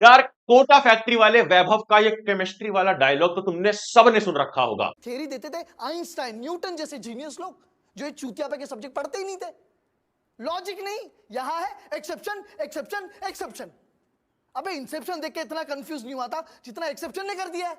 यार कोटा फैक्ट्री वाले वैभव का ये केमिस्ट्री वाला डायलॉग तो तुमने सबने सुन रखा होगा। थ्योरी देते थे आइंस्टाइन न्यूटन जैसे जीनियस लोग, जो ये चूतिया पे के सब्जेक्ट पढ़ते ही नहीं थे। लॉजिक नहीं, यहां है एक्सेप्शन एक्सेप्शन एक्सेप्शन। अबे इंसेप्शन देख के इतना कंफ्यूज नहीं हुआ था जितना एक्सेप्शन ने कर दिया है।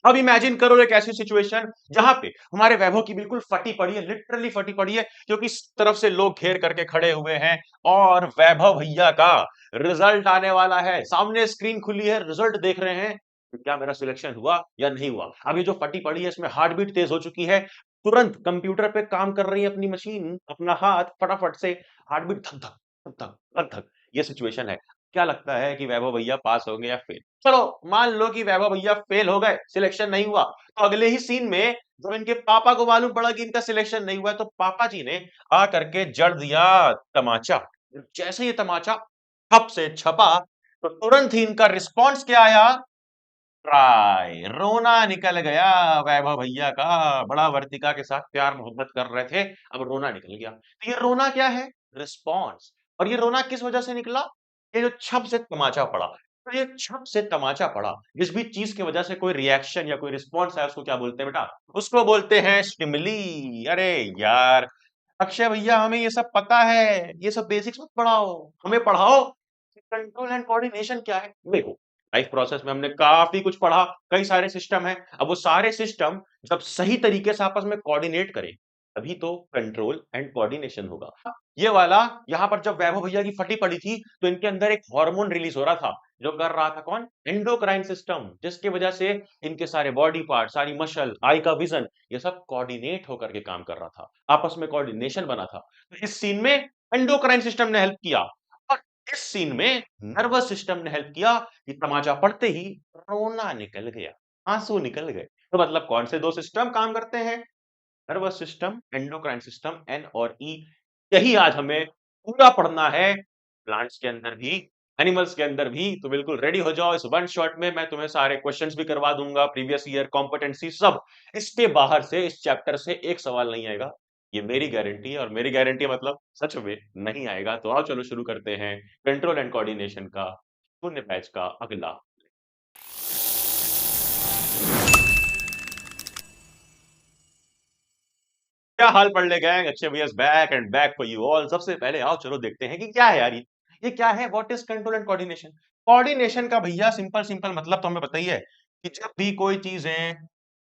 अब इमेजिन करो एक ऐसी सिचुएशन जहां पे हमारे वैभव की बिल्कुल फटी पड़ी है, लिटरली फटी पड़ी है, क्योंकि इस तरफ से लोग घेर करके खड़े हुए हैं और वैभव भैया का रिजल्ट आने वाला है। सामने स्क्रीन खुली है, रिजल्ट देख रहे हैं कि क्या मेरा सिलेक्शन हुआ या नहीं हुआ। अभी जो फटी पड़ी है इसमें हार्ट बीट तेज हो चुकी है, तुरंत कंप्यूटर पे काम कर रही है अपनी मशीन, अपना हाथ फटाफट से हार्ट बीट धक धक धक धक धक धक। ये सिचुएशन है। क्या लगता है कि वैभव भैया पास होंगे या फेल? चलो मान लो कि वैभव भैया फेल हो गए, सिलेक्शन नहीं हुआ, तो अगले ही सीन में जब इनके पापा को मालूम पड़ा कि इनका सिलेक्शन नहीं हुआ है, तो पापा जी ने आ करके जड़ दिया तमाचा। जैसे ये तमाचा ठप से छपा, तो तुरंत ही इनका रिस्पॉन्स क्या आया? ट्राई। रोना निकल गया वैभव भैया का। बड़ा वर्तिका के साथ प्यार मोहब्बत कर रहे थे, अब रोना निकल गया। तो ये रोना क्या है? रिस्पॉन्स। और ये रोना किस वजह से निकला? ये जो छप से तमाचा पड़ा, तो ये छप से तमाचा पड़ा, जिस भी चीज की वजह से कोई रिएक्शन या कोई रिस्पॉन्स है, उसको क्या बोलते हैं बेटा? उसको बोलते हैं स्टिमुली। अरे यार अक्षय भैया, हमें ये सब पता है, ये सब बेसिक्स मत पढ़ाओ, हमें पढ़ाओ कंट्रोल एंड कोऑर्डिनेशन क्या है। देखो लाइफ प्रोसेस में हमने काफी कुछ पढ़ा, कई सारे सिस्टम हैं। अब वो सारे सिस्टम जब सही तरीके से आपस में कोऑर्डिनेट करें, तभी तो कंट्रोल एंड कोऑर्डिनेशन होगा। ये वाला यहाँ पर जब वैभव भैया की फटी पड़ी थी, तो इनके अंदर एक हार्मोन रिलीज हो रहा था, जो कर रहा था कौन? एंडोक्राइन सिस्टम, जिसकी वजह से इनके सारे बॉडी पार्ट, सारी मसल, आई का विजन, ये सब कोऑर्डिनेट होकर के काम कर रहा था, आपस में कोऑर्डिनेशन बना था। तो इस सीन में एंडोक्राइन सिस्टम ने हेल्प किया, और इस सीन में नर्वस सिस्टम ने हेल्प किया कि तमाचा पड़ते ही रोना निकल गया, आंसू निकल गए। तो मतलब कौन से दो सिस्टम काम करते हैं? Nervous system, endocrine system, N और ई। यही आज हमें पूरा पढ़ना है, प्लांट्स के अंदर भी, एनिमल्स के अंदर भी। तो बिल्कुल रेडी हो जाओ, इस वन शॉट में मैं तुम्हें सारे क्वेश्चंस भी करवा दूंगा, प्रीवियस ईयर कॉम्पिटेंसी सब। इसके बाहर से, इस चैप्टर से एक सवाल नहीं आएगा, ये मेरी गारंटी है। और मेरी गारंटी मतलब सच में नहीं आएगा। तो आओ चलो शुरू करते हैं कंट्रोल एंड कोऑर्डिनेशन का शून्य बैच का अगला। क्या हाल पढ़ ले गैंग? अच्छे भैया back and back for you all. सबसे पहले आओ चलो देखते हैं कि क्या है यार ये क्या है? What is control and coordination? Coordination का भैया सिंपल सिंपल मतलब तो हमें बताइए कि जब भी कोई चीजें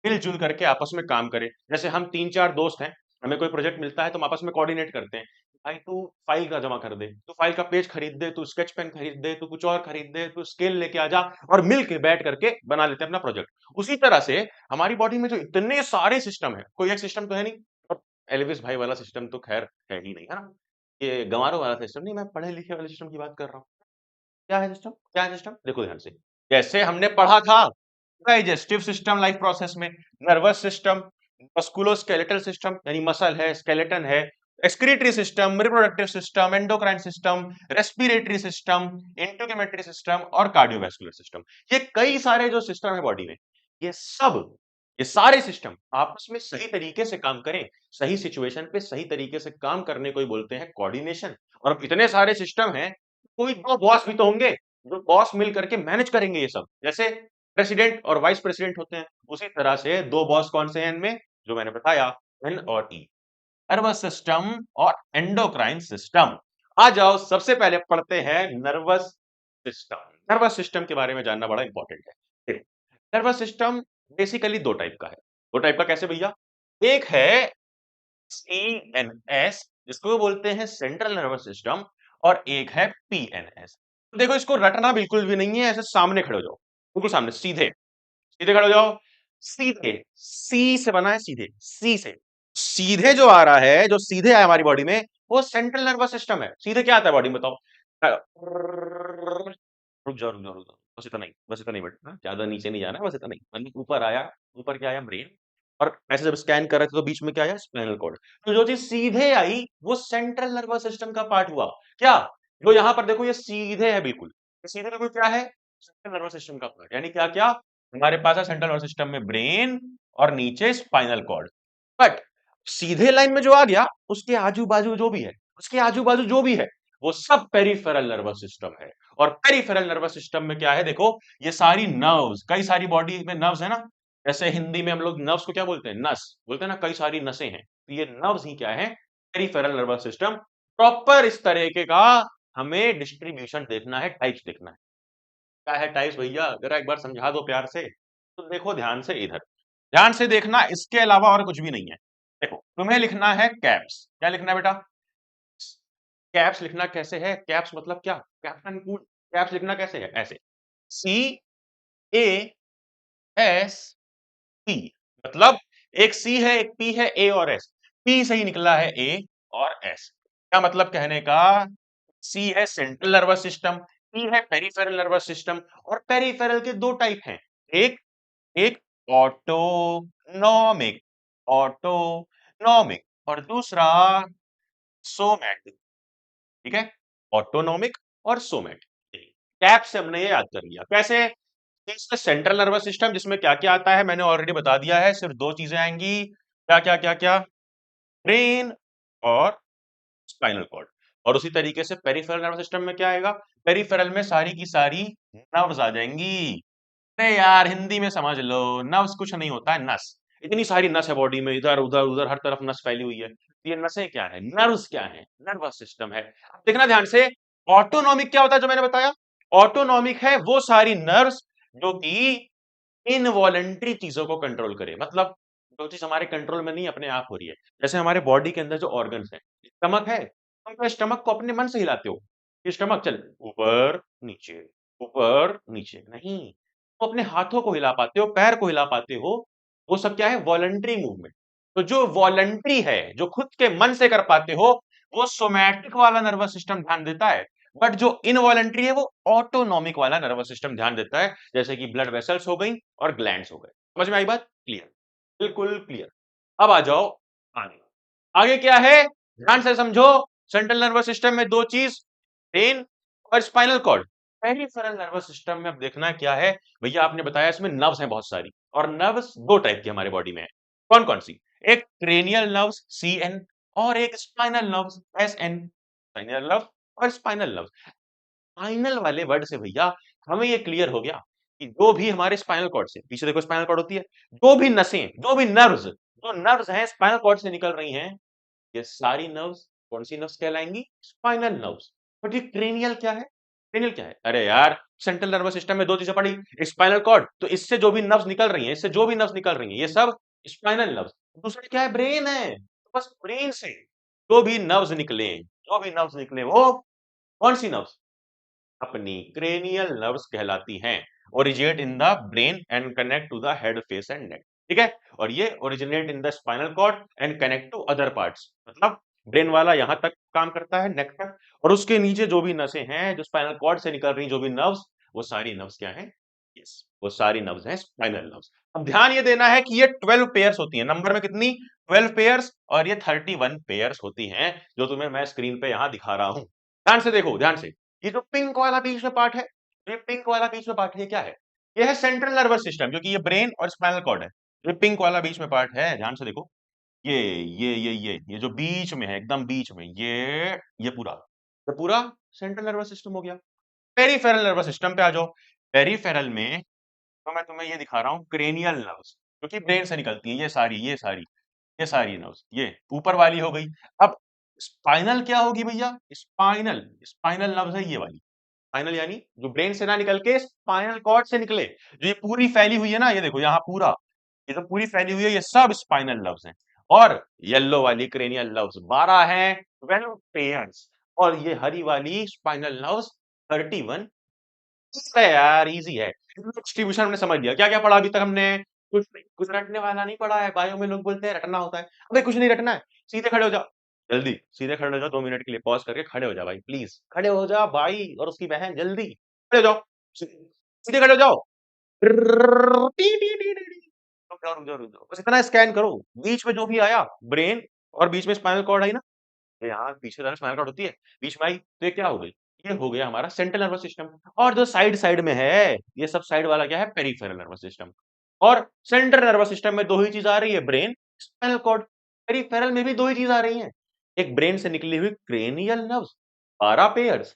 मिलजुल करके आपस में काम करे। जैसे हम तीन चार दोस्त हैं, हमें कोई प्रोजेक्ट मिलता है तो हम आपस में कोऑर्डिनेट करते हैं। भाई तू फाइल का जमा कर दे, तू फाइल का पेज खरीद दे, तू स्केच पेन खरीद दे, तू कुछ और खरीद दे, तू स्केल लेके आ जा, और मिल के बैठ करके बना लेते हैं अपना प्रोजेक्ट। उसी तरह से हमारी बॉडी में जो इतने सारे सिस्टम है, कोई एक सिस्टम तो है नहीं। एल्विस भाई वाला सिस्टम तो खैर है ही नहीं, है ना? ये गंवारों वाला सिस्टम नहीं, मैं पढ़े लिखे वाले सिस्टम की बात कर रहा हूँ। क्या है सिस्टम? क्या है सिस्टम? देखो ध्यान से। जैसे हमने पढ़ा था डाइजेस्टिव सिस्टम लाइफ प्रोसेस में, नर्वस सिस्टम, मस्कुलोस्केलेटल सिस्टम यानी मसल है, स्केलेटन है, excretory system, reproductive system, endocrine system, respiratory system, integumentary system और कार्डियोवैस्कुलर सिस्टम। ये कई सारे जो सिस्टम है बॉडी में, ये सब, ये सारे सिस्टम आपस में सही तरीके से काम करें, सही सिचुएशन पे सही तरीके से काम करने को ही बोलते हैं कोऑर्डिनेशन। और अब इतने सारे सिस्टम हैं, कोई दो बॉस भी तो होंगे, जो बॉस मिल करके मैनेज करेंगे ये सब। जैसे प्रेसिडेंट और वाइस प्रेसिडेंट होते हैं, उसी तरह से दो बॉस कौन से हैं इनमें? जो मैंने बताया, एन और ई, नर्वस सिस्टम और एंडोक्राइन सिस्टम। आ जाओ सबसे पहले पढ़ते हैं नर्वस सिस्टम। नर्वस सिस्टम के बारे में जानना बड़ा इंपॉर्टेंट है। नर्वस सिस्टम बेसिकली दो टाइप का है। दो टाइप का कैसे भैया? एक है सीएनएस, जिसको बोलते हैं सेंट्रल नर्वस सिस्टम, और एक है पीएनएस। देखो इसको रटना बिल्कुल भी नहीं है, ऐसे सामने खड़े हो जाओ, बिल्कुल सामने, सीधे सीधे खड़े हो जाओ। सीधे, सी से बना है, सीधे, सी से सीधे जो आ रहा है, जो सीधे आया हमारी बॉडी में, वो सेंट्रल नर्वस सिस्टम है। सीधे क्या आता है बॉडी में बताओ? रुक जाओ रुक जाओ रुक जाओ, बस इतना नहीं, बस इतना नहीं बेटा, ज्यादा नीचे नहीं जाना है, बस इतना नहीं। मतलब ऊपर आया, ऊपर क्या आया? ब्रेन। और ऐसे जब स्कैन कर रहे थे तो बीच में क्या आया? Spinal cord. तो जो चीज सीधे आई वो सेंट्रल नर्वस सिस्टम का पार्ट हुआ। क्या? जो यहाँ पर देखो ये सीधे है बिल्कुल, ये सीधे बिल्कुल क्या है? सेंट्रल नर्वस सिस्टम का पार्ट। यानी क्या क्या हमारे पास है सेंट्रल नर्वस सिस्टम में? ब्रेन और नीचे स्पाइनल कॉर्ड। बट सीधे लाइन में जो आ गया, उसके आजू बाजू जो भी है, उसके आजू बाजू जो भी है, वो सब पेरिफेरल नर्वस सिस्टम है। और पेरिफेरल नर्वस सिस्टम में क्या है, देखो ये सारी नर्व्स, कई सारी बॉडी में नर्व्स है ना, जैसे हिंदी में हम लोग नर्व्स को क्या बोलते हैं, नस बोलते हैं ना, कई सारी नसें हैं, तो ये नर्व्स ही क्या है, पेरिफेरल नर्वस सिस्टम। प्रॉपर इस तरीके का हमें डिस्ट्रीब्यूशन देखना है, टाइप्स देखना है। क्या है टाइप्स भैया, जरा एक बार समझा दो प्यार से। तो देखो ध्यान से इधर, ध्यान से देखना, इसके अलावा और कुछ भी नहीं है। देखो तुम्हें लिखना है कैप्स, क्या लिखना है बेटा, कैप्स लिखना कैसे है, कैप्स मतलब क्या, कैप्टन कूल। कैप्स लिखना कैसे है, ऐसे सी ए एस पी, मतलब एक सी है एक पी है, ए और एस, पी से ही निकला है ए और एस। क्या मतलब कहने का, सी है सेंट्रल नर्वस सिस्टम, पी है पेरिफेरल नर्वस सिस्टम। और पेरिफेरल के दो टाइप हैं, एक एक ऑटोनॉमिक, ऑटोनॉमिक, और दूसरा सोमैटिक। ठीक है, ऑटोनॉमिक और सोमैटिक। कैप से हमने ये याद कर लिया कैसे, इसमें सेंट्रल नर्वस सिस्टम जिसमें क्या क्या आता है मैंने ऑलरेडी बता दिया है, सिर्फ दो चीजें आएंगी, क्या क्या क्या क्या, ब्रेन और स्पाइनल कॉर्ड। और उसी तरीके से पेरिफेरल नर्वस सिस्टम में क्या आएगा, पेरिफेरल में सारी की सारी नर्व्स आ जाएंगी। अरे यार हिंदी में समझ लो, नर्व्स कुछ नहीं होता है, नस। इतनी सारी नस है बॉडी में, इधर उधर उधर हर तरफ नस फैली हुई है, तो ये नसें क्या है, नर्व्स क्या है, नर्वस सिस्टम है। अब देखना ध्यान से, ऑटोनॉमिक क्या होता है जो मैंने बताया, ऑटोनॉमिक है वो सारी नर्व्स जो कि इनवॉलेंट्री चीजों को कंट्रोल करे, मतलब जो चीज हमारे कंट्रोल में नहीं अपने आप हो रही है। जैसे हमारे बॉडी के अंदर जो ऑर्गन्स है, स्टमक है, तुम तो स्टमक को अपने मन से हिलाते हो, कि स्टमक चल ऊपर नीचे नहीं, तो अपने हाथों को हिला पाते हो, पैर को हिला पाते हो, वो सब क्या है, वॉलंटरी मूवमेंट। तो जो वॉलंटरी है, जो खुद के मन से कर पाते हो, वो सोमैटिक वाला नर्वस सिस्टम ध्यान देता है। बट जो इनवॉलंटरी है वो ऑटोनॉमिक वाला नर्वस सिस्टम ध्यान देता है, जैसे कि ब्लड वेसल्स हो गई और ग्लैंड्स हो गए। समझ में आई बात, क्लियर, बिल्कुल क्लियर। अब आ जाओ आगे, आगे क्या है, ध्यान से समझो। सेंट्रल नर्वस सिस्टम में दो चीज, ब्रेन और spinal cord. Peripheral nervous system में अब देखना क्या है, भैया आपने बताया इसमें नर्व्स हैं बहुत सारी, और नर्व्स दो टाइप की हमारे बॉडी में है। कौन कौन सी, एक क्रेनियल नर्व्स सी एन, और एक spinal nerves S N. Cranial nerve और स्पाइनल नर्व, स्पाइनल वाले वर्ड से भैया हमें ये क्लियर हो गया कि जो भी हमारे स्पाइनल कॉर्ड से, पीछे देखो स्पाइनल कॉर्ड होती है, जो भी नसें, जो भी नर्व्स, जो नर्व्स हैं स्पाइनल कॉर्ड से निकल रही हैं, ये सारी नर्व्स कौन सी नर्व्स कहलाएंगी, स्पाइनल नर्व्स। बट ये क्रेनियल क्या है, क्रेनियल क्या है, अरे यार सेंट्रल नर्वस सिस्टम में दो चीजें पड़ी, स्पाइनल कॉर्ड, तो इससे जो भी नर्व्स निकल रही हैं, इससे जो भी नर्व्स निकल रही हैं, ये सब स्पाइनल नर्व्स। दूसरा क्या है, ब्रेन है, तो बस ब्रेन से जो भी नर्व्स निकले, जो भी नर्व्स निकले वो कौन सी नर्व्स, अपनी क्रेनियल नर्व्स कहलाती हैं। Originate in the brain and connect to the head face and neck. ठीक है, और ये originate in the spinal cord and connect to other parts, मतलब ब्रेन वाला यहां तक काम करता है, नेक तक, और उसके नीचे जो भी नसें हैं जो स्पाइनल कॉर्ड से निकल रही जो भी नर्व्स, वो सारी नर्व्स क्या हैं, यस वो सारी नर्व्स हैं स्पाइनल नर्व्स। अब ध्यान ये देना है कि ये 12 पेयर्स होती हैं, नंबर में कितनी, 12 पेयर्स, और ये 31 पेयर्स होती हैं, जो तुम्हें मैं स्क्रीन पे यहां दिखा रहा हूं। ध्यान से देखो, ध्यान से, ये जो पिंक वाला बीच में पार्ट है, ये पिंक वाला बीच में पार्ट, ये क्या है, ये है सेंट्रल नर्वस सिस्टम, क्योंकि ये ब्रेन और स्पाइनल कॉर्ड है। ये पिंक वाला बीच में पार्ट है, ध्यान से देखो, ये जो बीच में है, एकदम बीच में, ये पूरा सेंट्रल नर्वस सिस्टम हो गया। पेरिफेरल नर्वस सिस्टम पे आ जाओ, पेरिफेरल में तो मैं तुम्हें ये दिखा रहा हूँ क्रेनियल नर्व्स, क्योंकि ब्रेन से निकलती है, ये सारी नर्व्स, ये ऊपर वाली हो गई। अब स्पाइनल क्या होगी भैया, स्पाइनल, स्पाइनल नर्व्स है ये वाली, स्पाइनल यानी जो ब्रेन से ना निकल के स्पाइनल कॉर्ड से निकले, जो ये पूरी फैली हुई है ना, ये देखो यहाँ पूरा, ये तो पूरी फैली हुई है, ये सब स्पाइनल नर्व्स हैं। और येलो वाली क्रेनियल नर्व्स 12 हैं, 12 पेयर्स, और ये हरी वाली स्पाइनल नर्व्स 31। है यार, इजी है, डिस्ट्रीब्यूशन हमने समझ लिया। क्या क्या पढ़ा अभी तक हमने, कुछ नहीं, कुछ रटने वाला नहीं पढ़ा है, बायो में लोग बोलते हैं रटना होता है, अबे कुछ नहीं रटना है, सीधे खड़े हो जाओ, जल्दी सीधे खड़े हो जाओ, 2 मिनट के लिए पॉज करके खड़े हो जाओ भाई, प्लीज खड़े हो जाओ भाई और उसकी बहन, जल्दी खड़े हो जाओ, सीधे खड़े हो जाओ, T T T T T. रुक जाओ रुक जाओ रुक जाओ, बस इतना स्कैन करो, बीच में जो भी आया ब्रेन, और बीच में स्पाइनल कॉर्ड आई ना, तो यहाँ पीछे तरफ स्पाइनल कॉर्ड होती है, बीच में आई तो ये क्या हो गई, ये हो गया हमारा सेंट्रल नर्वस सिस्टम। और जो साइड साइड में है, ये सब साइड वाला क्या है, पेरिफेरल नर्वस सिस्टम। और सेंट्रल नर्वस सिस्टम में दो ही चीज आ रही है, ब्रेन, स्पाइनल कॉर्ड। पेरिफेरल में भी दो ही चीज आ रही है, एक ब्रेन से निकली हुई क्रेनियल नर्व्स, 12 पेयर्स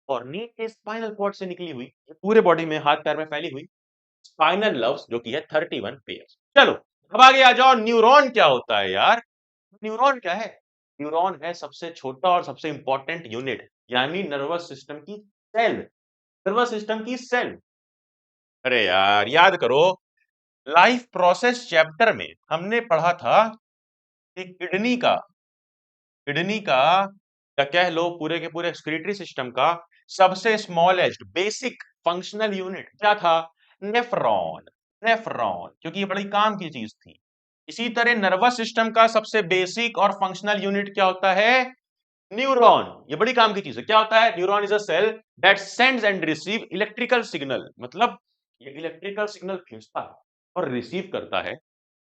और नीचे स्पाइनल कॉर्ड से निकली हुई ये पूरे बॉडी में हाथ पैर में फैली हुई स्पाइनल नर्व्स जो कि है 31 पेयर्स। चलो अब आगे आ जाओ, न्यूरॉन क्या होता है यार? न्यूरॉन क्या है? न्यूरॉन है सबसे छोटा और सबसे इंपॉर्टेंट यूनिट, यानी नर्वस सिस्टम की सेल। नर्वस सिस्टम की सेल। अरे यार याद करो, लाइफ प्रोसेस चैप्टर में हमने पढ़ा था कि किडनी का या कह लो पूरे के पूरे एक्सक्रीटरी सिस्टम का सबसे स्मॉलेस्ट बेसिक फंक्शनल यूनिट क्या था? नेफ्रॉन। नेफ्रॉन, क्योंकि ये बड़ी काम की चीज थी। इसी तरह नर्वस सिस्टम का सबसे बेसिक और फंक्शनल यूनिट क्या होता है? न्यूरॉन। ये बड़ी काम की चीज है। क्या होता है? Neuron is a cell that sends and receive electrical signal, मतलब ये इलेक्ट्रिकल सिग्नल भेजता है और रिसीव करता है,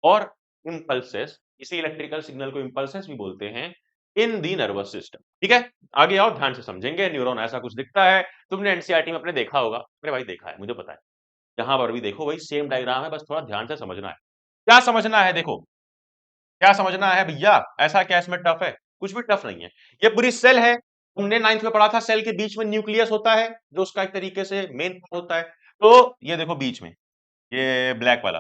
और इंपल्सेस, इसी इलेक्ट्रिकल सिग्नल को इंपल्सेस भी बोलते हैं इन दी नर्वस सिस्टम। ठीक है, आगे आओ, ध्यान से समझेंगे। न्यूरॉन ऐसा कुछ दिखता है, तुमने एनसीईआरटी में अपने देखा होगा। अरे भाई देखा है, मुझे पता है। जहां पर भी देखो वही सेम डायग्राम है, बस थोड़ा ध्यान से समझना है। क्या समझना है? देखो क्या समझना है भैया, ऐसा क्या इसमें टफ है? कुछ भी टफ नहीं है। ये पूरी सेल है, हमने 9th में पढ़ा था, सेल के बीच में न्यूक्लियस होता है जो उसका एक तरीके से मेन पार्ट होता है। तो ये देखो बीच में ये ब्लैक वाला,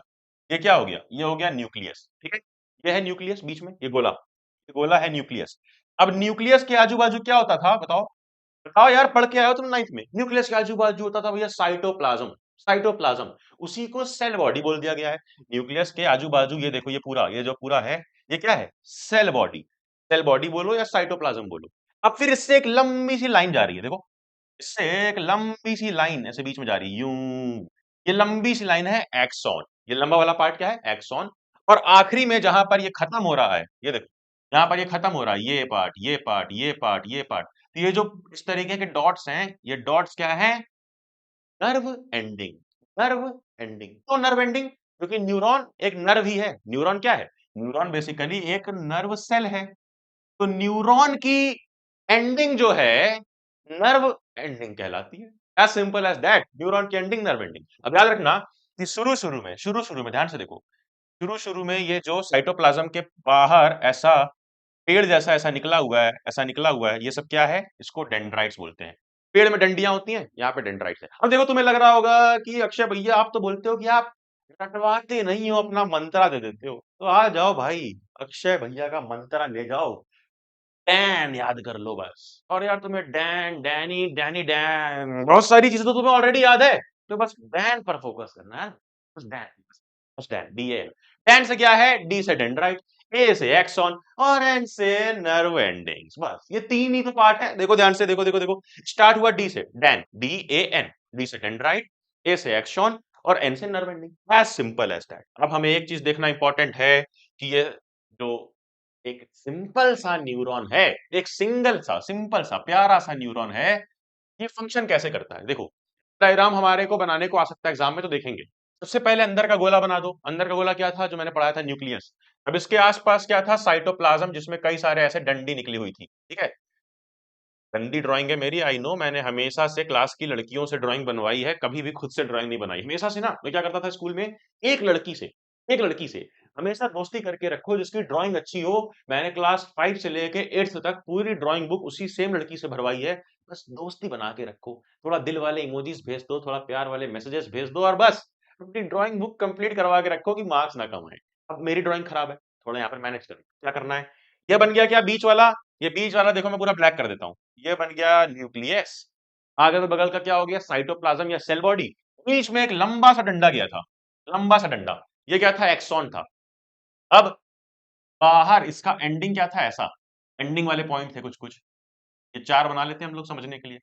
ये क्या हो गया? ये हो गया न्यूक्लियस। ठीक है, ये है न्यूक्लियस बीच में, ये गोला है न्यूक्लियस। अब न्यूक्लियस के आजू बाजू क्या होता था बताओ? बताओ यार, पढ़ के आए हो तुम 9th में। न्यूक्लियस के आजू बाजू होता था भैया साइटोप्लाज्म। साइटोप्लाज्म, उसी को सेल बॉडी बोल दिया गया है। न्यूक्लियस के आजू बाजू ये देखो, ये पूरा, ये जो पूरा है, ये क्या है? Cell body. सेल बॉडी बोलो या साइटोप्लाज्म बोलो। अब फिर इससे एक लंबी सी लाइन जा रही है, देखो इससे एक लंबी सी लाइन ऐसे बीच में जा रही है यूं। ये लंबी सी लाइन है एक्सॉन। ये लंबा वाला पार्ट क्या है? एक्सॉन। और आखिरी में जहां पर ये खत्म हो रहा है, ये देखो यहाँ पर ये खत्म हो रहा है, ये पार्ट, ये पार्ट, ये पार्ट, ये पार्ट, तो ये जो इस तरीके के डॉट्स हैं, ये डॉट्स क्या हैं? Nerve ending. नर्व एंडिंग, तो नर्व एंडिंग, क्योंकि न्यूरॉन एक नर्व ही है। न्यूरॉन क्या है? न्यूरॉन बेसिकली एक नर्व सेल है। तो न्यूरॉन की एंडिंग जो है नर्व एंडिंग कहलाती है। As simple as that, neuron की एंडिंग नर्व एंडिंग। अब याद रखना कि शुरू शुरू में ध्यान से देखो, शुरू शुरू में ये जो साइटोप्लाज्म के बाहर ऐसा पेड़ जैसा ऐसा निकला हुआ है, ऐसा निकला हुआ है, ये सब क्या है? इसको डेंड्राइट्स बोलते हैं। पेड़ में डंडियां होती हैं, यहाँ पे डेंड्राइट्स है। अब देखो तुम्हें लग रहा होगा कि अक्षय भैया आप तो बोलते हो कि आप रटवाते नहीं हो, अपना मंत्रा दे देते हो, तो आ जाओ भाई, अक्षय भैया का मंत्रा ले जाओ। डैन याद कर लो बस। और यार तुम्हें डैन, डैनी, डैनी, डैन, बहुत सारी चीजें तो तुम्हें ऑलरेडी याद है, तो बस डैन पर फोकस करना है। बस डैन, बस डैन, डी ए। डैन से क्या है? डी से डेंड्राइट, ए से एक्सॉन, और एन से नर्व एंडिंग्स। बस ये तीन ही तो पार्ट है। देखो ध्यान से, देखो देखो देखो, स्टार्ट हुआ डी से, Dan, D A N, D से डेंड्राइट, ए से एक्सॉन, और एन से nerve ending. As simple as that. अब हमें एक चीज देखना इंपॉर्टेंट है कि ये जो एक सिंपल सा न्यूरॉन है, एक सिंपल सा प्यारा सा न्यूरॉन है, ये फंक्शन कैसे करता है? देखो डायग्राम हमारे को बनाने को आ सकता है एग्जाम में, तो देखेंगे। सबसे पहले अंदर का गोला बना दो। अंदर का गोला क्या था जो मैंने पढ़ाया था? न्यूक्लियस। अब इसके आसपास क्या था? साइटोप्लाज्म, जिसमें कई सारे ऐसे डंडी निकली हुई थी। ठीक है, गंदी ड्राइंग है मेरी, आई नो। मैंने हमेशा से क्लास की लड़कियों से ड्राइंग बनवाई है, कभी भी खुद से ड्राइंग नहीं बनाई। हमेशा से ना मैं क्या करता था स्कूल में, एक लड़की से एक लड़की से हमेशा दोस्ती करके रखो जिसकी ड्राइंग अच्छी हो। मैंने क्लास 5 से लेके 8th तक पूरी ड्राइंग बुक उसी सेम लड़की से भरवाई है। बस दोस्ती बना के रखो, थोड़ा दिल वाले इमोजीज भेज दो, थोड़ा प्यार वाले मैसेजेस भेज दो, और बस अपनी ड्राइंग बुक कंप्लीट करवा के रखो कि मार्क्स ना कम आए। अब मेरी ड्राइंग खराब है, थोड़ा यहाँ पर मैनेज करो, क्या करना है? ये बन गया क्या बीच वाला? ये बीच वाला देखो मैं पूरा ब्लैक कर देता हूँ। ये बन गया न्यूक्लियस। आगे तो बगल का क्या हो गया? साइटोप्लाज्म या सेल बॉडी। बीच में एक लंबा सा डंडा गया था, लंबा सा डंडा, ये क्या था? एक्सॉन था। अब बाहर इसका एंडिंग क्या था? ऐसा एंडिंग वाले पॉइंट थे कुछ कुछ, ये चार बना लेते हैं हम लोग समझने के लिए।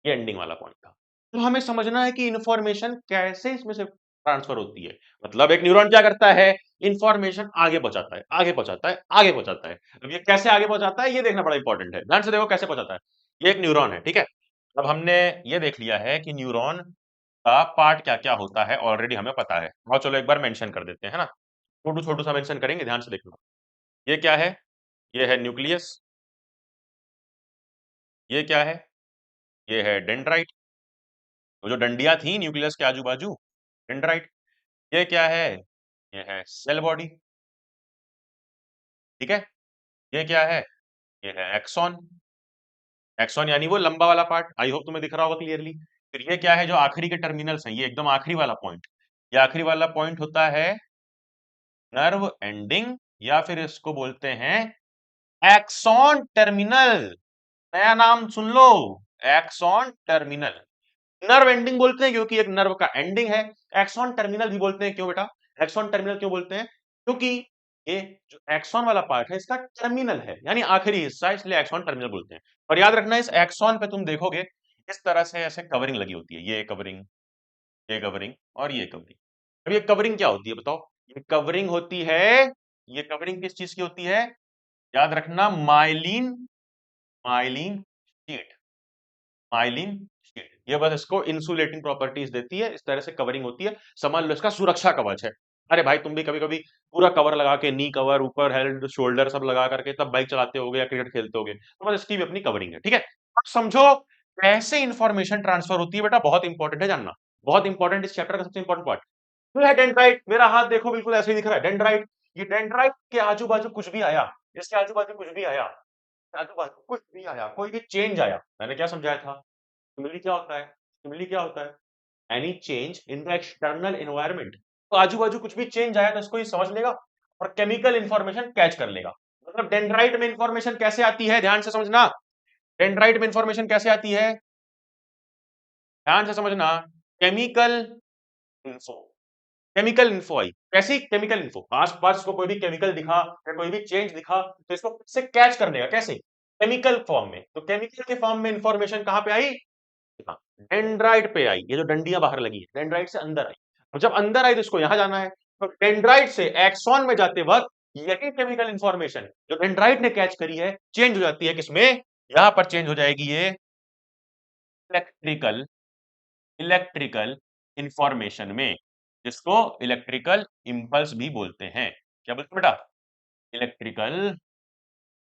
ये एंडिंग वाला पॉइंट था। तो हमें समझना है कि इंफॉर्मेशन कैसे इसमें से ट्रांसफर होती है। मतलब एक न्यूरॉन क्या करता है? इंफॉर्मेशन आगे पहुंचाता है, आगे पहुंचाता है, आगे पहुंचाता है। अब ये कैसे आगे पहुंचाता है, ये देखना बड़ा इंपॉर्टेंट है। ध्यान से देखो कैसे पहुंचाता है। ये एक न्यूरॉन है, ठीक है। अब हमने ये देख लिया है कि न्यूरॉन का पार्ट क्या क्या होता है, ऑलरेडी हमें पता है। और चलो एक बार मेंशन कर देते हैं, है ना। छोटू छोटू सा मेंशन करेंगे, ध्यान से देखना। ये क्या है? ये है न्यूक्लियस। ये क्या है? ये है डेंड्राइट, वो जो डंडियां थी न्यूक्लियस के आजू बाजू, डेंड्राइट। ये क्या है? ये है सेल बॉडी, ठीक है। ये क्या है? ये है एक्सॉन। एक्सॉन यानी वो लंबा वाला पार्ट, आई होप तुम्हें दिख रहा होगा क्लियरली। फिर ये क्या है जो आखिरी के टर्मिनल्स हैं, ये एकदम आखिरी वाला पॉइंट, ये आखिरी वाला पॉइंट होता है नर्व एंडिंग, या फिर इसको बोलते हैं एक्सॉन टर्मिनल। नया नाम सुन लो, एक्सॉन टर्मिनल। नर्व एंडिंग बोलते हैं क्योंकि एक नर्व का एंडिंग है। एक्सॉन टर्मिनल भी बोलते हैं, क्यों बेटा एक्सॉन टर्मिनल क्यों बोलते हैं? क्योंकि ये जो एक्सॉन वाला पार्ट है इसका टर्मिनल है, यानी आखिरी हिस्सा, इसलिए एक्सॉन टर्मिनल बोलते हैं। और याद रखना इस एक्सॉन पे तुम देखोगे इस तरह से ऐसे कवरिंग लगी होती है, ये कवरिंग, ये कवरिंग और ये कवरिंग। अब ये कवरिंग क्या होती है बताओ? ये कवरिंग होती है, ये कवरिंग किस चीज की होती है? याद रखना myelin, myelin sheath, myelin sheath. ये बस इसको इंसुलेटिंग प्रॉपर्टीज देती है, इस तरह से कवरिंग होती है, समझ लो इसका सुरक्षा कवच है। अरे भाई तुम भी कभी कभी पूरा कवर लगा के, नी कवर, ऊपर हेड शोल्डर सब लगा करके तब बाइक चलाते होगे या क्रिकेट खेलते होगे, तो बस इसकी भी अपनी कवरिंग है, ठीक है। अब समझो कैसे इंफॉर्मेशन ट्रांसफर होती है बेटा, बहुत इंपॉर्टेंट है जानना, बहुत इंपॉर्टेंट, इस चैप्टर का सबसे इंपॉर्टेंट पार्ट। तो है डेंड्राइट, मेरा हाथ देखो बिल्कुल ऐसे ही दिख रहा है, डेंड्राइट। ये डेंड्राइट के आजू बाजू कुछ भी आया, इसके आजू बाजू कुछ भी आया, आजू बाजू कुछ भी आया, कोई भी चेंज आया, मैंने क्या समझाया था? स्टिमुली क्या होता है? स्टिमुली क्या होता है? Any change in the external environment. तो आजू बाजू कुछ भी चेंज आया तो इसको ये समझ लेगा और केमिकल इंफॉर्मेशन कैच कर लेगा। मतलब डेंड्राइट में इंफॉर्मेशन कैसे आती है, ध्यान से समझना। डेंड्राइट में इंफॉर्मेशन कैसे आती है, ध्यान से समझना। Chemical info, chemical info I. कैसी केमिकल इन्फो? आस पास को कोई भी केमिकल दिखा या कोई भी चेंज दिखा तो इसको से कैच कर लेगा, कैसे? केमिकल फॉर्म में। तो केमिकल के फॉर्म में इंफॉर्मेशन कहां पे आई? हाँ, डेंड्राइट पे आई, ये जो डंडियां बाहर लगी है डेंड्राइट से अंदर आई। और जब अंदर आई तो इसको यहां जाना है, तो डेंड्राइट से एक्सॉन में जाते वक्त यही केमिकल इंफॉर्मेशन जो डेंड्राइट ने कैच करी है चेंज हो जाती है किसमें? यहां पर चेंज हो जाएगी ये इलेक्ट्रिकल, इलेक्ट्रिकल इंफॉर्मेशन में, जिसको इलेक्ट्रिकल इंपल्स भी बोलते हैं। क्या बोलते हैं बेटा? इलेक्ट्रिकल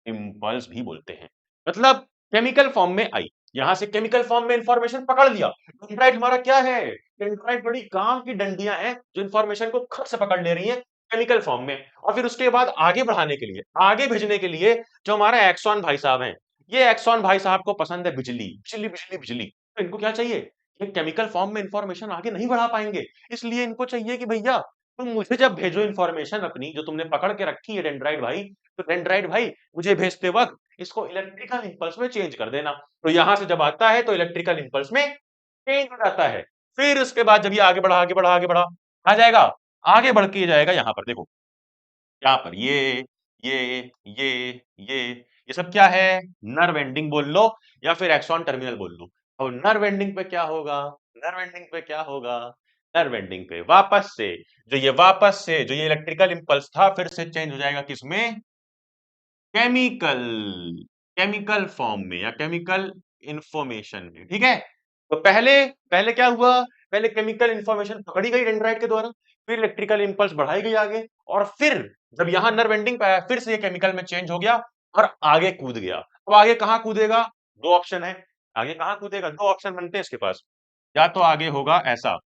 इंपल्स भी बोलते हैं। मतलब केमिकल फॉर्म में आई, यहां से केमिकल फॉर्म में इंफॉर्मेशन पकड़ लिया। डेंड्राइट हमारा क्या है? डेंड्राइट बड़ी काम की डंडियां हैं जो इंफॉर्मेशन को खट से पकड़ ले रही हैं केमिकल फॉर्म में, और फिर उसके बाद आगे बढ़ाने के लिए, आगे भेजने के लिए जो हमारा एक्सॉन भाई साहब हैं, ये एक्सॉन भाई साहब को पसंद है बिजली, बिजली बिजली बिजली। तो इनको क्या चाहिए? ये केमिकल फॉर्म में इंफॉर्मेशन आगे नहीं बढ़ा पाएंगे, इसलिए इनको चाहिए कि भैया तुम मुझे जब भेजो इंफॉर्मेशन अपनी जो तुमने पकड़ के रखी है डेंड्राइट भाई, तो डेंड्राइट भाई मुझे भेजते वक्त इसको इलेक्ट्रिकल इंपल्स में चेंज कर देना। तो यहां से जब आता है तो इलेक्ट्रिकल इंपल्स में चेंज हो जाता है। फिर उसके बाद जब ये आगे बढ़ा आगे बढ़ा आगे बढ़ा, आ जाएगा, आगे बढ़ के जाएगा यहाँ पर देखो, यहाँ पर ये ये ये ये सब क्या है? नर्व एंडिंग बोल लो या फिर एक्सॉन टर्मिनल बोल लो। और नर्व एंडिंग पे क्या होगा? नर्व एंडिंग पे क्या होगा? नर्व एंडिंग पे वापस से जो ये इलेक्ट्रिकल इंपल्स था फिर से चेंज हो जाएगा किसमें? केमिकल, केमिकल फॉर्म में या केमिकल इंफॉर्मेशन में, ठीक है। तो पहले पहले क्या हुआ? पहले केमिकल इंफॉर्मेशन पकड़ी गई डेंड्राइट के द्वारा, फिर इलेक्ट्रिकल इंपल्स बढ़ाई गई आगे, और फिर जब यहां नर्व एंडिंग पे आया फिर से ये केमिकल में चेंज हो गया और आगे कूद गया। अब आगे कहां कूदेगा? दो ऑप्शन है, आगे कहां कूदेगा? दो ऑप्शन बनते हैं इसके पास। या तो आगे होगा ऐसा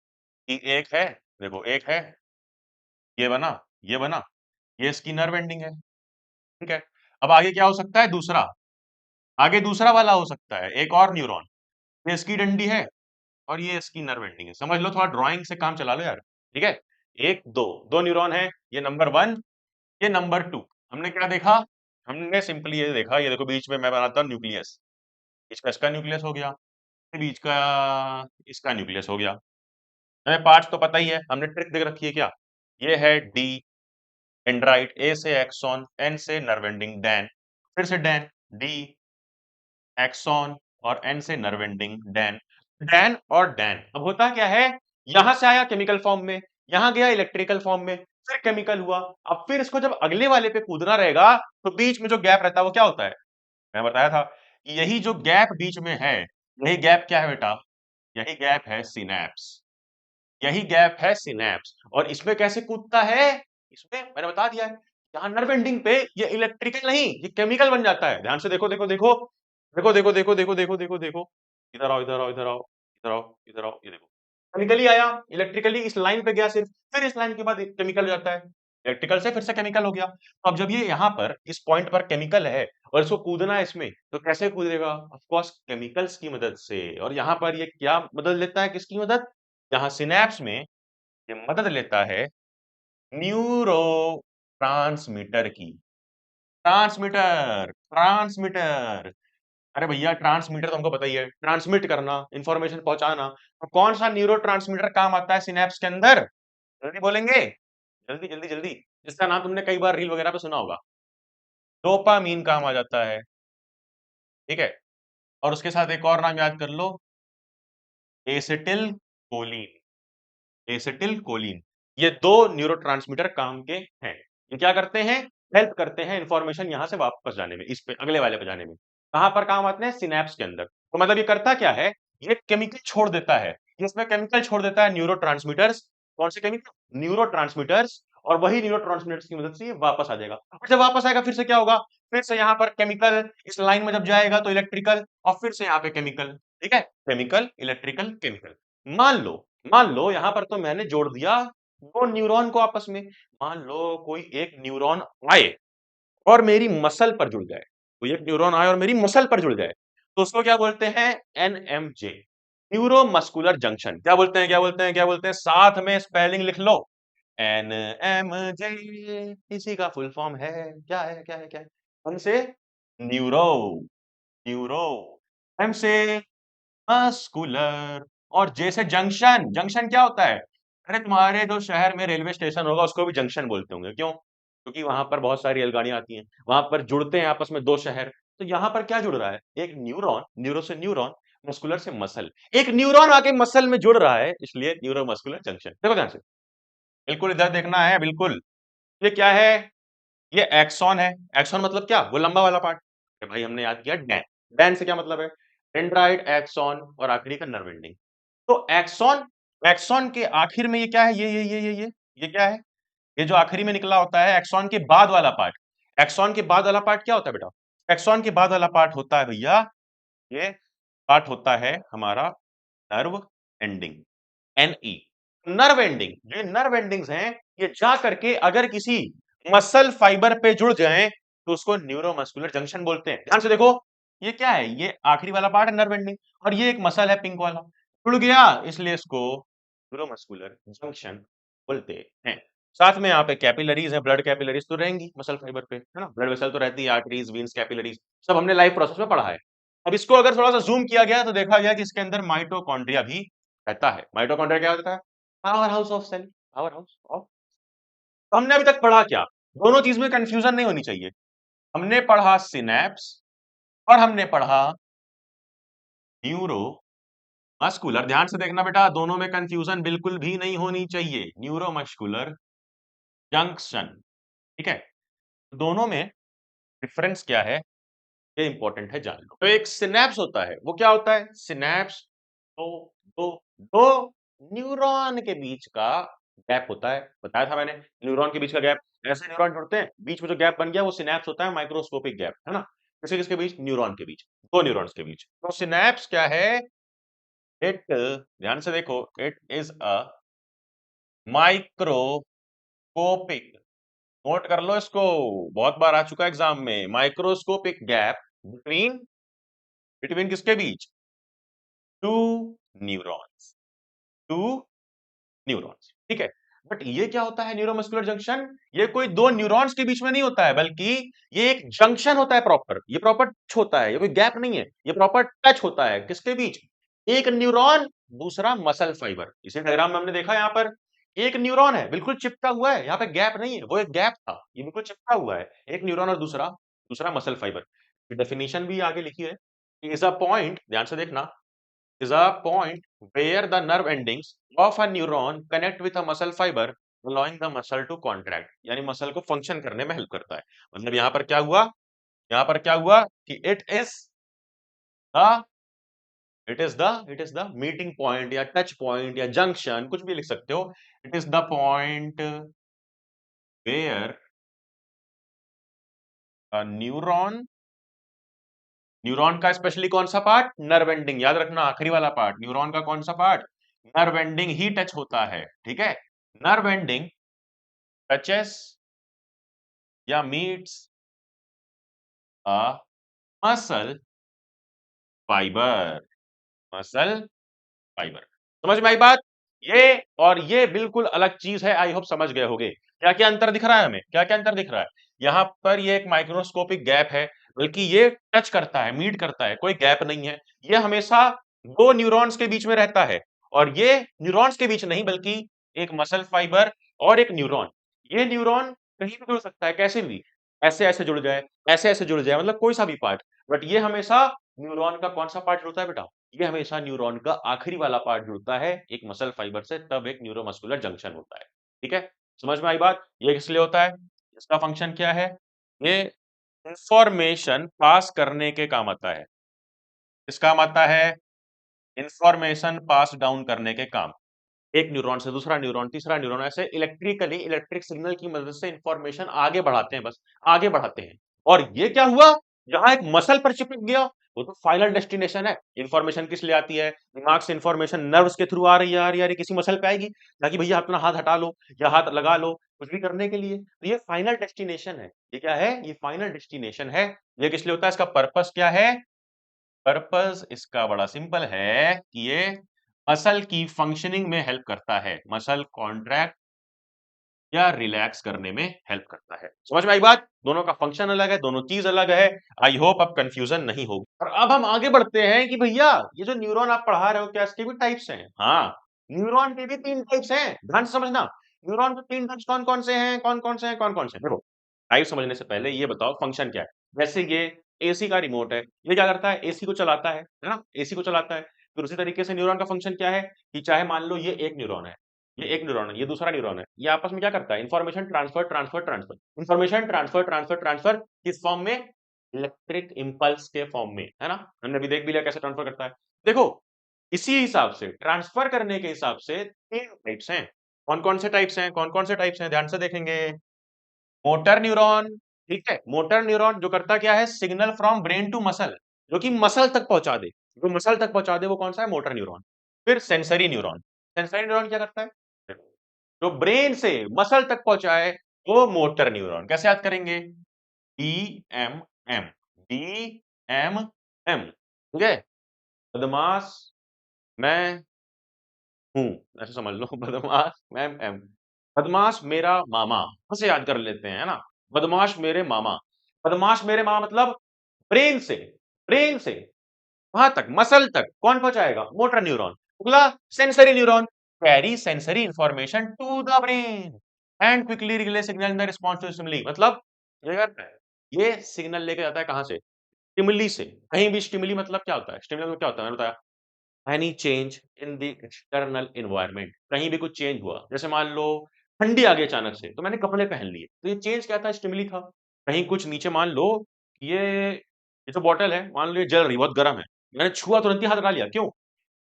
कि एक है, देखो एक है, ये बना, ये बना, ये इसकी नर्व एंडिंग है, ठीक है। अब आगे क्या हो सकता है? दूसरा, आगे दूसरा वाला हो सकता है, एक और न्यूरॉन, ये इसकी डंडी है और ये इसकी नर्व एंडिंग है। समझ लो, थोड़ा ड्राइंग से काम चला लो यार, ठीक है। एक दो दो न्यूरॉन है, ये नंबर वन, ये नंबर टू। हमने क्या देखा? हमने सिंपली ये देखा, ये देखो बीच में मैं बनाता हूँ न्यूक्लियस, इसका इसका न्यूक्लियस हो गया, फिर बीच का इसका न्यूक्लियस हो गया। हमें पार्ट्स तो पता ही है, हमने ट्रिक देख रखी है क्या? ये है डी डेंड्राइट, ए से एक्सॉन, एन से नर्व एंडिंग, डैन, फिर से डैन, डी एक्सॉन और एन से नर्व एंडिंग, डैन, डैन और डैन। अब होता क्या है, यहां से आया केमिकल फॉर्म में, यहां गया इलेक्ट्रिकल फॉर्म में, फिर केमिकल हुआ। अब फिर इसको जब अगले वाले पे कूदना रहेगा तो बीच में जो गैप रहता है वो क्या होता है? मैं बताया था, यही जो गैप बीच में है, यही गैप क्या है बेटा? यही गैप है सिनैप्स, यही गैप है सिनैप्स। और इसमें कैसे कूदता है? इसमें मैंने बता दिया है, यहाँ नर्व एंडिंग पे ये इलेक्ट्रिकल नहीं, ये केमिकल बन जाता है। ध्यान से देखो देखो देखो देखो देखो देखो देखो देखो देखो देखो, इधर आओ इधर आओ इधर आओ इधर आओ इधर आओ, ये देखो केमिकली आया, इलेक्ट्रिकली इस लाइन पे गया सिर्फ, फिर इस लाइन के बाद केमिकल हो जाता है। इलेक्ट्रिकल से फिर से केमिकल हो गया। तो अब जब ये यहाँ पर इस पॉइंट पर केमिकल है और इसको कूदना है इसमें, तो कैसे कूदेगा? ऑफ कोर्स केमिकल्स की मदद से। और यहाँ पर ये क्या मदद लेता है, किसकी मदद? यहाँ सिनेप्स में ये मदद लेता है न्यूरो ट्रांसमीटर की। Transmitter, transmitter. अरे भैया ट्रांसमीटर तो हमको पता ही है, ट्रांसमिट करना, इंफॉर्मेशन पहुंचाना। तो कौन सा न्यूरो ट्रांसमीटर काम आता है सिनेप्स के अंदर? जल्दी बोलेंगे, जल्दी जल्दी जल्दी। जिसका नाम तुमने कई बार रील वगैरह पे सुना होगा। डोपामीन काम आ जाता है, ठीक है। और उसके साथ एक और नाम याद कर लो, एसिटिल कोलिन। Acetyl choline. ये दो न्यूरोट्रांसमीटर काम के हैं। ये क्या करते हैं? हेल्प करते हैं इंफॉर्मेशन यहां से वापस जाने में, इस पे अगले वाले पे जाने में। कहां पर काम आते हैं? सिनेप्स के अंदर। तो मतलब ये करता क्या है? ये केमिकल छोड़ देता है, ये इसमें केमिकल छोड़ देता है न्यूरोट्रांसमीटर्स। कौन से केमिकल? न्यूरोट्रांसमीटर्स। और वही न्यूरोट्रांसमीटर्स की मदद से ये वापस आ जाएगा। और जब वापस आएगा फिर से क्या होगा? फिर से यहाँ पर केमिकल इस लाइन में जब जाएगा तो इलेक्ट्रिकल, और फिर से यहाँ पे केमिकल। ठीक है, केमिकल इलेक्ट्रिकल केमिकल। मान लो, मान लो यहां पर तो मैंने जोड़ दिया दो न्यूरॉन को आपस में। मान लो कोई एक न्यूरॉन आए और मेरी मसल पर जुड़ जाए, कोई एक न्यूरॉन आए और मेरी मसल पर जुड़ जाए, तो उसको क्या बोलते हैं? NMJ, neuro muscular junction. क्या बोलते हैं, क्या बोलते हैं, क्या बोलते हैं? साथ में स्पेलिंग लिख लो, एनएमजे। इसी का फुल फॉर्म है, क्या है, क्या है, क्या है? एन से न्यूरो, न्यूरो। एम से मस्कुलर। और जैसे जंक्शन, जंक्शन क्या होता है? अरे तुम्हारे जो शहर में रेलवे स्टेशन होगा उसको भी जंक्शन बोलते होंगे, क्यों? क्योंकि वहां पर बहुत सारी रेलगाड़ियां आती हैं, वहां पर जुड़ते हैं आपस में दो शहर। तो यहाँ पर क्या जुड़ रहा है? एक न्यूरॉन, न्यूरो से न्यूरॉन, मस्कुलर से मसल। एक न्यूरॉन आके मसल में जुड़ रहा है, इसलिए न्यूरो मस्कुलर जंक्शन। देखो ध्यान से, बिल्कुल इधर देखना है, बिल्कुल। ये क्या है? ये एक्सॉन है। एक्सॉन मतलब क्या? वो लंबा वाला पार्ट। भाई हमने याद किया डैन। डैन से क्या मतलब है? डेंड्राइट, एक्सॉन और आखिरी का नर्व एंडिंग। तो एक्सॉन, एक्सॉन के आखिर में ये क्या है? ये क्या है? ये जो आखिरी में निकला होता है एक्सॉन के बाद वाला पार्ट। एक्सॉन के बाद वाला पार्ट क्या होता है बेटा? एक्सॉन के बाद वाला पार्ट होता है भैया, ये पार्ट होता है हमारा nerve ending, NE. Nerve ending, जो नर्व एंडिंग्स हैं, ये जा करके अगर किसी मसल फाइबर पे जुड़ जाएं तो उसको न्यूरोमस्कुलर जंक्शन बोलते हैं। ध्यान से देखो, ये क्या है? ये आखिरी वाला पार्ट है नर्व एंडिंग, और ये एक मसल है पिंक वाला, जुड़ गया, इसलिए इसको न्यूरोमस्कुलर जंक्शन बोलते हैं। साथ में यहाँ पे कैपिलरीज है, ब्लड कैपिलरीज तो रहेंगी मसल फाइबर पे, है ना? ब्लड वेसल तो रहती है, आर्टरीज, वीन्स, कैपिलरीज, सब हमने लाइव प्रोसेस में पढ़ा है। अब इसको अगर थोड़ा सा जूम किया गया तो देखा गया कि इसके अंदर माइटोकॉन्ड्रिया भी रहता है। माइटोकॉन्ड्रिया क्या होता है? Power house of cell, power house of. तो हमने अभी तक पढ़ा क्या? दोनों चीज में कंफ्यूजन नहीं होनी चाहिए। हमने पढ़ा सिनेप्स और हमने पढ़ा न्यूरो मस्कुलर। ध्यान से देखना बेटा, दोनों में कंफ्यूजन बिल्कुल भी नहीं होनी चाहिए। न्यूरो मस्कुलर जंक्शन, ठीक है? दोनों में डिफरेंस क्या है, ये इंपॉर्टेंट है जान लो। तो एक सिनेप्स होता है, वो क्या होता है? सिनेप्स दो दो दो न्यूरॉन के बीच का गैप होता है। बताया था मैंने, न्यूरॉन के बीच का गैप। ऐसे न्यूरॉन जुड़ते हैं, बीच में जो गैप बन गया वो सिनेप्स होता है, माइक्रोस्कोपिक गैप, है ना? किसके किसके बीच? न्यूरॉन के बीच, दो न्यूरॉन्स के बीच। तो सिनेप्स क्या है? इट, ध्यान से देखो, it is a microscopic, note कर लो इसको, बहुत बार आ चुका है एग्जाम में। माइक्रोस्कोपिक गैप बिटवीन, बिटवीन किसके बीच? टू न्यूरॉन्स, टू न्यूरॉन्स, ठीक है। बट ये क्या होता है न्यूरोमस्कुलर जंक्शन? ये कोई दो न्यूरॉन्स के बीच में नहीं होता है, बल्कि ये एक जंक्शन होता है प्रॉपर। ये प्रॉपर टच होता है, ये कोई गैप नहीं है, ये प्रॉपर टच होता है। किसके बीच? एक न्यूरॉन, दूसरा मसल फाइबर। इसी डायग्राम में हमने देखा, यहाँ पर एक न्यूरॉन है बिल्कुल चिपका हुआ है, यहाँ पे गैप नहीं है, वो एक गैप था, ये बिल्कुल चिपका हुआ है। एक न्यूरॉन और दूसरा, दूसरा मसल फाइबर। डेफिनेशन भी आगे लिखी है, इज अ पॉइंट, ध्यान से देखना, is a point where the nerve endings of a neuron connect with a muscle fiber, allowing the muscle to contract। यानी मसल को फंक्शन करने में हेल्प करता है। मतलब यहाँ पर क्या हुआ? यहाँ पर क्या हुआ कि the it is the meeting point या टच पॉइंट या जंक्शन, कुछ भी लिख सकते हो। It is the point where neuron, neuron का स्पेशली कौन सा पार्ट? नर्व एंडिंग, याद रखना आखिरी वाला पार्ट। न्यूरॉन का कौन सा पार्ट? नर्व एंडिंग ही टच होता है, ठीक है। नर्व एंडिंग टचेस या meets a muscle fibre, muscle fibre. समझ में आई बात? ये और ये बिल्कुल अलग चीज है, आई होप समझ गए होंगे। क्या-क्या अंतर दिख रहा है हमें? क्या-क्या अंतर दिख रहा है? यहाँ पर ये एक माइक्रोस्कोपिक गैप है, बल्कि ये टच करता है, मीट करता है, कोई गैप नहीं है। ये हमेशा 2 न्यूरॉन्स के बीच में रहता है और ये न्यूरॉन्स के बीच नहीं बल्कि एक मसल फाइबर और एक न्यूरॉन। ये न्यूरॉन कहीं भी जुड़ सकता है, कैसे भी। ऐसे-ऐसे जुड़ जाए, ऐसे-ऐसे जुड़ जाए, मतलब कोई सा भी पार्ट। बट ये हमेशा न्यूरॉन का कौन-सा पार्ट जुड़ता है बेटा? ये हमेशा न्यूरॉन का आखिरी वाला पार्ट जुड़ता है एक मसल फाइबर से, तब एक न्यूरोमस्कुलर जंक्शन होता है। ठीक है? समझ में आई बात? ये किस लिए होता है? इसका फंक्शन क्या है? ये इंफॉर्मेशन पास करने के काम आता है। किस काम आता है? इंफॉर्मेशन पास डाउन करने के काम। एक न्यूरॉन से दूसरा न्यूरॉन, तीसरा न्यूरॉन, ऐसे इलेक्ट्रिकली इलेक्ट्रिक सिग्नल की मदद से इंफॉर्मेशन आगे बढ़ाते हैं, बस आगे बढ़ाते हैं। और ये क्या हुआ? जहां एक मसल पर चिपक गया, वो तो फाइनल डेस्टिनेशन है। इंफॉर्मेशन किस लिए आती है? दिमाग से इंफॉर्मेशन नर्व्स के थ्रू आ रही है, किसी मसल पे आएगी, ताकि भैया अपना हाथ हटा लो या हाथ लगा लो, कुछ भी करने के लिए। तो ये फाइनल डेस्टिनेशन है। ये क्या है? ये फाइनल डेस्टिनेशन है। ये किस लिए होता है? इसका पर्पस क्या है? पर्पस इसका बड़ा सिंपल है कि ये मसल की फंक्शनिंग में हेल्प करता है, मसल कॉन्ट्रैक्ट या रिलैक्स करने में हेल्प करता है। समझ में आई बात? दोनों का फंक्शन अलग है, दोनों चीज अलग है। आई होप अब कंफ्यूजन नहीं होगी। और अब हम आगे बढ़ते हैं कि भैया ये जो न्यूरॉन आप पढ़ा रहे हो, क्या इसके भी टाइप्स हैं? हाँ, न्यूरॉन के भी 3 टाइप्स हैं, ध्यान से समझना। न्यूरॉन के 3 टाइप्स कौन-कौन से हैं? कौन-कौन से हैं? कौन-कौन से हैं? देखो, टाइप समझने से पहले ये बताओ फंक्शन क्या है? जैसे ये एसी का रिमोट है, ये क्या करता है? एसी को चलाता है ना? एसी को चलाता है। फिर उसी तरीके से न्यूरॉन का फंक्शन क्या है कि चाहे मान लो ये एक न्यूरॉन है, ये एक न्यूरॉन है, ये दूसरा न्यूरॉन है, ये आपस में क्या करता है? Information transfer, transfer, transfer. Information transfer, transfer, transfer किस फॉर्म में? इलेक्ट्रिक इम्पल्स के फॉर्म में, है ना? हमने अभी देख भी लिया कैसे ट्रांसफर करता है। देखो, इसी हिसाब से ट्रांसफर करने के हिसाब से 3 टाइप्स हैं। कौन-कौन से टाइप्स हैं? कौन-कौन से टाइप्स हैं? ध्यान से देखेंगे। मोटर न्यूरॉन, ठीक है? मोटर न्यूरॉन जो करता क्या है? Signal from brain to muscle, जो कि मसल तक पहुँचा दे। जो मसल तक पहुँचा दे वो कौन-सा है? Motor neuron. फिर सेंसरी न्यूरॉन। सेंसरी न्यूरॉन क्या करता है? जो ब्रेन से मसल तक पहुँचाए वो मोटर न्यूरॉन। कैसे याद करेंगे? डीएमएम, डीएमएम, ठीक है? बदमाश मैं हूँ, ऐसे समझ लो बदमाश मैं एम। बदमाश मेरा मामा, ऐसे याद कर लेते हैं, है ना? बदमाश मेरे मामा। बदमाश मेरे मामा मतलब ब्रेन से, ब्रेन से वहाँ तक, मसल तक कौन पहुँचाएगा? Motor neuron. अगला sensory neuron, carry sensory information to the brain and quickly relay signal in the response to stimuli. मतलब ये क्या करता है? ये सिग्नल लेके जाता है कहाँ से? स्टिमुली से। कहीं भी स्टिमुली मतलब क्या होता है? स्टिमुली मतलब क्या होता है? मैंने बताया, any change in the external environment, कहीं भी कुछ चेंज हुआ, जैसे मान लो ठंडी आ गई अचानक से तो मैंने कपड़े पहन लिए, तो ये चेंज क्या था? स्टिमुली था। कहीं कुछ नीचे मान लो ये जो बॉटल है मान लो ये जल रही, बहुत गर्म है, मैंने छुआ, तुरंत ही हाथ हटा लिया, क्यों?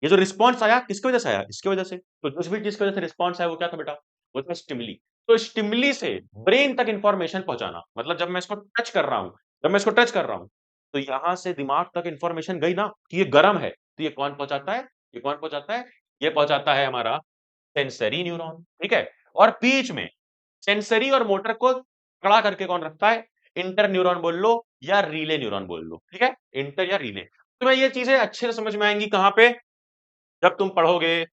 ये जो रिस्पॉन्स आया किसकी वजह से आया? इसकी वजह से। तो जिस भी चीज की वजह से रिस्पॉन्स आया वो क्या था बेटा? वो था स्टिमुली। तो स्टिमुली से ब्रेन तक इंफॉर्मेशन पहुंचाना, मतलब जब मैं इसको टच कर रहा हूं, जब मैं इसको टच कर रहा हूं, तो यहां से दिमाग तक इंफॉर्मेशन गई ना कि ये गर्म है, तो ये कौन पहुंचाता है? ये कौन पहुंचाता है? ये पहुंचाता है हमारा सेंसरी न्यूरॉन, ठीक है? और बीच में सेंसरी और मोटर को खड़ा करके कौन रखता है? इंटर न्यूरॉन बोल लो या रिले न्यूरॉन बोल लो, ठीक है? इंटर या रिले। तो ये चीजें अच्छे से समझ में आएंगी कहां पे? जब तुम पढ़ोगे,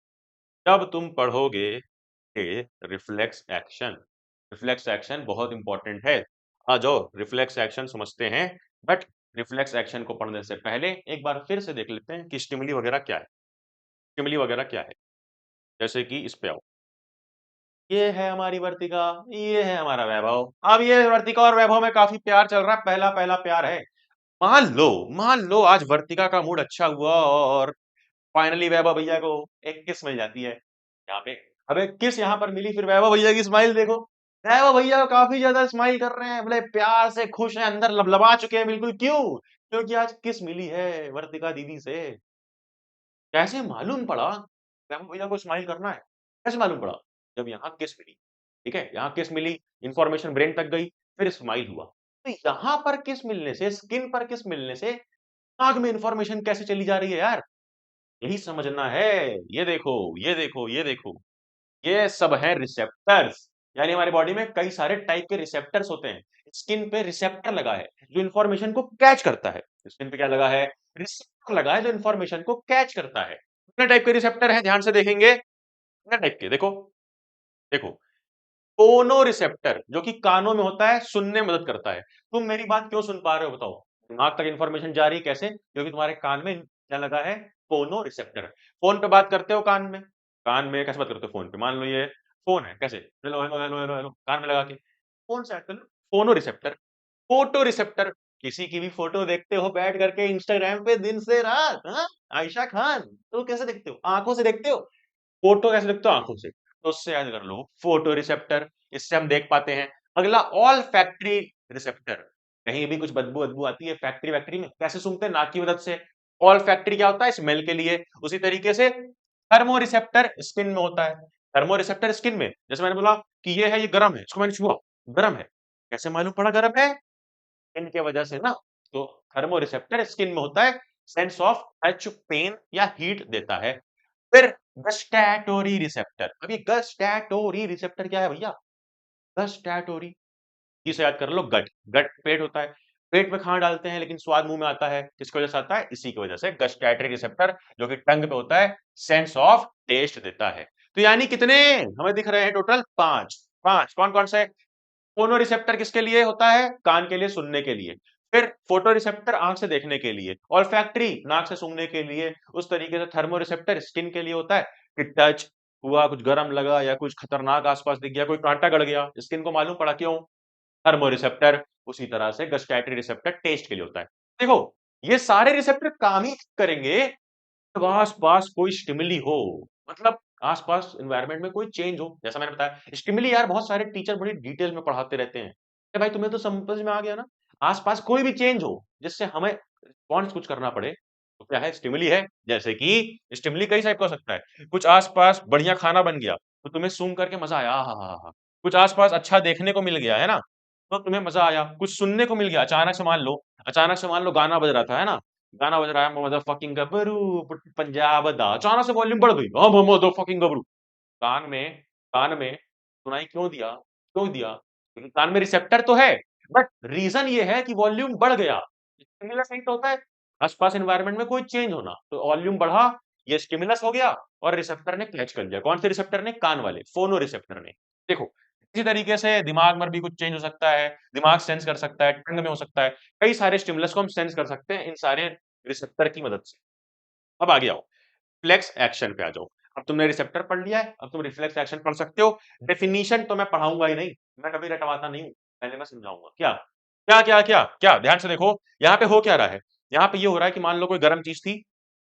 जब तुम पढ़ोगे कि रिफ्लेक्स एक्शन, रिफ्लेक्स एक्शन बहुत इंपॉर्टेंट है। आ जाओ रिफ्लेक्स एक्शन समझते हैं, बट रिफ्लेक्स एक्शन को पढ़ने से पहले एक बार फिर से देख लेते हैं कि स्टिमुली वगैरह क्या है। स्टिमुली वगैरह क्या है? जैसे कि इस पे आओ, ये है हमारी वर्तिका, ये है हमारा वैभव। अब ये वर्तिका और वैभव में काफी प्यार चल रहा है, पहला पहला प्यार है। मान लो आज वर्तिका का मूड अच्छा हुआ और फाइनली वैभव भैया को एक किस मिल जाती है यहाँ पे। अबे किस यहाँ पर मिली, फिर वैभव भैया की स्माइल देखो। वैभव भैया काफी ज्यादा स्माइल कर रहे हैं, बोले प्यार से खुश हैं, अंदर लबलबा चुके हैं बिल्कुल। क्यों? क्योंकि आज किस मिली है वर्तिका दीदी से। कैसे मालूम पड़ा वैभव भैया को स्माइल करना है? कैसे मालूम पड़ा? जब यहाँ किस मिली, ठीक है, यहाँ किस मिली, इंफॉर्मेशन ब्रेन तक गई, फिर स्माइल हुआ। तो यहाँ पर किस मिलने से, स्किन पर किस मिलने से दिमाग में इंफॉर्मेशन कैसे चली जा रही है यार? यही समझना है। ये देखो, ये देखो, ये देखो, ये सब है रिसेप्टर्स। यानी हमारी बॉडी में कई सारे टाइप के रिसेप्टर्स होते हैं। स्किन पे रिसेप्टर लगा है जो इन्फॉर्मेशन को कैच करता है। स्किन पे क्या लगा है? रिसेप्टर लगा है जो इन्फॉर्मेशन को कैच करता है। कितने टाइप के रिसेप्टर हैं ध्यान से देखेंगे? कितने टाइप के? देखो, देखो, फोनो रिसेप्टर जो कि कानों में होता है, सुनने में मदद करता है। तुम मेरी बात क्यों सुन पा रहे हो बताओ? दिमाग तक इन्फॉर्मेशन जा रही है कैसे? क्योंकि तुम्हारे कान में क्या लगा है? फोनो रिसेप्टर। फोन पे बात करते हो कान में, कान में कैसे बात करते हो फोन पे? मान लो ये फोन है, कैसे? Hello hello hello hello hello कान में लगा के फोन से बात कर लो। फोनो रिसेप्टर। फोटो रिसेप्टर, किसी की भी फोटो देखते हो बैठ करके इंस्टाग्राम पे दिन से रात, हाँ? आयशा खान, तो कैसे देखते हो? आंखों से देखते हो। फोटो कैसे देखते हो? आंखों से। तो उससे याद कर लो, फोटो रिसेप्टर, इससे हम देख पाते हैं। अगला ऑल फैक्ट्री रिसेप्टर, कहीं भी कुछ बदबू अदबू आती है फैक्ट्री वैक्ट्री में, कैसे सूंघते हैं? नाक की मदद से। ऑल फैक्ट्री क्या होता है? स्मेल के लिए। उसी तरीके से थर्मो रिसेप्टर स्किन में होता है। थर्मो रिसेप्टर स्किन में, जैसे मैंने बोला कि ये है, ये गर्म है, इसको मैंने छुआ, गर्म है। कैसे मालूम पड़ा गर्म है? स्किन के वजह से ना। तो थर्मो रिसेप्टर स्किन में होता है, सेंस ऑफ टच, पेन या हीट देता है। फिर गस्टैटोरी रिसेप्टर। अब ये गस्टैटोरी रिसेप्टर क्या है भैया? गस्टैटोरी, इसे याद कर लो, गट। गट पेट होता है, पेट में खाना डालते हैं लेकिन स्वाद मुंह में आता है, किसकी वजह से आता है? इसी की वजह से, गस्टैटरी रिसेप्टर जो कि टंग पे होता है, सेंस ऑफ टेस्ट देता है। तो यानी कितने हमें दिख रहे हैं? टोटल पांच। पांच कौन कौन से? फोनो रिसेप्टर किसके लिए होता है? कान के लिए, सुनने के लिए। फिर फोटो रिसेप्टर आंख से देखने के लिए, और फैक्ट्री नाक से सूंघने के लिए। उस तरीके से थर्मो रिसेप्टर स्किन के लिए होता है कि टच हुआ, कुछ गर्म लगा या कुछ खतरनाक आसपास दिख गया, कोई कांटा गड़ गया, स्किन को मालूम पड़ा, क्यों? Thermo receptor. उसी तरह से गस्टैटरी रिसेप्टर टेस्ट के लिए होता है। देखो, ये सारे रिसेप्टर काम ही करेंगे जब आस-पास कोई स्टिमुली हो, मतलब आस-पास एनवायरनमेंट में कोई चेंज हो। जैसा मैंने बताया, स्टिमुली यार बहुत सारे टीचर बड़ी डिटेल में पढ़ाते रहते हैं। अरे भाई तुम्हें तो समझ में आ गया ना? आस-पास कोई भी चेंज हो जिससे हमें रिस्पॉन्स कुछ करना पड़े, तो क्या है? स्टिमुली है। जैसे कि स्टिमुली कई टाइप का हो सकता है। कुछ आस-पास बढ़िया खाना बन गया, तो तुम्हें सूंघ करके मज़ा आया, आहाहाहा! कुछ आस-पास अच्छा देखने को मिल गया, है ना? तो तुम्हें मज़ा आया। कुछ सुनने को मिल गया, अचानक से मान लो गाना बज रहा था, है ना? गाना बज रहा है, मदरफकिंग गबरू पंजाब दा, अचानक से वॉल्यूम बढ़ गई, हम मदरफकिंग गबरू। कान में कान में सुनाई क्यों दिया? क्यों दिया? क्योंकि कान में रिसेप्टर तो है, बट रीजन ये है कि वॉल्यूम बढ़ गया। स्टिमुलस नहीं तो होता है आसपास एनवायरनमेंट में कोई चेंज होना, तो वॉल्यूम बढ़ा, ये स्टिमुलस हो गया और रिसेप्टर ने कैच कर लिया। कौन से रिसेप्टर ने? कान वाले, फोनो रिसेप्टर ने। देखो, इसी तरीके से दिमाग में भी कुछ चेंज हो सकता है, दिमाग सेंस कर सकता है, टंग में हो सकता है। कई सारे स्टिमुलस को हम सेंस कर सकते हैं इन सारे रिसेप्टर की मदद से। अब आगे आओ, रिफ्लेक्स एक्शन पे आ जाओ। अब तुमने रिसेप्टर पढ़ लिया है, अब तुम रिफ्लेक्स एक्शन पढ़ सकते हो। डेफिनिशन तो मैं पढ़ाऊंगा ही नहीं, मैं कभी रटवाता नहीं हूं, पहले मैं समझाऊंगा। क्या क्या क्या क्या क्या? ध्यान से देखो, यहाँ पे हो क्या रहा है? यहाँ पे ये हो रहा है कि मान लो कोई गर्म चीज थी,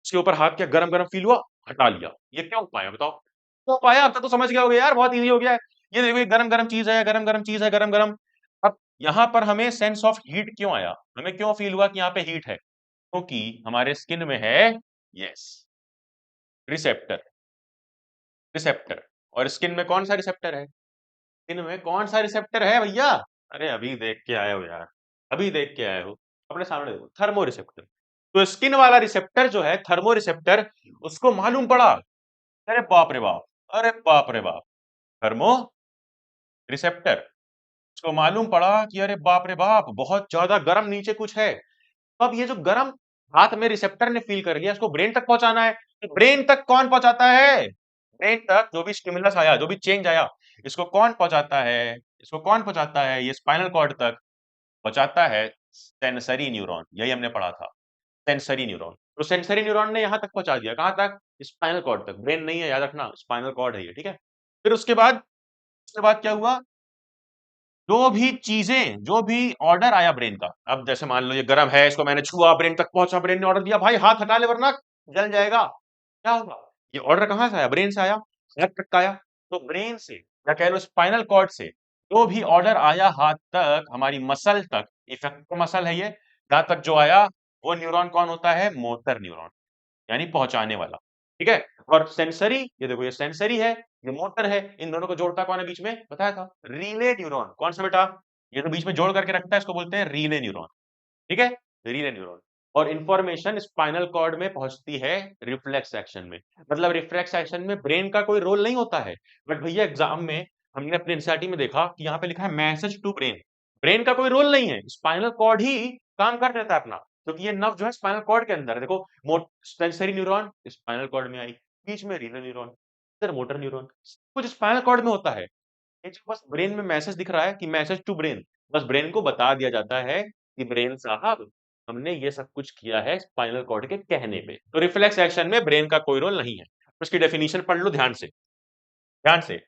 उसके ऊपर हाथ किया, गरम गरम फील हुआ, हटा लिया। ये क्यों पाया बताओ? क्यों पाया? अब तक तो समझ गया होगे यार, बहुत इजी हो गया है। ये देखो, ये गरम गरम चीज है, गरम गरम चीज है, गरम गरम। अब यहाँ पर हमें सेंस ऑफ हीट क्यों आया? हमें क्यों फील हुआ कि यहाँ पे हीट है? क्योंकि हमारे स्किन में है, यस, रिसेप्टर। रिसेप्टर। और स्किन में कौन सा रिसेप्टर है? स्किन में कौन सा रिसेप्टर है भैया? अरे अभी देख के आए हो यार, अभी देख के आए हो, अपने सामने देखो, थर्मो रिसेप्टर। तो स्किन वाला रिसेप्टर जो है, थर्मो रिसेप्टर, उसको मालूम पड़ा, अरे बाप रे बाप, अरे बाप रे बाप, थर्मो रिसेप्टर, उसको मालूम पड़ा कि अरे बाप रे बाप, बहुत ज्यादा गर्म नीचे कुछ है। तो अब ये जो गर्म हाथ में रिसेप्टर ने फील कर लिया, इसको ब्रेन तक पहुंचाना है। तो ब्रेन तक कौन पहुंचाता है? ब्रेन तक जो भी स्टिमुलस आया, जो भी चेंज आया, इसको कौन पहुंचाता है? इसको कौन पहुंचाता है? ये स्पाइनल कॉर्ड तक पहुंचाता है सेंसरी न्यूरॉन। यही हमने पढ़ा था, सेंसरी न्यूरॉन। तो सेंसरी न्यूरॉन ने यहां तक पहुंचा दिया, कहां तक? स्पाइनल कॉर्ड तक। ब्रेन नहीं है, याद रखना, स्पाइनल कॉर्ड है ये, ठीक है। फिर उसके बाद क्या हुआ? जो भी चीजें, जो भी ऑर्डर आया ब्रेन का, अब जैसे मान लो ये गर्म है, इसको मैंने छुआ, ब्रेन तक पहुंचा, ब्रेन ने ऑर्डर दिया, भाई हाथ हटा ले वरना जल जाएगा। क्या होगा? ये ऑर्डर कहां से आया? ब्रेन से आया, हाथ तक का आया। तो ब्रेन से या कह लो स्पाइनल कॉर्ड से जो भी ऑर्डर आया हाथ तक, हमारी मसल तक, इफेक्टिव मसल है ये, यहां तक जो आया, वो न्यूरॉन कौन होता है? मोटर न्यूरॉन, यानी पहुंचाने वाला। ठीक है। और सेंसरी, ये देखो, ये सेंसरी है, ये मोटर है, इन दोनों को जोड़ता कौन है बीच में? बताया था, रीले न्यूरॉन। कौन सा बेटा? ये तो बीच में जोड़ करके रखता है, इसको बोलते हैं रीले न्यूरॉन। ठीक है, रीले न्यूरॉन। और इंफॉर्मेशन स्पाइनल कॉर्ड में पहुंचती है रिफ्लेक्स एक्शन में। मतलब रिफ्लेक्स एक्शन में ब्रेन का कोई रोल नहीं होता है, बट भैया एग्जाम में हमने अपने एनसीईआरटी में देखा कि यहाँ पे लिखा है मैसेज टू ब्रेन। ब्रेन का कोई रोल नहीं है, स्पाइनल कॉर्ड ही काम कर देता है अपना, क्योंकि ये नर्व जो है स्पाइनल कॉर्ड के अंदर है। देखो, सेंसरी न्यूरॉन स्पाइनल कॉर्ड में आई, बीच में रीनल न्यूरॉन, इधर मोटर न्यूरॉन, कुछ स्पाइनल कॉर्ड में होता है। ये जो बस ब्रेन में मैसेज दिख रहा है कि मैसेज टू ब्रेन, बस ब्रेन को बता दिया जाता है कि ब्रेन साहब, हमने ये सब कुछ किया है स्पाइनल कॉर्ड के कहने पे। तो रिफ्लेक्स एक्शन में ब्रेन का कोई रोल नहीं है। उसकी डेफिनेशन पढ़ लो ध्यान से, ध्यान से।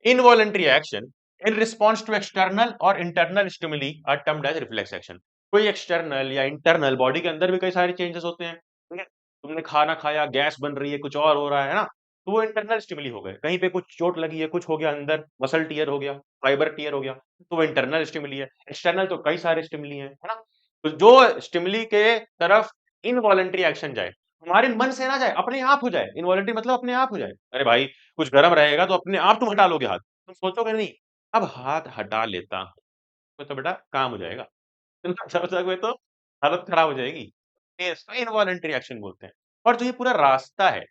Involuntary action in response to external और internal stimuli are termed as reflex action. कोई एक्सटर्नल या इंटरनल, बॉडी के अंदर भी कई सारे चेंजेस होते हैं, ठीक है? तुमने खाना खाया, गैस बन रही है, कुछ और हो रहा है ना, तो वो इंटरनल स्टिमुली हो गए। कहीं पे कुछ चोट लगी है, कुछ हो गया अंदर, मसल टियर हो गया, फाइबर टियर हो गया, तो वो इंटरनल स्टिमुली है। एक्सटर्नल तो कई सारे स्टिमुली है ना? तो जो स्टिमुली के तरफ इनवॉलंटरी एक्शन जाए, हमारे मन से ना जाए, अपने आप हो जाए। इनवॉलंटरी मतलब अपने आप हो जाए। अरे भाई, कुछ गरम रहेगा तो अपने आप तुम हटा लोगे हाथ, तुम सोचोगे नहीं अब हाथ हटा लेता हूँ, तो बेटा काम हो जाएगा। तुम समझोगे तो हालत खराब हो जाएगी। ये इसको इनवॉलंटरी एक्शन बोलते हैं। और जो ये पूरा रास्ता है,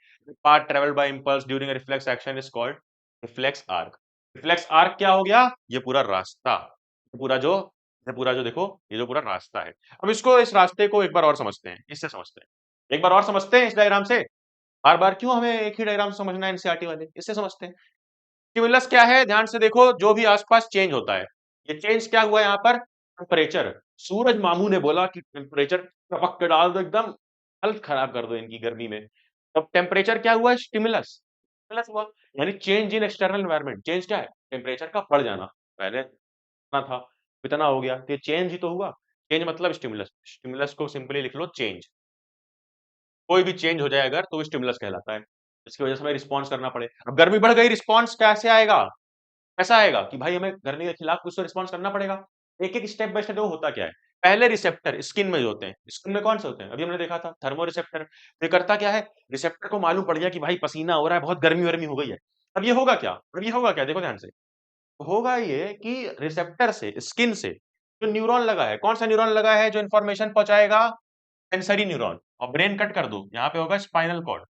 path travelled by impulse during a reflex action is called reflex arc. Reflex arc क्या हो गया? ये पूरा रास्ता, ये पूरा जो देखो, ये जो पूरा रास्ता है। अब इस रास्ते को एक बार और समझते हैं, इससे समझते हैं, एक बार और समझते हैं इस डायग्राम से। बार बार क्यों हमें एक ही डायग्राम समझना है एनसीईआरटी वाले, इससे समझते हैं। स्टिमुलस क्या है, ध्यान से देखो, जो भी आसपास चेंज होता है। ये चेंज क्या हुआ यहाँ पर? टेम्परेचर। सूरज मामू ने बोला कि टेम्परेचर टपक के डाल दो एकदम, हालत खराब कर दो इनकी गर्मी में। अब टेम्परेचर क्या हुआ? स्टिमुलस, स्टिमुलस हुआ, यानी change in external environment. Change क्या है? टेम्परेचर का बढ़ जाना। पहले इतना था, इतना हो गया, तो ये चेंज ही तो हुआ। चेंज मतलब स्टिमुलस, स्टिमुलस को सिंपली लिख लो चेंज। कोई भी चेंज हो जाए अगर, तो वो स्टिमुलस कहलाता है, जिसकी वजह से हमें रिस्पॉन्स करना पड़े। अब गर्मी बढ़ गई, रिस्पॉन्स कैसे आएगा? ऐसा आएगा कि भाई हमें गर्मी के खिलाफ कुछ तो रिस्पॉन्स करना पड़ेगा। एक-एक स्टेप बाय स्टेप वो होता क्या है? पहले रिसेप्टर स्किन में जो होते हैं, स्किन में कौन से होते हैं? अभी हमने देखा था थर्मो रिसेप्टर। ये करता क्या है? रिसेप्टर को मालूम पड़ गया कि भाई पसीना हो रहा है, बहुत गर्मी-वर्मी हो गई है। अब ये होगा क्या? देखो ध्यान से। होगा ये कि रिसेप्टर से, स्किन से जो न्यूरॉन लगा है, कौन सा न्यूरॉन लगा है जो इन्फॉर्मेशन पहुँचाएगा? Sensory neuron. और ब्रेन कट कर दो, यहाँ पे होगा स्पाइनल कॉर्ड,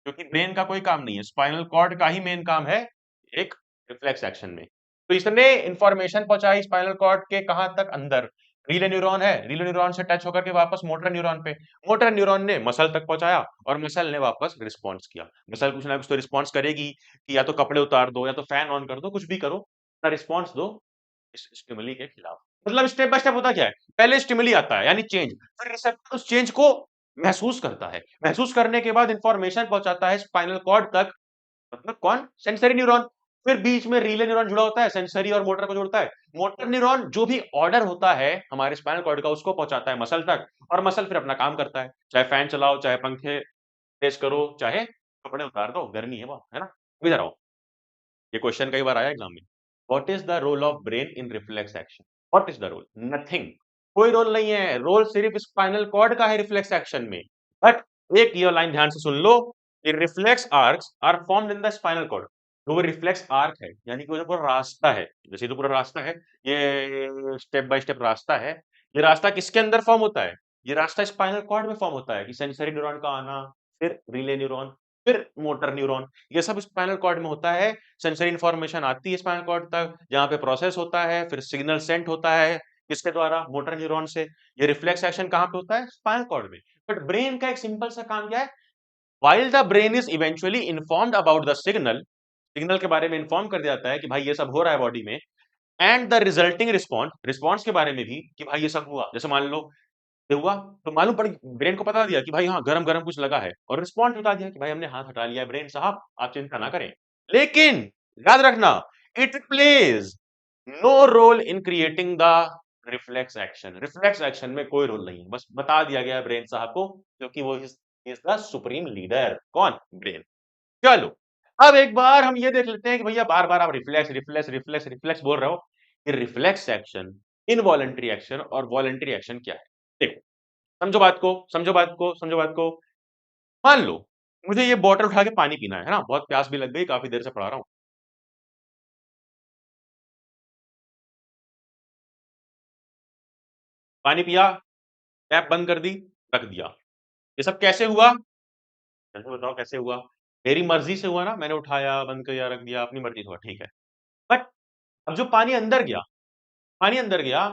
क्योंकि ब्रेन का कोई काम नहीं है, स्पाइनल कॉर्ड का ही मेन काम है एक रिफ्लेक्स एक्शन में। तो इसने इंफॉर्मेशन पहुंचाई स्पाइनल कॉर्ड के कहां तक? अंदर। रीले न्यूरॉन है, रीले न्यूरॉन से टच होकर के वापस मोटर न्यूरॉन पे, मोटर न्यूरॉन ने मसल तक पहुंचाया और मसल ने वापस रिस्पॉन्स किया। मसल कुछ ना कुछ तो रिस्पॉन्स करेगी कि या तो कपड़े उतार दो या तो फैन ऑन कर दो, कुछ भी करो, अपना रिस्पॉन्स दो इस स्टिमुली के खिलाफ। मतलब स्टेप बाय स्टेप होता क्या है? पहले स्टिमुली आता है यानी चेंज, फिर रिसेप्टर उस चेंज को महसूस करता है, महसूस करने के बाद इंफॉर्मेशन पहुंचाता है स्पाइनल कॉर्ड तक, मतलब कौन? Sensory neuron. फिर बीच में रीले न्यूरॉन जुड़ा होता है, सेंसरी और मोटर को जोड़ता है। मोटर न्यूरॉन जो भी ऑर्डर होता है हमारे स्पाइनल कॉर्ड का, उसको पहुंचाता है मसल तक, और मसल फिर अपना काम करता है, चाहे फैन चलाओ, चाहे पंखे तेज करो, चाहे कपड़े उतार दो, गर्मी है बहुत, है ना? इधर आओ, ये क्वेश्चन कई बार आया एग्जाम में। What is the role of brain in reflex action? What is the role? Nothing. कोई रोल नहीं है, रोल सिर्फ स्पाइनल कॉर्ड का है रिफ्लेक्स एक्शन में। बट एक ये लाइन ध्यान से सुन लो, reflex arcs are formed in the spinal cord. तो वो रिफ्लेक्स आर्क है, यानी कि वो जो पूरा रास्ता है, जैसे ये तो पूरा रास्ता है, ये स्टेप बाय स्टेप रास्ता है। ये रास्ता किसके अंदर फॉर्म होता है? ये रास्ता स्पाइनल कॉर्ड में फॉर्म होता है कि सेंसरी न्यूरॉन का आना, फिर रिले न्यूरॉन, फिर मोटर न्यूरॉन, ये सब स्पाइनल कॉर्ड में होता है। सेंसरी इन्फॉर्मेशन आती है स्पाइनल कॉर्ड तक, जहाँ पे प्रोसेस होता है, फिर सिग्नल सेंड होता है किसके द्वारा? मोटर न्यूरॉन से। ये रिफ्लेक्स एक्शन कहाँ पे होता है? स्पाइनल कॉर्ड में। बट ब्रेन का एक सिंपल सा काम क्या है? While the brain is eventually informed about the signal, signal के बारे में इन्फॉर्म कर दिया जाता है कि भाई ये सब हो रहा है बॉडी में, and the resulting response, response के बारे में भी कि भाई ये सब हुआ। जैसे मान लो ये हुआ, तो मालूम पड़, ब्रेन को बता दिया कि भाई हाँ, गरम-गरम कुछ लगा है, और रिस्पॉन्स बता दिया कि भाई हमने हाथ हटा लिया है ब्रेन साहब, आप चिंता ना करें। लेकिन याद रखना, it plays no role in creating the reflex action. Reflex action में कोई रोल नहीं है, बस बता दिया गया है ब्रेन साहब को, क्योंकि वो इज द सुप्रीम लीडर। कौन? ब्रेन। चलो, अब एक बार हम ये देख लेते हैं कि भैया बार-बार आप रिफ्लेक्स, रिफ्लेक्स, रिफ्लेक्स, रिफ्लेक्स बोल रहे हो। ये रिफ्लेक्स एक्शन, इनवॉलंटरी एक्शन और वॉलंटरी एक्शन क्या है? देखो, समझो बात को, समझो बात को, समझो बात को। मान लो मुझे ये बॉटल उठा के पानी पीना है ना? बहुत प्यास भी लग गई, काफ़ी देर से पढ़ा रहा हूँ। पानी पिया, टैप बंद कर दी, रख दिया। ये सब कैसे हुआ? जल्दी बताओ कैसे हुआ? मेरी मर्ज़ी से हुआ ना? मैंने उठाया, बंद किया, रख दिया, अपनी मर्ज़ी से हुआ, ठीक है। बट अब जो पानी अंदर गया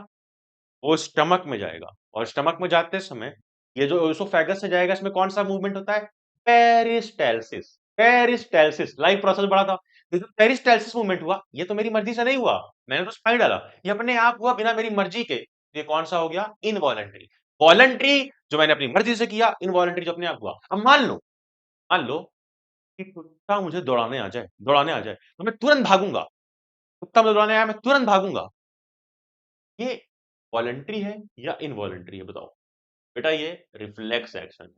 वो स्टमक में जाएगा, और स्टमक में जाते समय ये जो ओसोफेगस से जाएगा, इसमें कौन सा मूवमेंट होता है? पेरिस्टाल्सिस। पेरिस्टाल्सिस लाइव प्रोसेस बढ़ा था। ये जो पेरिस्टाल्सिस मूवमेंट हुआ, ये तो मेरी मर्जी से नहीं हुआ, मैंने तो स्पाइन डाला, ये अपने आप हुआ बिना मेरी मर्जी के। ये कौन सा हो गया? इनवॉलंटरी। वॉलंटरी जो मैंने अपनी मर्जी से किया, इनवॉलंटरी जो अपने आप हुआ। अब मान लो कि कुत्ता मुझे दौड़ाने आ जाए तो मैं तुरंत भागूंगा। कुत्ता मुझे दौड़ाने आया, मैं तुरंत भागूंगा। ये वॉलंटरी है या इनवॉलंटरी है, बताओ? बेटा ये रिफ्लेक्स एक्शन है।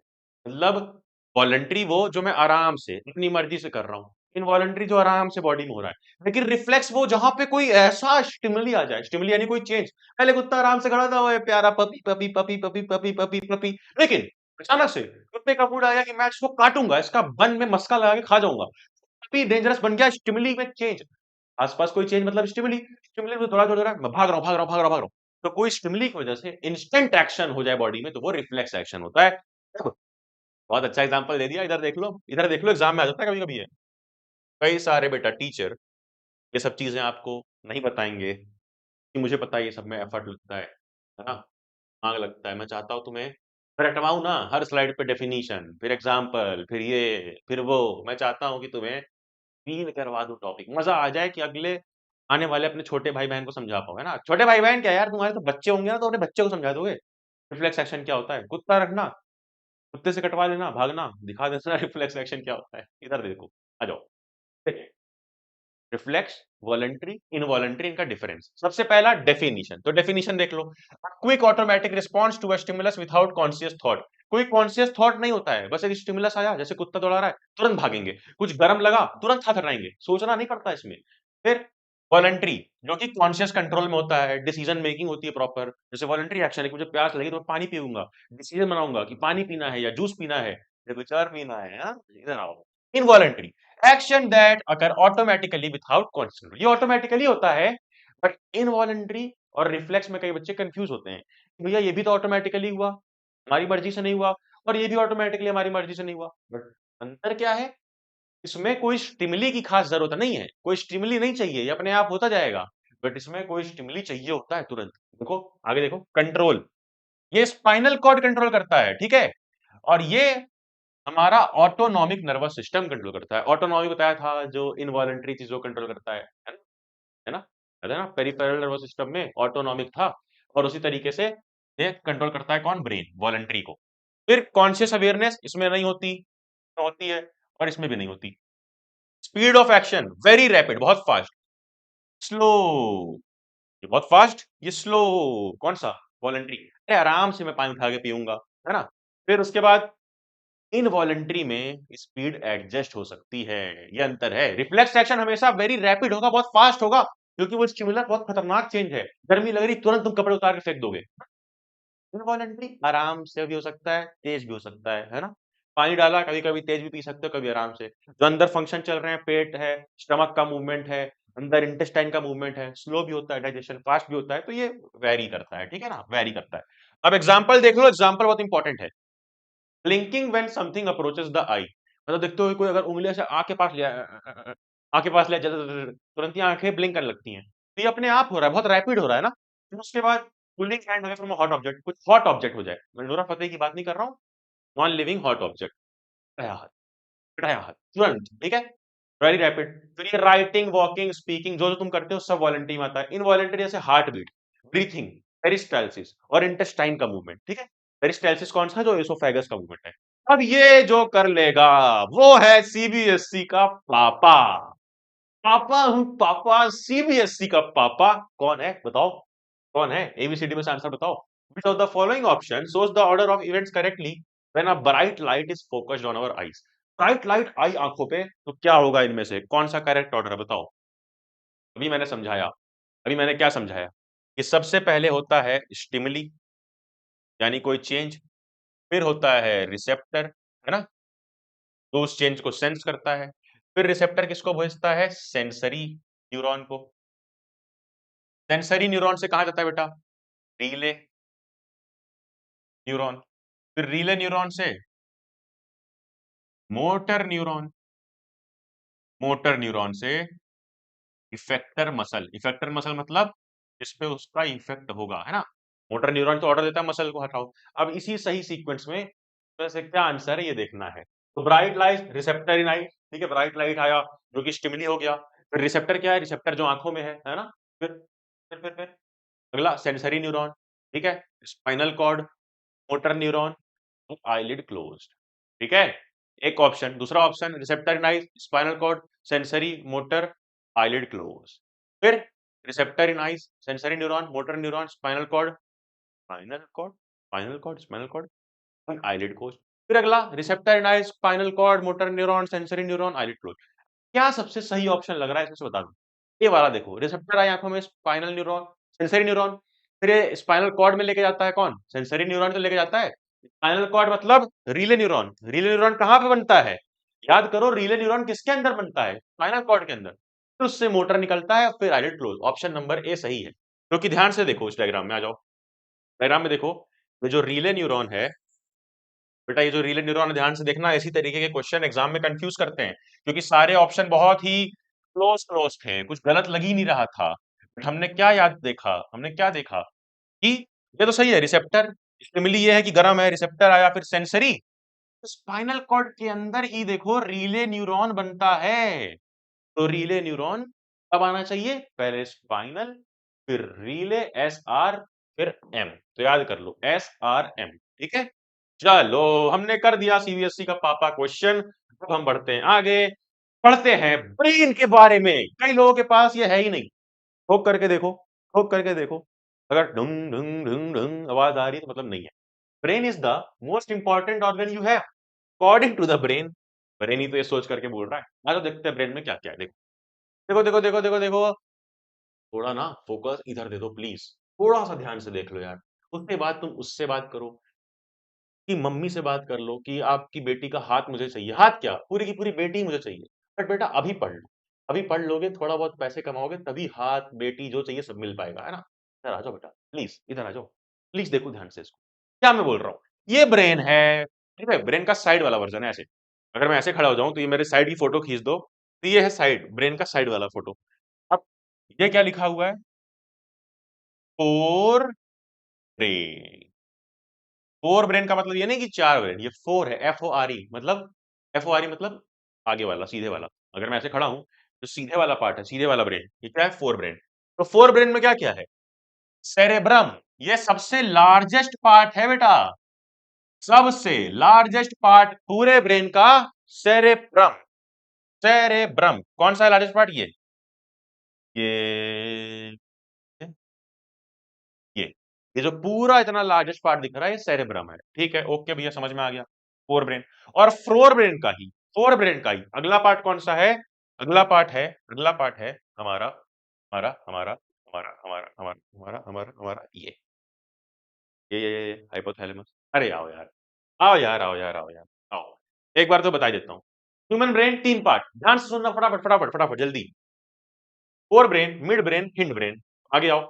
मतलब वॉलंटरी वो जो मैं आराम से अपनी मर्जी से कर रहा हूं, इनवॉलंटरी जो आराम से बॉडी में हो रहा है। लेकिन रिफ्लेक्स वो जहां पे कोई ऐसा स्टिमुली आ जाए, स्टिमुली यानी कोई चेंज। पहले कुत्ता आराम से खड़ा था, ओए प्यारा puppy puppy puppy puppy puppy puppy puppy, लेकिन अचानक से कुत्ते का मूड आया कि मैं इसको काटूंगा, इसका बन में मस्का लगा के खा जाऊंगा। पपी डेंजरस बन गया, स्टिमुली में चेंज। आसपास कोई चेंज मतलब स्टिमुली, स्टिमुली में दौड़ा दौड़ा मैं भाग रहा हूँ भाग रहा हूँ भाग रहा हूँ भाग रहा हूँ। तो कोई स्टिमुली की वजह से इंस्टेंट एक्शन हो जाए बॉडी में, तो वो रिफ्लेक्स एक्शन होता है। देखो, बहुत अच्छा एग्जांपल दे दिया, इधर देख लो, एग्जाम में आ जाता है कभी कभी ये। कई सारे बेटा टीचर ये सब चीजें आपको नहीं बताएंगे कि मुझे पता है ये सब में एफर्ट लगता है ना, दिमाग लगता है। मैं चाहता हूँ तुम्हें रटवाऊं ना, हर स्लाइड पे डेफिनीशन, फिर एग्जाम्पल, फिर ये फिर वो। मैं चाहता हूँ कि तुम्हें फील करवा दूं टॉपिक, मजा आ जाए कि अगले आने वाले अपने छोटे भाई बहन को समझा पाओ, है ना? छोटे भाई बहन क्या यार, तुम्हारे तो बच्चे होंगे ना, तो अपने बच्चे को समझा दोगे रिफ्लेक्स एक्शन क्या होता है। कुत्ता रखना, कुत्ते से कटवा लेना, भागना, दिखा देना रिफ्लेक्स एक्शन क्या होता है। इधर देखो, आ जाओ। रिफ्लेक्स, वॉलंटरी, इनवॉलंटरी, इनका डिफरेंस। सबसे पहला डेफिनेशन, तो डेफिनेशन देख लो। Quick automatic response to a stimulus without conscious thought. कोई कॉन्शियस थॉट नहीं होता है, बस एक स्टिमुलस आया, जैसे कुत्ता दौड़ा रहा है, तुरंत भागेंगे। कुछ गर्म लगा, तुरंत हाथ हटाएंगे, सोचना नहीं पड़ता इसमें। फिर वॉलंटरी, जो कि कॉन्शियस कंट्रोल में होता है, डिसीजन मेकिंग होती है प्रॉपर। जैसे वॉलंटरी एक्शन है कि मुझे प्यास लगी तो मैं पानी पीऊंगा, डिसीजन बनाऊंगा कि पानी पीना है या जूस पीना है या कुछ और पीना है। हाँ? इधर आओ। Involuntary, action that occur automatically without conscious control. ये ऑटोमेटिकली होता है, बट इनवॉलंटरी और रिफ्लेक्स में कई बच्चे कंफ्यूज होते हैं कि भैया ये भी तो ऑटोमेटिकली हुआ, हमारी मर्जी से नहीं हुआ, और ये भी ऑटोमेटिकली हमारी मर्जी से नहीं हुआ। बट अंतर क्या है? इसमें कोई स्टिमुली की खास जरूरत नहीं है, कोई स्टिमुली नहीं चाहिए, ये अपने आप होता जाएगा। बट इसमें कोई स्टिमुली चाहिए होता है तुरंत। देखो, आगे देखो, कंट्रोल, ये स्पाइनल कॉर्ड कंट्रोल करता है, ठीक है? और ये हमारा ऑटोनॉमिक नर्वस सिस्टम कंट्रोल करता है। ऑटोनॉमिक बताया था, जो इनवॉलंटरी चीजों कंट्रोल करता है ना? है ना? है ना? पेरिफेरल नर्वस सिस्टम में ऑटोनॉमिक था, और उसी तरीके से ये कंट्रोल करता है कौन? ब्रेन, वॉलंटरी को। फिर कॉन्शियस अवेयरनेस इसमें नहीं होती, होती है, और इसमें भी नहीं होती। Speed of action very rapid, बहुत फास्ट। स्लो, ये बहुत फास्ट, ये स्लो। कौन सा? वॉलंटरी। अरे आराम से मैं पानी उठा के पीऊंगा, है ना? फिर उसके बाद इनवॉलंटरी में स्पीड एडजस्ट हो सकती है, ये अंतर है। रिफ्लेक्स एक्शन हमेशा वेरी रैपिड होगा, बहुत फास्ट होगा, क्योंकि वो स्टिमुलस बहुत खतरनाक चेंज है। गर्मी लग रही, तुरंत तुम कपड़े उतार के फेंक दोगे। इनवॉलंटरी आराम से भी हो सकता है, तेज भी हो सकता है ना? पानी डाला, कभी कभी तेज भी पी सकते हो, कभी आराम से। जो अंदर फंक्शन चल रहे हैं, पेट है, स्टमक का मूवमेंट है, अंदर इंटेस्टाइन का मूवमेंट है, स्लो भी होता है डाइजेशन, फास्ट भी होता है, तो ये वेरी करता है, ठीक है ना? वेरी करता है। अब एग्जाम्पल देख लो, एग्जाम्पल बहुत इंपॉर्टेंट है। Blinking when something approaches the eye, मतलब देखते हो कोई अगर उंगली से आंख के पास लिया, आंख के पास लिया, तुरंत ही आंखें ब्लिंक करने लगती हैं। तो ये अपने आप हो रहा है, बहुत रैपिड हो रहा है ना? फिर उसके बाद pulling hand away from a hot object, कुछ हॉट ऑब्जेक्ट हो जाए, मैं नूरा फतेही की बात नहीं कर रहा हूँ, नॉन लिविंग हॉट ऑब्जेक्ट, बढ़ाया हाथ, बढ़ाया हाथ, तुरंत, ठीक है? Very rapid. फिर ये राइटिंग, वॉकिंग, स्पीकिंग, जो जो तुम करते हो सब वॉलंटरी में आता है। इनवॉलंटरी जैसे हार्ट बीट, ब्रीथिंग, पेरिस्टाल्सिस और इंटेस्टाइन का मूवमेंट, ठीक है? पेरिस्टाल्सिस कौन सा? जो एसोफेगस का मूवमेंट है। अब ये जो कर लेगा, वो है सीबीएसई का पापा। पापा हूँ पापा, सीबीएसई का पापा। कौन है बताओ? कौन है? एबीसीडी में से आंसर बताओ। Which of the following option shows the order of events correctly when a bright light is focused on our eyes? Bright light आई आंखों पे, तो क्या होगा इनमें से? कौन सा करेक्ट ऑर्डर है बताओ? अभी मैंने समझाया, अभी मैंने क्या समझाया? कि सबसे पहले होता है स्टिमुली, यानी कोई चेंज। फिर होता है रिसेप्टर, है ना? तो उस चेंज को सेंस करता है। फिर रिसेप्टर किसको भेजता है? सेंसरी न्यूरॉन को। सेंसरी न्यूरॉन से कहा जाता है बेटा? Relay neuron. फिर रीले न्यूरॉन से मोटर न्यूरॉन, मोटर न्यूरॉन से इफेक्टर मसल मतलब इस पे उसका इफेक्ट होगा, है ना। मोटर न्यूरॉन तो ऑर्डर देता है मसल को हटाओ। अब इसी सही सीक्वेंस में वैसे क्या आंसर है ये देखना है। तो ब्राइट लाइट रिसेप्टर इन आई, ठीक है, ब्राइट लाइट आया जो कि स्टिमुली हो गया। फिर रिसेप्टर क्या है, रिसेप्टर जो आंखों में है ना। फिर अगला सेंसरी न्यूरॉन, ठीक है, spinal cord, motor neuron, eyelid closed, ठीक है। एक ऑप्शन, दूसरा option receptor in eye, spinal cord, sensory, motor, eyelid close. फिर receptor in eyes, sensory neuron, motor neuron, spinal cord, spinal cord और आईलिड क्लोज। फिर अगला receptor in eyes, spinal cord, motor neuron, sensory neuron, eyelid close. क्या सबसे सही option लग रहा है इसमें से बता दो। ये वाला देखो, रिसेप्टर आई आंखों में, स्पाइनल न्यूरॉन, सेंसरी न्यूरॉन, फिर ये स्पाइनल कॉर्ड में लेके जाता है कौन, सेंसरी न्यूरॉन तो लेके जाता है। स्पाइनल कॉर्ड मतलब रीले न्यूरॉन, रीले न्यूरॉन कहाँ पे बनता है, याद करो, रीले न्यूरॉन किसके अंदर बनता है, स्पाइनल कॉर्ड के अंदर। फिर उससे मोटर निकलता है, फिर eyelid close. Option number A सही है, क्योंकि ध्यान से देखो इस डायग्राम में आ जाओ। डायग्राम में देखो, ये जो रीले न्यूरॉन है बेटा, ये जो रीले न्यूरॉन है, ध्यान से देखना, इसी तरीके के क्वेश्चन एग्जाम में कंफ्यूज करते हैं, क्योंकि सारे ऑप्शन बहुत ही क्लोज क्लोज थे, कुछ गलत लग ही नहीं रहा था। बट हमने क्या याद देखा, हमने क्या देखा कि ये तो सही है, रिसेप्टर स्टिमुली ये है कि गर्म है, रिसेप्टर आया, फिर सेंसरी, स्पाइनल कॉर्ड के अंदर ही देखो रीले न्यूरॉन बनता है। तो रीले न्यूरॉन कब आना चाहिए, पहले स्पाइनल, फिर रीले, एस आर, फिर एम। तो याद कर लो, एस आर एम, ठीक है। चलो, हमने कर दिया सीबीएसई का पापा क्वेश्चन। अब हम बढ़ते हैं आगे, पढ़ते हैं ब्रेन के बारे में। कई लोगों के पास ये है ही नहीं। ठोक करके देखो, ठोक करके देखो, अगर ढुंग ढुंग ढुंग ढुंग आवाज आ रही है तो मतलब नहीं है। Brain is the most important organ you have, according to the brain. Brain ही तो ये सोच करके बोल रहा है। आ जाओ देखते हैं ब्रेन में क्या क्या है। देखो देखो देखो देखो देखो देखो, थोड़ा ना फोकस इधर दे दो प्लीज, थोड़ा सा ध्यान से देख लो यार। उसके बाद तुम उससे बात करो, कि मम्मी से बात कर लो कि आपकी बेटी का हाथ मुझे चाहिए, हाथ क्या, पूरी की पूरी बेटी ही मुझे चाहिए। बट बेटा अभी पढ़ लो, अभी पढ़ लोगे, थोड़ा बहुत पैसे कमाओगे, तभी हाथ बेटी जो चाहिए सब मिल पाएगा, है ना। इधर आ जाओ बेटा प्लीज, इधर आ जाओ प्लीज, देखो ध्यान से इसको, क्या मैं बोल रहा हूँ। ये ब्रेन है, ठीक है, ब्रेन का साइड वाला वर्जन है ऐसे। अगर मैं ऐसे खड़ा हो जाऊं तो ये मेरे साइड की फोटो खींच दो, तो ये है साइड, ब्रेन का साइड वाला फोटो। अब ये क्या लिखा हुआ है, फोर ब्रेन। फोर ब्रेन का मतलब ये नहीं कि चार ब्रेन, ये फोर है, एफ ओ आर ई मतलब, एफ ओ आर ई मतलब आगे वाला, सीधे वाला। अगर मैं ऐसे खड़ा हूं तो सीधे वाला पार्ट है, सीधे वाला ब्रेन, ये क्या है, फोर ब्रेन। तो फोर ब्रेन में क्या क्या है, सेरेब्रम, ये सबसे लार्जेस्ट पार्ट है बेटा, सबसे लार्जेस्ट पार्ट पूरे ब्रेन का, सेरेब्रम। सेरेब्रम कौन सा है लार्जेस्ट पार्ट, ये ये ये जो पूरा इतना लार्जेस्ट पार्ट दिख रहा है, ये सेरेब्रम है, ठीक है, ओके भैया, समझ में आ गया। फोर ब्रेन, और फोर ब्रेन का ही अगला पार्ट कौन सा है, अगला पार्ट है हमारा, हमारा हमारा हमारा हमारा हमारा हमारा हमारा हमारा ये हाइपोथैलेमस। अरे आओ यार, आओ यार, आओ यार, आओ यार, आओ, एक बार तो बता देता हूँ। ह्यूमन ब्रेन तीन पार्ट, ध्यान से सुनना, फटाफट फटाफट फटाफट जल्दी। Fore brain, mid brain, hind brain. आगे आओ।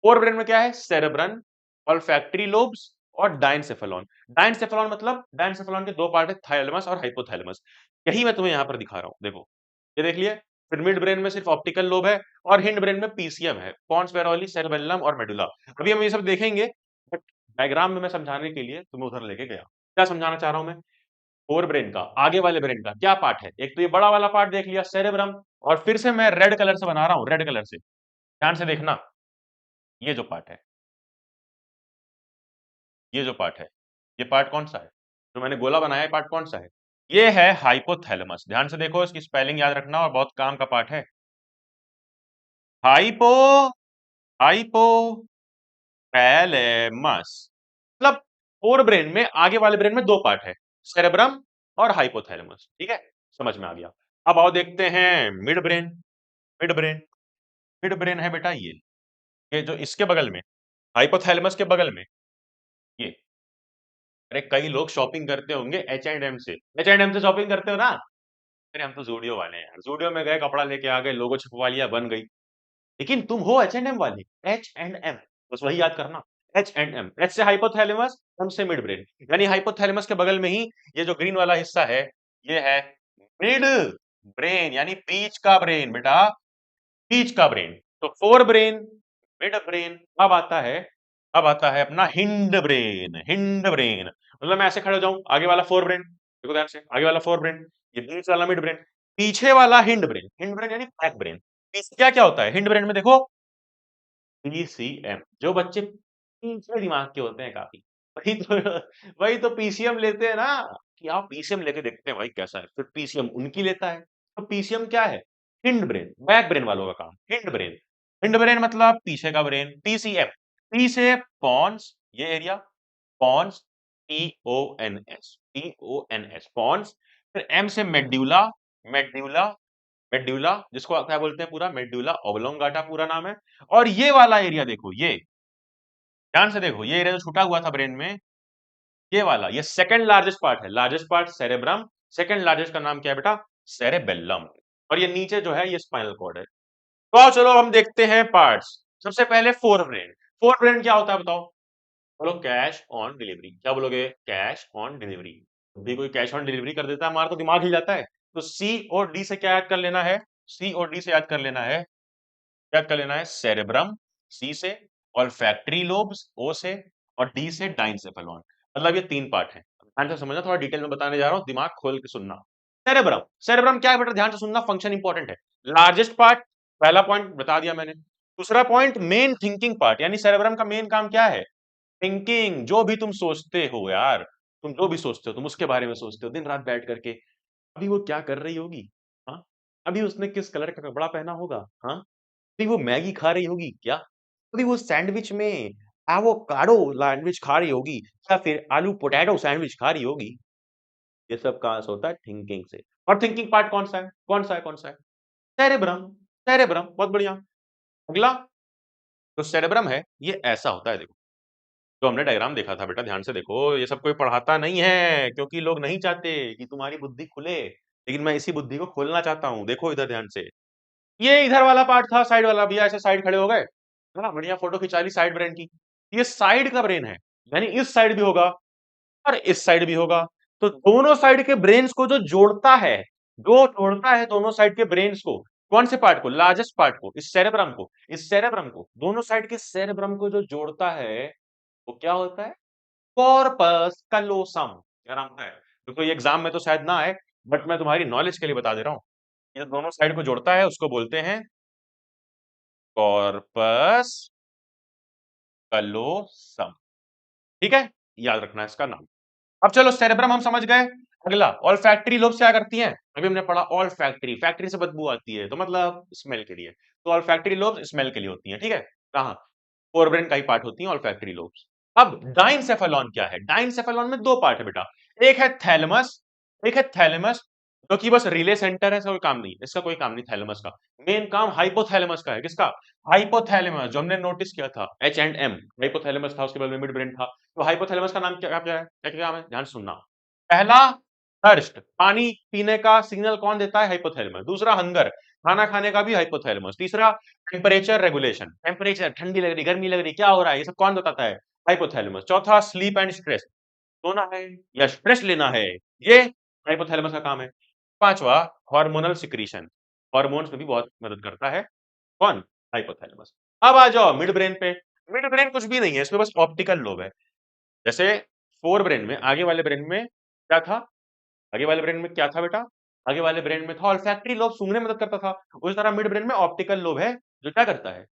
फोर ब्रेन में क्या है, सेरेब्रम, ऑल्फैक्टरी लोब्स और डायनसेफेलॉन। डायनसेफेलॉन मतलब, डायनसेफेलॉन के दो पार्ट है, थाइलेमस और हाइपोथैलेमस। यही मैं तुम्हें यहां पर दिखा रहा हूं, देखो ये देख लिया। फिर मिड ब्रेन में सिर्फ ऑप्टिकल लोब है, और हिंड ब्रेन में पीसीएम है, पॉन्स वेरोली, सेरेबेलम और मेडुला। अभी हम ये सब देखेंगे, बट डायग्राम में मैं समझाने के लिए तुम्हें उधर लेके गया। क्या समझाना चाह रहा हूं मैं, फोर ब्रेन का, आगे वाले ब्रेन का क्या पार्ट है, एक तो ये बड़ा वाला पार्ट देख लिया, सेरेब्रम। और फिर से मैं रेड कलर से बना रहा हूं, रेड कलर से, ध्यान से देखना, ये जो पार्ट है, ये जो पार्ट है, ये पार्ट कौन सा है, जो मैंने गोला बनाया है, पार्ट कौन सा है, ये है हाइपोथैलेमस। ध्यान से देखो, इसकी स्पेलिंग याद रखना, और बहुत काम का पार्ट है। हाइपो हाइपोथैलेमस मतलब, फोर ब्रेन में, आगे वाले ब्रेन में दो पार्ट है, सेरेब्रम और हाइपोथैलेमस, ठीक है, समझ में आ गया। अब आओ देखते हैं mid brain. Mid brain, mid brain है बेटा ये जो इसके बगल में, हाइपोथैलेमस के बगल में, ये, अरे कई लोग शॉपिंग करते होंगे एच एंड एम से, एच एंड एम से शॉपिंग करते हो ना। अरे हम तो जूडियो वाले हैं यार, जूडियो में गए, कपड़ा लेके आ गए, लोगो छपवा लिया, बन गई। लेकिन तुम हो एच एंड एम वाले, एच एंड एम, बस वही याद करना, एच एंड एम, एच से हाइपोथैलेमस, एम से मिड ब्रेन। यानी हाइपोथैलेमस के बगल में ही ये जो ग्रीन वाला हिस्सा है, ये है मिड ब्रेन, यानी बीच का ब्रेन बेटा, बीच का ब्रेन। तो फोर ब्रेन, मिड ब्रेन, अब आता है अपना हिंड ब्रेन। हिंड ब्रेन मतलब मैं ऐसे खड़े हो जाऊं, आगे वाला फोर ब्रेन, देखो ध्यान से, आगे वाला फोर ब्रेन, ये बीच वाला मिड ब्रेन, पीछे वाला हिंड ब्रेन। हिंड ब्रेन यानी बैक ब्रेन। क्या क्या होता है हिंड ब्रेन में, देखो पीसीएम। जो बच्चे पीछे दिमाग के होते हैं काफी, वही तो पीसीएम लेते हैं ना, कि आप पीसीएम लेके देखते हैं भाई कैसा है, फिर पीसीएम उनकी लेता है। तो पीसीएम क्या है? हिंड ब्रेन, बैक ब्रेन वालों का काम, हिंड ब्रेन। हिंड ब्रेन मतलब पीछे का ब्रेन। पीसीएम, पी से पॉन्स, ये एरिया, पॉन्स, पीओएनएस, पॉन्स। फिर एम से मेड्यूला, मेड्यूला, मेड्यूला जिसको क्या बोलते हैं, पूरा मेड्यूला ओब्लोंगाटा पूरा नाम है। और ये वाला एरिया देखो, ये ध्यान से देखो, ये एरिया जो छूटा हुआ था ब्रेन में, ये वाला, ये सेकंड लार्जेस्ट पार्ट है। Largest part cerebrum, second largest का नाम क्या है बेटा? सेरेबेल्लम। और ये नीचे जो है ये स्पाइनल कॉर्ड है। तो आओ चलो हम देखते हैं पार्ट्स। सबसे पहले फोर ब्रेन। फोर ब्रेन क्या होता है बताओ? बोलो कैश ऑन डिलीवरी। क्या बोलोगे? Cash on delivery. भी कोई कैश ऑन डिलीवरी कर देता है, हमारा तो दिमाग हिल जाता है। तो सी और डी से क्या याद कर लेना है? सी और डी से याद कर लेना है, याद कर लेना है सेरेब्रम सी से, और फैक्ट्री लोब्स ओ से, और डी से डाइनसेफेलॉन। मतलब ये तीन पार्ट है। ध्यान से समझना, थोड़ा डिटेल में बताने जा रहा हूँ, दिमाग खोल के सुनना। सेरेब्रम, सेरेब्रम क्या है बेटा? ध्यान से सुनना, फंक्शन इंपॉर्टेंट है। लार्जेस्ट पार्ट, पहला पॉइंट बता दिया मैंने। दूसरा पॉइंट मेन थिंकिंग पार्ट, यानी सेरेब्रम का मेन काम क्या है? थिंकिंग। जो भी तुम सोचते हो यार, तुम जो भी सोचते हो तुम उसके बारे में सोचते हो दिन रात बैठ करके। अभी वो क्या कर रही होगी, हाँ? अभी उसने किस कलर का कपड़ा पहना होगा, हाँ? अभी वो मैगी खा रही होगी क्या? अभी वो सैंडविच में एवोकाडो सैंडविच खा रही होगी, या फिर आलू पोटैटो सैंडविच खा रही होगी? ये सब कहाँ से होता है? थिंकिंग से। और थिंकिंग पार्ट कौन सा है? कौन सा है? कौन सा है? सेरेब्रम। सेरेब्रम, बहुत बढ़िया। अगला, तो सेरेब्रम है, ये ऐसा होता है, देखो जो हमने डायग्राम देखा था बेटा, ध्यान से देखो। ये सब कोई पढ़ाता नहीं है, क्योंकि लोग नहीं चाहते कि तुम्हारी बुद्धि खुले, लेकिन मैं इसी बुद्धि को खोलना चाहता हूँ। देखो इधर ध्यान से, ये इधर वाला पार्ट था, साइड वाला। भैया ऐसे साइड खड़े हो गए, है ना, बढ़िया फोटो खिंचा ली साइड ब्रेन की। ये साइड का ब्रेन है, यानी इस साइड भी होगा और इस साइड भी होगा। तो दोनों साइड के ब्रेन्स को जो जोड़ता है, जो जोड़ता है दोनों साइड के ब्रेन्स को, कौन से पार्ट को? लार्जेस्ट पार्ट को, इस सेरेब्रम को, इस सेरेब्रम को, दोनों साइड के सेरेब्रम को जो जोड़ता है, वो क्या होता है? कॉर्पस कलोसम। क्या नाम है? देखो ये एग्जाम में तो शायद ना आए, बट मैं तुम्हारी नॉलेज के लिए बता दे रहा हूँ। ये दोनों साइड को जोड़ता है उसको बोलते हैं कॉर्पस कलोसम। ठीक है, याद रखना है इसका नाम। अब चलो सेरेब्रम हम समझ गए। अगला, ऑल्फैक्टरी लोब्स क्या करती हैं? अभी हमने पढ़ा ऑल्फैक्टरी, फैक्ट्री से बदबू आती है तो मतलब स्मेल के लिए, तो ऑल्फैक्टरी लोब्स स्मेल के लिए होती हैं। ठीक है, कहाँ? फोरब्रेन का ही पार्ट होती है ऑल्फैक्टरी लोब्स। अब डाइनसेफेलॉन क्या है? डाइनसेफेलॉन में दो पार्ट है बेटा, एक है थैलेमस, एक है थैलेमस, जो कि बस रिले सेंटर है, इसका कोई काम नहीं, इसका कोई काम नहीं थैलेमस का। मेन काम हाइपोथैलेमस का है। किसका? हाइपोथैलेमस, जो हमने नोटिस किया था, एच एंड एम, हाइपोथैलेमस था, उसके बाद में मिड ब्रेन था। तो हाइपोथैलेमस का नाम क्या क्या है, क्या क्या काम है? ध्यान से सुनना। पहला, थर्स्ट, पानी पीने का सिग्नल कौन देता है? हाइपोथैलेमस। दूसरा, हंगर, खाना खाने का भी हाइपोथैलेमस। तीसरा, टेम्परेचर रेगुलेशन, टेम्परेचर, ठंडी लग रही, गर्मी लग रही, क्या हो रहा है, ये सब कौन बताता है? हाइपोथैलेमस। चौथा, स्लीप एंड स्ट्रेस, सोना है या स्ट्रेस लेना है, ये हाइपोथैलेमस का काम है। पांचवा, हार्मोनल सिक्रीशन, हार्मोन्स में भी बहुत मदद करता है, कौन? हाइपोथैलेमस। अब आ जाओ मिड ब्रेन पे। मिड ब्रेन कुछ भी नहीं है, इसमें बस ऑप्टिकल लोब है। जैसे फोर ब्रेन में, आगे वाले ब्रेन में क्या था? आगे वाले ब्रेन में क्या था बेटा? आगे वाले ब्रेन में था ऑल्फैक्टरी लोब, सूंघने में मदद करता था। उसी तरह मिड ब्रेन में ऑप्टिकल लोब है, जो क्या करता है?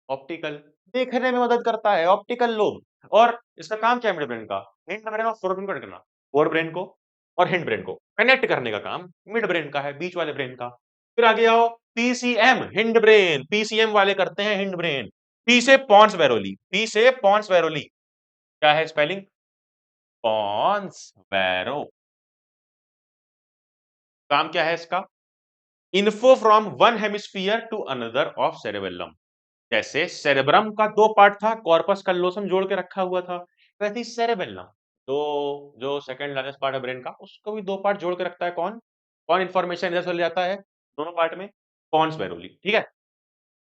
ऑप्टिकल, देखने में मदद करता है, ऑप्टिकल लोब। और इसका काम क्या है मिड ब्रेन का? हिंड ब्रेन और फोर ब्रेन को करना, फोर ब्रेन को और हिंड ब्रेन को कनेक्ट करने का काम मिड ब्रेन का है, बीच वाले ब्रेन का। फिर आगे आओ, पीसीएम, हिंड ब्रेन, पीसीएम वाले करते हैं हिंड ब्रेन। पी से पॉन्स वेरोली, पी से पॉन्स वेरोली, क्या है स्पेलिंग? Pons varo. काम क्या है इसका? Info from one hemisphere to another of cerebellum. जैसे सेरेब्रम का दो पार्ट था, कॉर्पस कलोसम जोड़ के रखा हुआ था, वैसे ही सेरेबेलम, तो जो सेकंड लार्जेस्ट पार्ट है ब्रेन का, उसको भी दो पार्ट जोड़ के रखता है। कौन कौन इंफॉर्मेशन इधर से ले जाता है दोनों पार्ट में? पॉन्स वेरोली। ठीक है,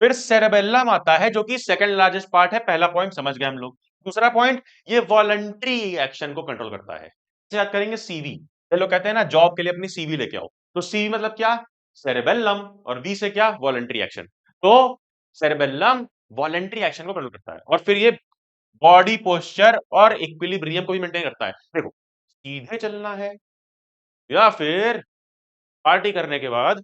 फिर सेरेबेलम आता है, जो कि सेकंड लार्जेस्ट पार्ट है। पहला पॉइंट समझ गए हम लोग। दूसरा पॉइंट, ये वॉलंटरी एक्शन को कंट्रोल करता है। इसे याद करेंगे सीवी। ये लोग कहते हैं ना, जॉब के लिए अपनी सीवी लेके आओ, तो सीवी मतलब क्या? सेरेबेलम, और वी से क्या, वॉलंटरी एक्शन। तो सेरेबेलम वॉलंटरी एक्शन को कंट्रोल करता है, और फिर ये बॉडी पोस्चर और इक्विलिब्रियम को भी मेंटेन करता है। देखो, सीधे चलना है या फिर पार्टी करने के बाद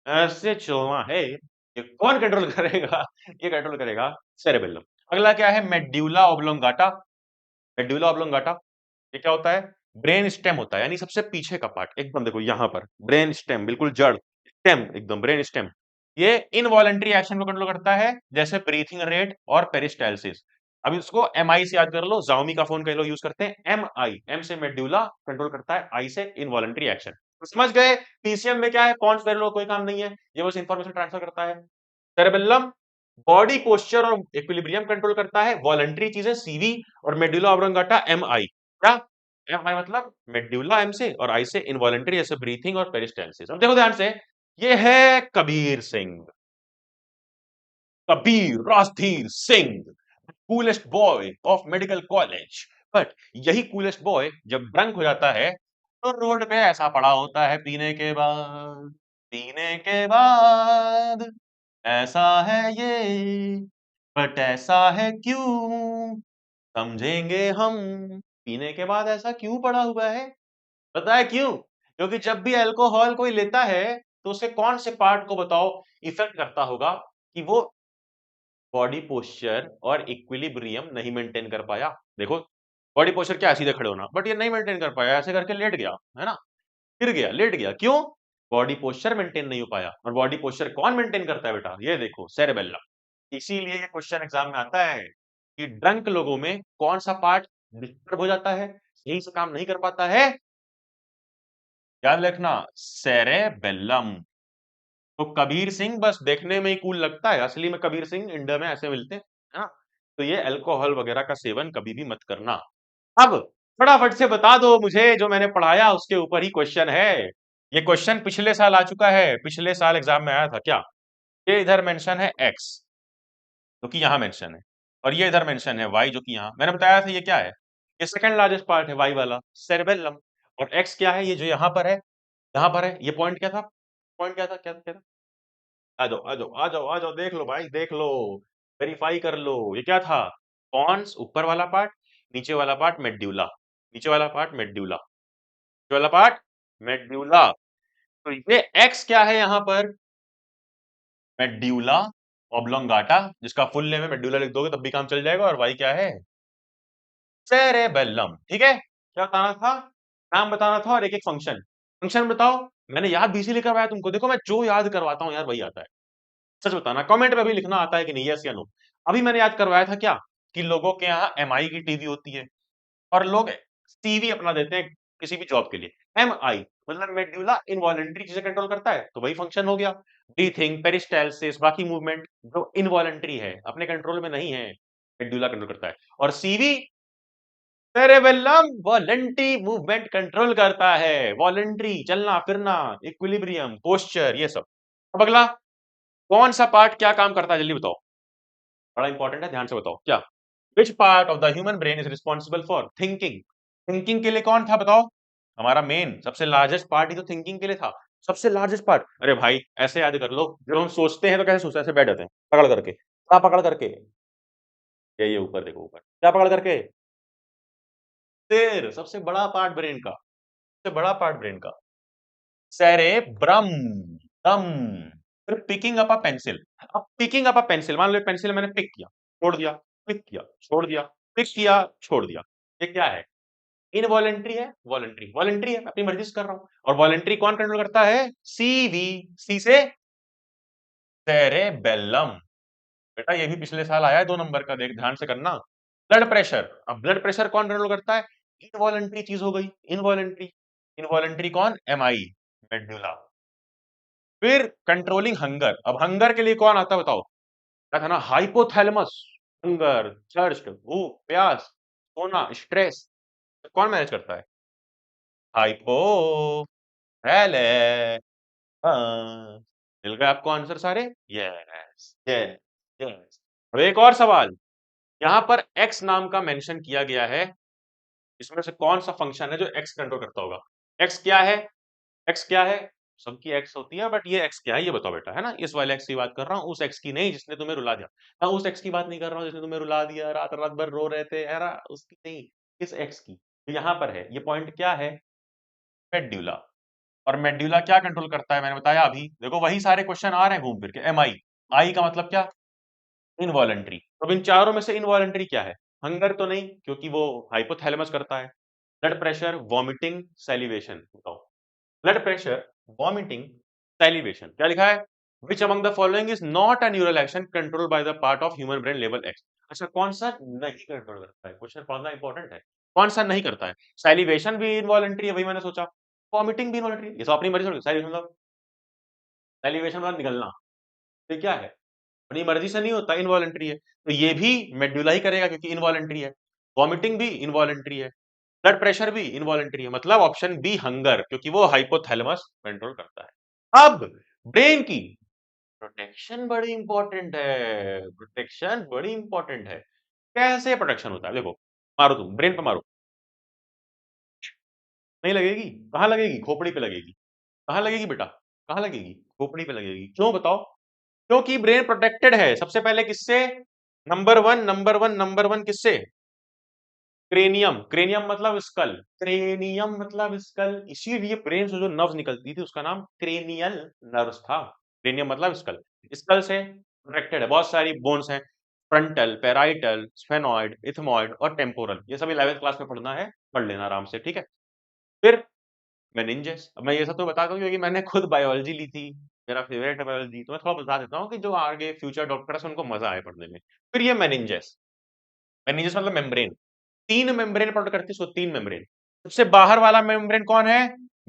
ऐसे चलना है, ये कौन कंट्रोल करेगा? ये कंट्रोल करेगा सेरेबेलम। अगला क्या है, मेड्यूला ऑब्लोंगाटा। मेड्यूला ऑब्लोंगाटा ये क्या होता है, ब्रेन स्टेम होता है, यानी सबसे पीछे का पार्ट एकदम, देखो यहाँ पर ब्रेन स्टेम, बिल्कुल जड़ स्टेम एकदम, ब्रेन स्टेम। ये इनवॉलंटरी एक्शन को कंट्रोल करता है, जैसे ब्रीथिंग रेट और पेरिस्टालसिस। अब इसको एमआई से याद कर लो, Xiaomi का फोन कई लोग यूज करते हैं। एमआई, एम से मेड्यूला कंट्रोल करता है, आई से इनवॉलंटरी एक्शन। तो समझ गए पीसीएम में क्या है, पॉन्स वेरिलो कोई काम नहीं है, ये बस इंफॉर्मेशन ट्रांसफर करता है। सेरेबेलम बॉडी पोस्चर और इक्विलिब्रियम कंट्रोल करता है, वॉलंटरी चीजें सीवी, और मेडुला ऑब्लोंगाटा एमआई। क्या, एमआई मतलब मेडुला एम से, और आई से इनवॉलंटरी, जैसे ब्रीथिंग और पेरिस्टालसिस। अब देखो ध्यान से, ये है Kabir Singh, Kabir Rajdhir Singh, coolest boy of medical college. But यही कूलेस्ट बॉय जब ड्रंक हो जाता है, तो रोड पे ऐसा पड़ा होता है पीने के बाद, पीने के बाद ऐसा है ये, बट ऐसा है क्यों, समझेंगे हम, पीने के बाद ऐसा क्यों पड़ा हुआ है। पता है क्यों? क्योंकि जब भी अल्कोहल कोई लेता है, तो उसे कौन से पार्ट को बताओ इफेक्ट करता होगा, कि वो बॉडी पोस्चर और इक्विलिब्रियम नहीं मेंटेन कर पाया। देखो, बॉडी पोस्चर क्या है, सीधे खड़े होना, बट ये नहीं मेंटेन कर पाया, ऐसे करके लेट गया, है ना, गिर गया, लेट गया, क्यों? बॉडी पोस्चर मेंटेन नहीं हो पाया। और बॉडी पोस्चर कौन मेंटेन करता है बेटा, ये देखो, सेरेबेलम। इसीलिए ये क्वेश्चन एग्जाम में आता है कि ड्रंक लोगों में कौन सा पार्ट डिस्टर्ब हो जाता है, सही से काम नहीं कर पाता है, याद रखना, सेरेबेलम। तो कबीर सिंह बस देखने में ही कूल लगता है, असली में कबीर सिंह इंडिया में ऐसे मिलते हैं, है ना। तो ये अल्कोहल वगैरह का सेवन कभी भी मत करना। अब फटाफट से बता दो मुझे, जो मैंने पढ़ाया उसके ऊपर ही क्वेश्चन है। ये क्वेश्चन पिछले साल आ चुका है, पिछले साल एग्जाम में आया था क्या। ये इधर मेंशन है एक्स, जो कि यहाँ मेंशन है, और ये इधर मेंशन है वाई, जो कि यहाँ मैंने बताया था। ये क्या है, ये सेकंड लार्जेस्ट पार्ट है वाई वाला, सेरेबेलम। और एक्स क्या है, ये जो यहाँ पर है, यहाँ पर है, ये पॉइंट क्या था, पॉइंट क्या था, क्या था। आ जाओ आ जाओ आ जाओ आ जाओ, देख लो भाई, देख लो, वेरीफाई कर लो, ये क्या था, पॉन्स ऊपर वाला पार्ट, नीचे वाला पार्ट मेड्यूला, नीचे वाला पार्ट मेड्यूला, नीचे वाला पार्ट मेड्यूला। तो ये एक्स क्या है यहाँ पर, मेड्यूला ऑब्लोंगाटा, जिसका फुल नेम है, मेड्यूला लिख दोगे तब भी काम चल जाएगा। और वाई क्या है, सेरेबेलम। ठीक है, क्या बताना था, नाम बताना था और एक एक फंक्शन। फंक्शन बताओ, मैंने याद भी इसीलिए करवाया तुमको, देखो मैं जो याद करवाता हूँ यार वही आता है। सच बताना, कमेंट में भी लिखना आता है कि नहीं, यस या नो। अभी मैंने याद करवाया था क्या, कि लोगों के यहाँ एमआई की टीवी होती है, और लोग सीवी अपना देते हैं किसी भी जॉब के लिए। एमआई मतलब मेडुला इनवॉलंटरी चीजें कंट्रोल करता है, तो वही फंक्शन हो गया। ब्रीथिंग, पेरिस्टालसिस, बाकी मूवमेंट जो इनवॉलंटरी है, अपने कंट्रोल में नहीं है, मेडुला कंट्रोल करता है। और CV, cerebellum voluntary movement control करता है, वॉलंटरी चलना फिरना, इक्विलिब्रियम, पोस्चर, ये सब। अब अगला, कौन सा पार्ट क्या काम करता है, जल्दी बताओ, बड़ा इंपॉर्टेंट है, ध्यान से बताओ। क्या, which part of the human brain is responsible for thinking. Thinking के लिए कौन था बताओ, हमारा मेन सबसे लार्जेस्ट पार्ट ही तो थिंकिंग के लिए था। सबसे लार्जेस्ट पार्ट, अरे भाई ऐसे याद कर लो, जब हम सोचते हैं तो कैसे सोचते हैं, ऐसे बैठ जाते हैं पकड़ करके, क्या पकड़ करके, ये ऊपर देखो, ऊपर क्या पकड़ करके, सिर, सबसे बड़ा पार्ट ब्रेन का, सबसे बड़ा पार्ट ब्रेन का, सेरेब्रम, ब्रम। फिर पिकिंग अप अ पेंसिल। अब पिकिंग अप अ पेंसिल, मान लो पेंसिल मैंने पिक किया, छोड़ दिया, पिक किया, छोड़ दिया, पिक किया, छोड़ दिया, ये क्या है, इनवॉलंटरी है, वॉलंटरी, वॉलंटरी है, अपनी मर्जी से कर रहा हूं। और वॉलंटरी कौन कंट्रोल करता है, सीवी, सी से सेरेबेलम। बेटा ये भी पिछले साल आया है 2 नंबर का, देख ध्यान से करना। ब्लड प्रेशर, अब ब्लड प्रेशर कौन कंट्रोल करता है, इनवॉलंटरी चीज हो गई, इनवॉलंटरी, इनवॉलंटरी कौन, एमआई, मेडुला। फिर कंट्रोलिंग हंगर, अब हंगर के लिए कौन आता है बताओ, क्या था ना, हाइपोथैलेमस। हंगर, थर्स्ट, भूख, प्यास, सोना, स्ट्रेस, कौन मैनेज करता है, हाइपो थैले, हाँ। मिल गए आपको आंसर सारे, यस यस यस। अब एक और सवाल, यहाँ पर एक्स नाम का मेंशन किया गया है, इसमें से कौन सा फंक्शन है जो एक्स कंट्रोल करता होगा। एक्स क्या है, एक्स क्या है, सबकी एक्स होती है, बट ये एक्स क्या है ये बताओ बेटा, है ना? इस वाले एक्स की बात कर रहा हूँ, उस एक्स की नहीं जिसने तुम्हें रुला दिया। मैं उस एक्स की बात नहीं कर रहा हूँ जिसने तुम्हें रुला दिया, रात रात भर रो रहे थे, है ना? उसकी नहीं, इस एक्स की। तो यहाँ पर है, ये पॉइंट क्या है? मेड्यूला। और मेड्यूला क्या कंट्रोल करता है? मैंने बताया अभी, देखो वही सारे क्वेश्चन आ रहे हैं घूम फिर के। एम आई, आई का मतलब क्या? इनवॉलंटरी। अब इन चारों में से इनवॉलंटरी क्या है? हंगर तो नहीं, क्योंकि वो हाइपोथैलेमस करता है। ब्लड प्रेशर, वॉमिटिंग, सैलिवेशन, बताओ। ब्लड प्रेशर, वॉमिटिंग, सैलिवेशन, क्या लिखा है? Which among the following is not a neural action control by the part of human brain level x. अच्छा, कौन सा नहीं कंट्रोल करता है? क्वेश्चन पढ़ना इंपॉर्टेंट है। कौन सा नहीं करता है? सैलिवेशन भी इनवॉलंटरी है, वही मैंने सोचा। वॉमिटिंग भी इनवॉलंटरी, ये तो अपनी मर्जी से। सैलिवेशन मतलब, सैलिवेशन मतलब निकलना, ये क्या है? अपनी मर्जी से नहीं होता, इनवॉलंटरी है। तो ये भी मेडुला ही करेगा क्योंकि इनवॉलंटरी है। वॉमिटिंग भी इनवॉलंटरी है। ब्लड प्रेशर भी इनवॉलंटरी है, मतलब ऑप्शन बी हंगर, क्योंकि वो हाइपोथैलेमस कंट्रोल करता है। अब ब्रेन की प्रोटेक्शन बड़ी इंपॉर्टेंट है, प्रोटेक्शन बड़ी इंपॉर्टेंट है। कैसे प्रोटेक्शन होता है? देखो, मारो, तुम ब्रेन पे मारो, नहीं लगेगी। कहाँ लगेगी? खोपड़ी पे लगेगी। कहाँ लगेगी बेटा? कहाँ लगेगी? खोपड़ी पे लगेगी। क्यों बताओ? क्योंकि ब्रेन प्रोटेक्टेड है सबसे पहले किससे? नंबर वन किससे? क्रेनियम। क्रेनियम मतलब स्कल। क्रेनियम मतलब स्कल, इसीलिए ब्रेन से जो नर्व्स निकलती थी उसका नाम क्रेनियल नर्व्स था। क्रेनियम मतलब स्कल। स्कल से प्रोटेक्टेड है, बहुत सारी बोन्स हैं। फ्रंटल, पेराइटल, स्फेनॉइड, इथमॉइड और टेम्पोरल, ये सब 11th क्लास में पढ़ना है, पढ़ लेना आराम से, ठीक है? फिर मेनिंजेस, अब मैं ये सब तो बता दूं क्योंकि मैंने खुद बायोलॉजी ली थी, मेरा फेवरेट है बायोलॉजी, तो मैं थोड़ा बता देता हूँ कि जो आगे फ्यूचर डॉक्टर्स हैं उनको मजा आए पढ़ने में। फिर ये मेनिंजेस, मेनिंजेस मतलब मेम्ब्रेन। 3 मेम्ब्रेन प्रोटेक्ट करती है इसको, 3 मेम्ब्रेन। सबसे बाहर वाला मेम्ब्रेन कौन है?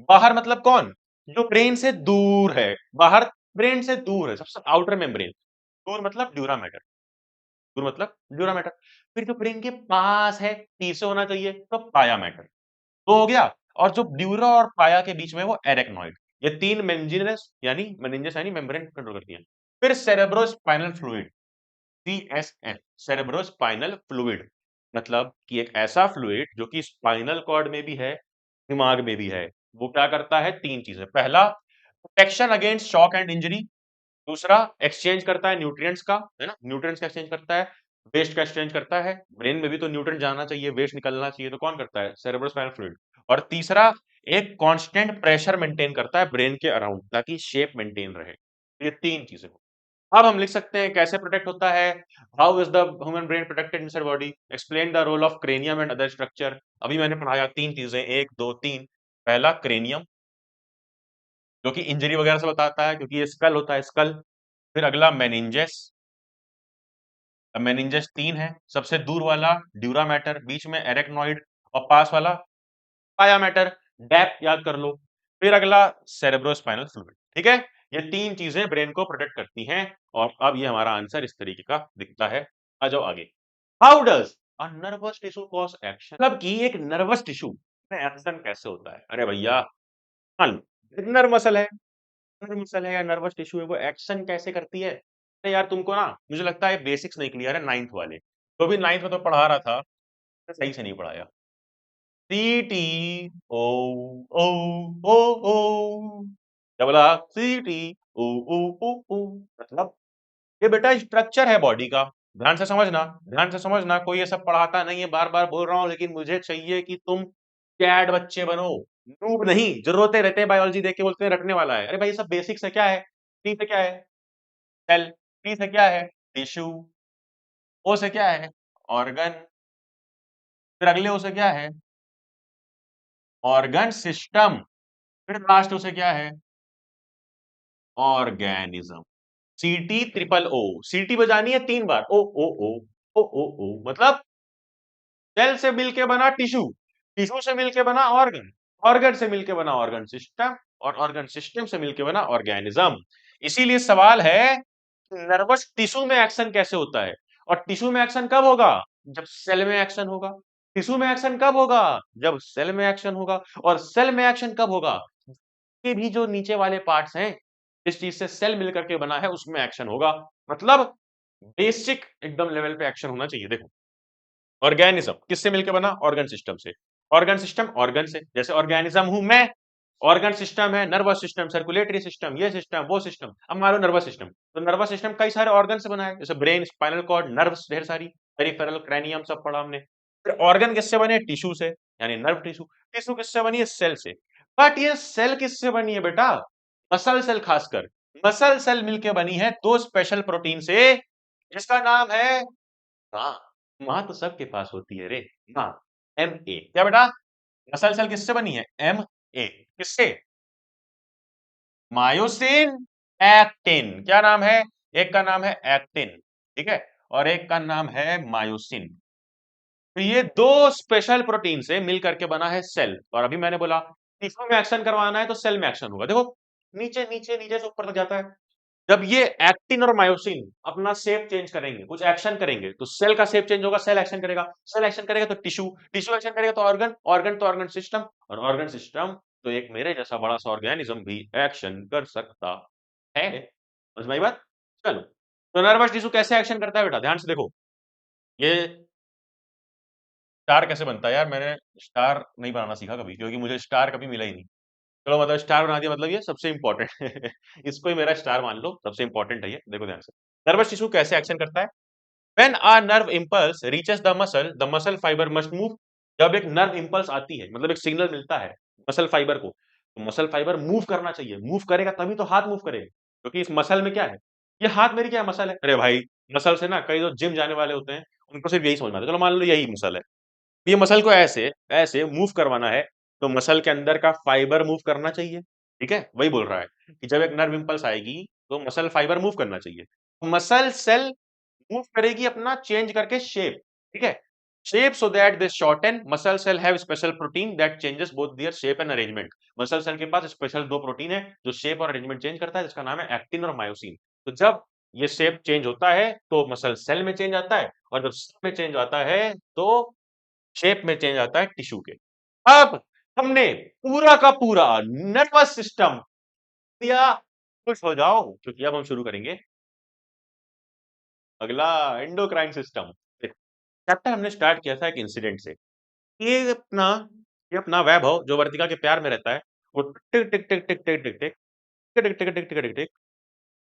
बाहर मतलब कौन? जो ब्रेन से दूर है। बाहर ब्रेन से दूर है, सबसे आउटर मेम्ब्रेन। दूर मतलब ड्यूरा मैटर। दूर मतलब ड्यूरा मैटर। फिर जो ब्रेन के पास है, टी से होना चाहिए, तो पाया मैटर। तो हो गया। और जो ड्यूरा और पाया के बीच में वो एरेक्नॉइड। ये 3 मेनिंजेस यानी मेनिंजेस यानी मेम्ब्रेन कंट्रोल करती हैं। फिर cerebrospinal fluid, CSF, cerebrospinal fluid, मतलब कि एक ऐसा फ्लूइड जो कि स्पाइनल कॉर्ड में भी है, दिमाग में भी है। वो क्या करता है? 3 चीजें। पहला, protection against shock and injury. दूसरा, एक्सचेंज करता है न्यूट्रिएंट्स का, है ना? न्यूट्रिएंट्स का एक्सचेंज करता है। वेस्ट का एक्सचेंज करता है। ब्रेन में भी तो न्यूट्रिएंट जाना चाहिए, वेस्ट निकलना चाहिए, तो कौन करता है? Cerebrospinal fluid. और तीसरा, एक कांस्टेंट प्रेशर मेंटेन करता है ब्रेन के अराउंड, ताकि शेप मेंटेन रहे। ये 3 चीजें। अब हम लिख सकते हैं कैसे प्रोटेक्ट होता है। How is the human brain protected inside body? Explain the role of cranium and other structure. अभी मैंने पढ़ाया 3 चीजें, 1 2 3। पहला क्रेनियम, जो कि इंजरी वगैरह से बताता है क्योंकि ये स्कल होता है, स्कल। फिर अगला मेनिंजेस। अब मेनिंजेस 3 है, सबसे दूर वाला ड्यूरा मैटर, बीच में एरेक्नॉइड और पास वाला पाया मैटर। डेप याद कर लो। फिर अगला सेरेब्रोस्पाइनल फ्लूइड, ठीक है? ये 3 चीजें ब्रेन को प्रोटेक्ट करती हैं। और अब ये हमारा आंसर इस तरीके का दिखता है। आ जाओ आगे। How does a nervous tissue cause action? मतलब कि एक नर्वस टिश्यू में एक्शन कैसे होता है? अरे भैया, मान लो नर्व मसल है, नर्व मसल है या नर्वस टिश्यू है, वो एक्शन कैसे करती है? अरे यार, तुमको ना मुझे लगता है बेसिक्स नहीं क्लियर है 9th वाले। तो भी 9th में तो पढ़ा रहा था, सही से नहीं पढ़ाया। सी टी ओ ओ ओ ओ, क्या बोला? सी टी ओ ओ ओ ओ, मतलब ये बेटा स्ट्रक्चर है बॉडी का। ध्यान से समझना, ध्यान से समझना, कोई ये सब पढ़ाता नहीं है, बार बार बोल रहा हूँ, लेकिन मुझे चाहिए कि तुम कैड बच्चे बनो, नूब नहीं। जरूरतें रहते हैं बायोलॉजी देख के बोलते हैं रटने वाला है। अरे भाई, ये सब बेसिक्स है। क्या है? टी से क्या है? सेल। टी से क्या है? टिश्यू। ओ से क्या है? ऑर्गन। फिर अगले ओ से क्या है? Organ system. फिर लास्ट ओ से क्या है? ऑर्गेनिज्म। सीटी ट्रिपल ओ, सीटी बजानी है 3 बार, ओ ओ ओ ओ ओ ओ, मतलब सेल से मिलके बना टिश्यू, टिश्यू से मिलके बना ऑर्गन, ऑर्गन से मिलके बना ऑर्गन सिस्टम, और ऑर्गन सिस्टम से मिलके बना ऑर्गेनिज्म। इसीलिए सवाल है, नर्वस टिश्यू में एक्शन कैसे होता है? और टिश्यू में एक्शन कब होगा? जब सेल में एक्शन होगा। टिश्यू में एक्शन कब होगा? जब सेल में एक्शन होगा। और सेल में एक्शन कब होगा? के भी जो नीचे वाले पार्ट्स हैं, जिस चीज से सेल मिलकर के बना है, उसमें एक्शन होगा। मतलब बेसिक एकदम लेवल पे एक्शन होना चाहिए। देखो, ऑर्गेनिज्म किससे मिलकर बना? ऑर्गन सिस्टम से। ऑर्गन सिस्टम ऑर्गन से, जैसे ऑर्गेनिज्म हूं मैं, ऑर्गन सिस्टम है, नर्वस सिस्टम, सर्कुलेटरी सिस्टम, ये सिस्टम, वो सिस्टम। अब मान लो नर्वस सिस्टम, तो नर्वस सिस्टम कई सारे ऑर्गन से बना है, जैसे ब्रेन, स्पाइनल कॉर्ड, नर्व्स ढेर सारी, पेरिफेरल, क्रैनियम, सब पढ़ा हमने। फिर ऑर्गन किससे बने? टिश्यू से, यानी नर्व टिश्यू। टिश्यू किससे बनी है? सेल से। बट ये सेल किससे बनी है बेटा? मसल सेल, खासकर मसल सेल मिलके बनी है दो स्पेशल प्रोटीन से, जिसका नाम है मां। मां तो सबके पास होती है रे, मां। MA। क्या बेटा? मसल सेल किससे बनी है? MA। किससे? Myosin actin. क्या नाम है? एक का नाम है एक्टिन, ठीक है, और एक का नाम है मायोसिन। तो ये दो स्पेशल प्रोटीन से मिल करके बना है सेल। और अभी मैंने बोला टिश्यू में एक्शन करवाना है तो सेल में एक्शन होगा। देखो नीचे नीचे नीचे से ऊपर तक जाता है। जब ये एक्टिन और मायोसिन अपना शेप चेंज करेंगे, कुछ एक्शन करेंगे, तो सेल का शेप चेंज होगा, सेल एक्शन करेगा, सेल एक्शन करेगा तो टिश्यू, टिश्यू एक्शन करेगा तो ऑर्गन, ऑर्गन तो ऑर्गन सिस्टम, और ऑर्गन सिस्टम तो एक मेरे जैसा बड़ा सा ऑर्गेनिज्म भी एक्शन कर सकता है। समझ में आई बात? चलो, तो नर्वस टिश्यू कैसे एक्शन करता है बेटा? ध्यान से देखो। ये स्टार कैसे बनता है यार? मैंने स्टार नहीं बनाना सीखा कभी, क्योंकि मुझे स्टार कभी मिला ही नहीं। चलो, मतलब स्टार बना दिया, मतलब ये सबसे इंपॉर्टेंट है। इसको ही मेरा स्टार मान लो, सबसे इंपॉर्टेंट है ये। देखो ध्यान से, नर्वस टिश्यू कैसे एक्शन करता है? When a nerve impulse reaches the muscle fiber must move। जब एक नर्व इंपल्स आती है, मतलब एक सिग्नल मिलता है मसल फाइबर को, तो मसल फाइबर मूव करना चाहिए। मूव करेगा तभी तो हाथ मूव करेगा, क्योंकि इस मसल में क्या है? ये हाथ मेरी क्या मसल है? अरे भाई, मसल से ना कई लोग जिम जाने वाले होते हैं, उनको सिर्फ यही समझ में आता है। चलो मान लो यही मसल है, ये मसल को ऐसे ऐसे मूव करवाना है, तो मसल के अंदर का फाइबर मूव करना चाहिए। ठीक है, वही बोल रहा है कि जब एक नर्व इंपल्स आएगी तो मसल फाइबर मूव करना चाहिए। मसल सेल मूव करेगी अपना चेंज करके शेप, ठीक है, shape, so that they shorten. Muscle cell have special protein that changes both their shape and arrangement. Muscle cell के पास स्पेशल दो प्रोटीन है जो शेप और अरेंजमेंट चेंज करता है, जिसका नाम है एक्टिन और मायोसिन। तो जब ये शेप चेंज होता है तो मसल सेल में चेंज आता है, और जब सेल में चेंज आता है तो शेप में चेंज आता है टिश्यू के। अब हमने पूरा का पूरा नर्वस सिस्टम दिया। खुश हो जाओ, क्योंकि अब हम शुरू करेंगे अगला, एंडोक्राइन सिस्टम। चैप्टर हमने स्टार्ट किया था एक इंसिडेंट से। ये अपना ये अपना वैभव जो वर्तिका के प्यार में रहता है, वो टिक टिक टिक टिक टिक टिक टिक टिक टिक टिक टिक टिक टिक टिक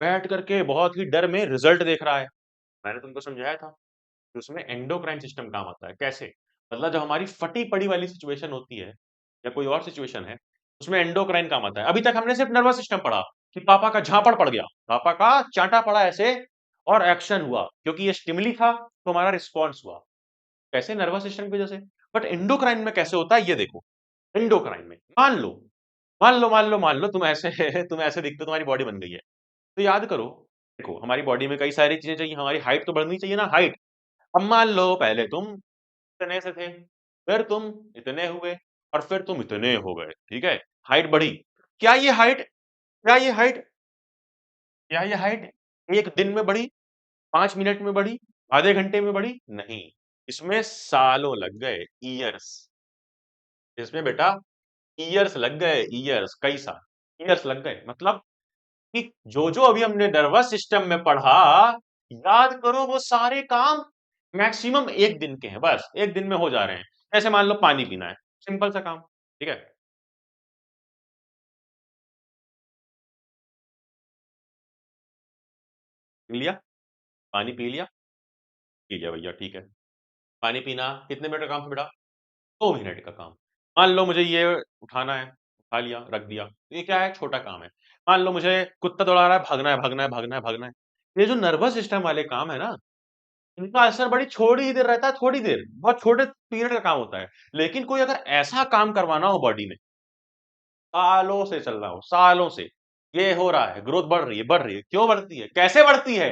बैठ करके बहुत ही डर में रिजल्ट देख रहा है। मैंने तुमको समझाया था कि उसमें एंडोक्राइन सिस्टम काम आता है। कैसे? मतलब जब हमारी फटी पड़ी वाली सिचुएशन होती है या कोई और सिचुएशन है, उसमें एंडोक्राइन काम आता है। अभी तक हमने सिर्फ नर्वस सिस्टम पढ़ा कि पापा का झापड़ पड़ गया, पापा का चांटा पड़ा ऐसे, और एक्शन हुआ, क्योंकि ये स्टिमुली था तो हमारा रिस्पॉन्स हुआ, कैसे? नर्वस सिस्टम की वजह से। बट एंडोक्राइन में कैसे होता है ये देखो। एंडोक्राइन में मान लो तुम ऐसे तुम ऐसे दिखते हो, तुम्हारी बॉडी बन गई है, तो याद करो, देखो हमारी बॉडी में कई सारी चीजें चाहिए, हमारी हाइट तो बढ़नी चाहिए ना, हाइट। अब मान लो पहले तुम इतने से थे, फिर तुम इतने हुए, और फिर तुम इतने हो गए, ठीक है, हाइट बढ़ी। क्या ये हाइट क्या ये हाइट क्या ये हाइट एक दिन में बढ़ी, 5 मिनट में बढ़ी, आधे घंटे में बढ़ी? नहीं, इसमें सालों लग गए, ईयर्स। इसमें बेटा ईयर्स लग गए, ईयर्स, कई साल ईयर्स लग गए। मतलब कि जो जो अभी हमने नर्वस सिस्टम में पढ़ा, याद करो, वो सारे काम मैक्सिमम एक दिन के हैं, बस एक दिन में हो जा रहे हैं। जैसे मान लो पानी पीना है, सिंपल सा काम, ठीक है, पी लिया, पानी पी लिया, ठीक है भैया, ठीक है। पानी पीना कितने मिनट का काम है बेटा? 2 मिनट का काम। मान लो मुझे ये उठाना है, उठा लिया, रख दिया, तो ये क्या है? छोटा काम है। मान लो मुझे कुत्ता दौड़ा रहा है, भागना है, भागना है, भागना है, भागना है। ये जो नर्वस सिस्टम वाले काम है ना, इनका असर बड़ी थोड़ी ही देर रहता है, थोड़ी देर, बहुत छोटे पीरियड का काम होता है। लेकिन कोई अगर ऐसा काम करवाना हो बॉडी में, सालों से चल रहा हो, सालों से ये हो रहा है, ग्रोथ बढ़ रही है, बढ़ रही है, क्यों बढ़ती है, कैसे बढ़ती है?